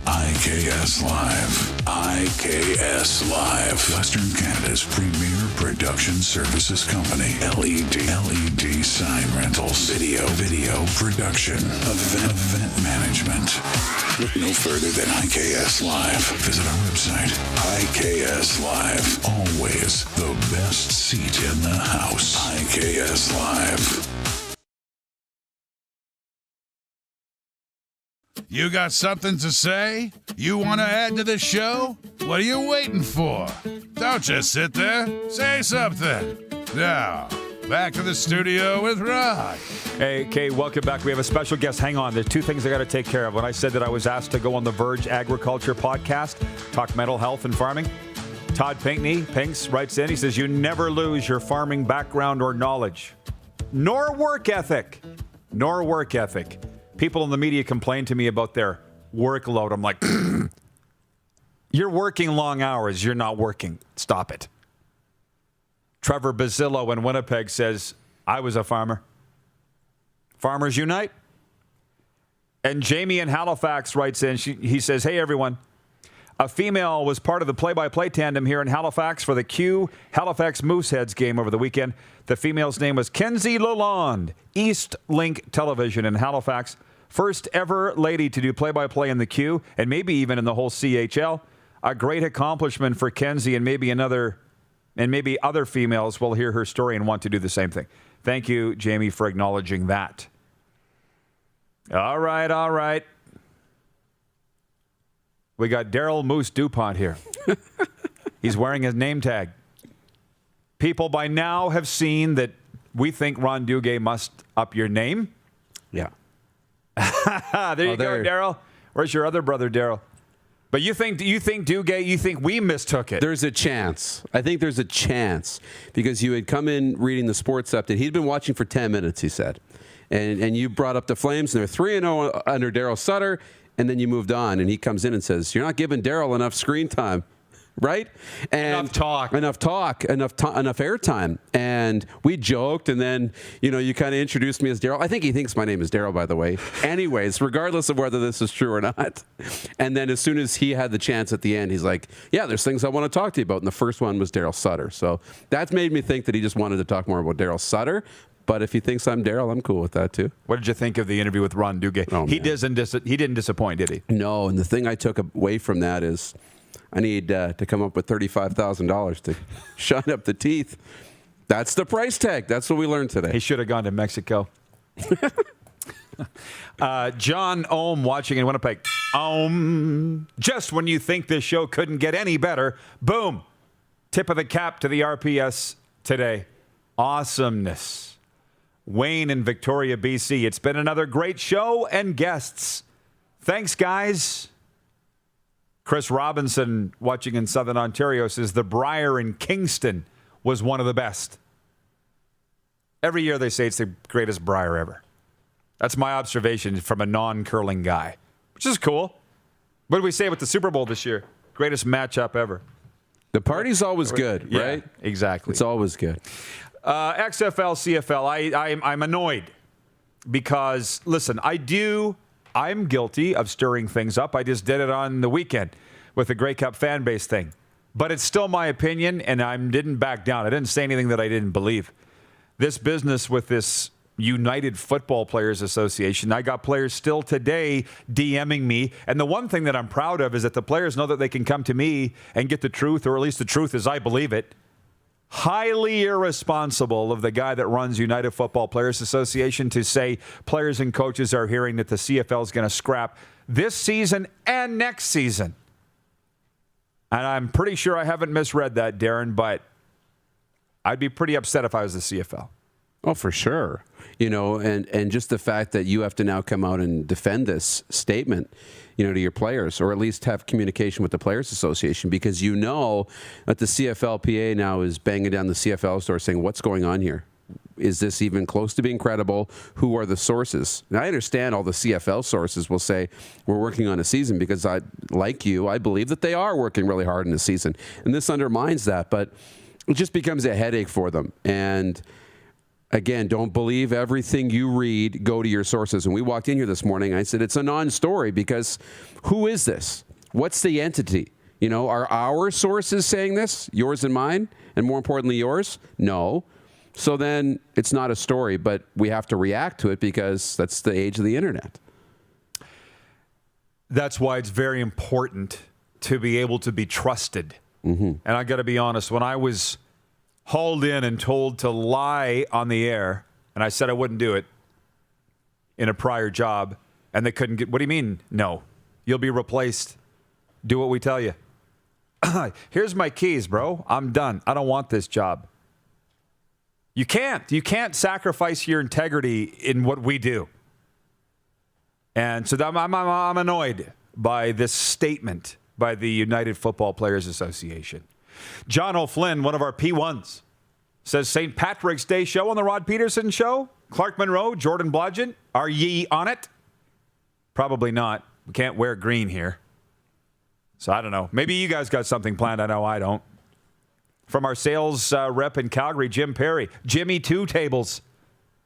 Speaker 1: IKS Live. IKS Live. Western Canada's premier production services company. LED sign rentals. Video production. Event management. Look no further than IKS Live. Visit our website. IKS Live. Always the best seat in the house. IKS Live.
Speaker 5: You got something to say? You want to add to the show? What are you waiting for? Don't just sit there. Say something. Now, back to the studio with Rod.
Speaker 3: Hey, Kay, welcome back. We have a special guest. Hang on. There's two things I got to take care of. When I said that I was asked to go on the Verge Agriculture podcast, talk mental health and farming, Todd Pinks writes in. He says, you never lose your farming background or knowledge, nor work ethic. People in the media complain to me about their workload. I'm like, you're working long hours. You're not working. Stop it. Trevor Basillo in Winnipeg says, I was a farmer. Farmers Unite. And Jamie in Halifax writes in. He says, hey, everyone. A female was part of the play-by-play tandem here in Halifax for the Q Halifax Mooseheads game over the weekend. The female's name was Kenzie Lalonde, East Link Television in Halifax. First ever lady to do play-by-play in the Q, and maybe even in the whole CHL. A great accomplishment for Kenzie, and maybe other females will hear her story and want to do the same thing. Thank you, Jamie, for acknowledging that. All right. We got Daryl Moose DuPont here. He's wearing his name tag. People by now have seen that we think Ron Duguay must up your name.
Speaker 4: Yeah.
Speaker 3: There you go, Daryl. Where's your other brother, Daryl? But you think Duguay, you think we mistook it?
Speaker 4: There's a chance. I think there's a chance because you had come in reading the sports update. He'd been watching for 10 minutes, he said. And you brought up the Flames, and they're 3-0 under Daryl Sutter, and then you moved on, and he comes in and says, you're not giving Daryl enough screen time. Right? And enough airtime. And we joked, and then, you kind of introduced me as Daryl. I think he thinks my name is Daryl, by the way. Anyways, regardless of whether this is true or not. And then as soon as he had the chance at the end, he's like, yeah, there's things I want to talk to you about. And the first one was Daryl Sutter. So that made me think that he just wanted to talk more about Daryl Sutter. But if he thinks I'm Daryl, I'm cool with that, too.
Speaker 3: What did you think of the interview with Ron Duguay?
Speaker 4: Oh,
Speaker 3: he didn't disappoint, did he?
Speaker 4: No, and the thing I took away from that is I need to come up with $35,000 to shine up the teeth. That's the price tag. That's what we learned today.
Speaker 3: He should have gone to Mexico. John Ohm watching in Winnipeg. Just when you think this show couldn't get any better, boom. Tip of the cap to the RPS today. Awesomeness. Wayne in Victoria, BC. It's been another great show and guests. Thanks, guys. Chris Robinson, watching in Southern Ontario, says the Briar in Kingston was one of the best. Every year they say it's the greatest Briar ever. That's my observation from a non-curling guy, which is cool. What did we say with the Super Bowl this year? Greatest matchup ever.
Speaker 4: The party's always good, right?
Speaker 3: Yeah, exactly.
Speaker 4: It's always good.
Speaker 3: XFL, CFL, I'm annoyed because, listen, I do I'm guilty of stirring things up. I just did it on the weekend with the Grey Cup fan base thing. But it's still my opinion, and I didn't back down. I didn't say anything that I didn't believe. This business with this United Football Players Association, I got players still today DMing me. And the one thing that I'm proud of is that the players know that they can come to me and get the truth, or at least the truth as I believe it. Highly irresponsible of the guy that runs United Football Players Association to say players and coaches are hearing that the CFL is going to scrap this season and next season. And I'm pretty sure I haven't misread that, Darren, but I'd be pretty upset if I was the CFL.
Speaker 4: Oh, for sure. You know, and just the fact that you have to now come out and defend this statement, you know, to your players, or at least have communication with the Players Association, because you know that the CFLPA now is banging down the CFL door saying, what's going on here? Is this even close to being credible? Who are the sources? And I understand all the CFL sources will say we're working on a season, because I believe that they are working really hard in the season. And this undermines that, but it just becomes a headache for them. And again, don't believe everything you read. Go to your sources. And we walked in here this morning. I said, it's a non-story, because who is this? What's the entity? You know, are our sources saying this? Yours and mine? And more importantly, yours? No. So then it's not a story, but we have to react to it, because that's the age of the internet.
Speaker 3: That's why it's very important to be able to be trusted. And I got to be honest, when I was hauled in and told to lie on the air, and I said I wouldn't do it in a prior job, and they couldn't get, what do you mean? No, you'll be replaced. Do what we tell you. Here's my keys, bro. I'm done. I don't want this job. You can't sacrifice your integrity in what we do. And so I'm annoyed by this statement by the United Football Players Association. John O'Flynn, one of our P1s, says St. Patrick's Day show on the Rod Pedersen Show. Clark Monroe, Jordan Blodgett, are ye on it? Probably not. We can't wear green here. So I don't know. Maybe you guys got something planned. I know I don't. From our sales rep in Calgary, Jim Perry. Jimmy Two Tables.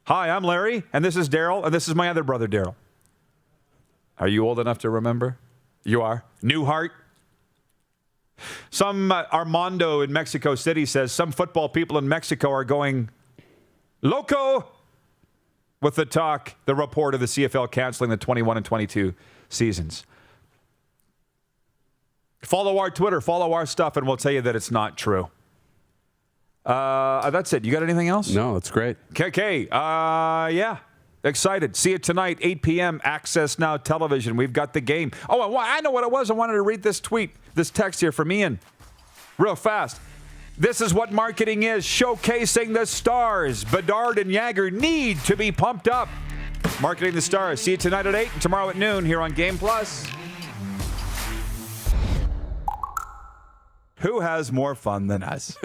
Speaker 3: Hi, I'm Larry, and this is Daryl, and this is my other brother, Daryl. Are you old enough to remember? You are. Newhart. Some Armando in Mexico City says some football people in Mexico are going loco with the report of the CFL canceling the 21 and 22 seasons. Follow our Twitter, follow our stuff, and we'll tell you that it's not true. That's it. You got anything else?
Speaker 4: No, that's great.
Speaker 3: Okay. Yeah. Excited. See it tonight, 8 p.m., Access Now Television. We've got the game. Oh, I know what it was. I wanted to read this text here from Ian real fast. This is what marketing is, showcasing the stars. Bedard and Jagger need to be pumped up. Marketing the stars. See you tonight at 8 and tomorrow at noon here on Game Plus. Who has more fun than us?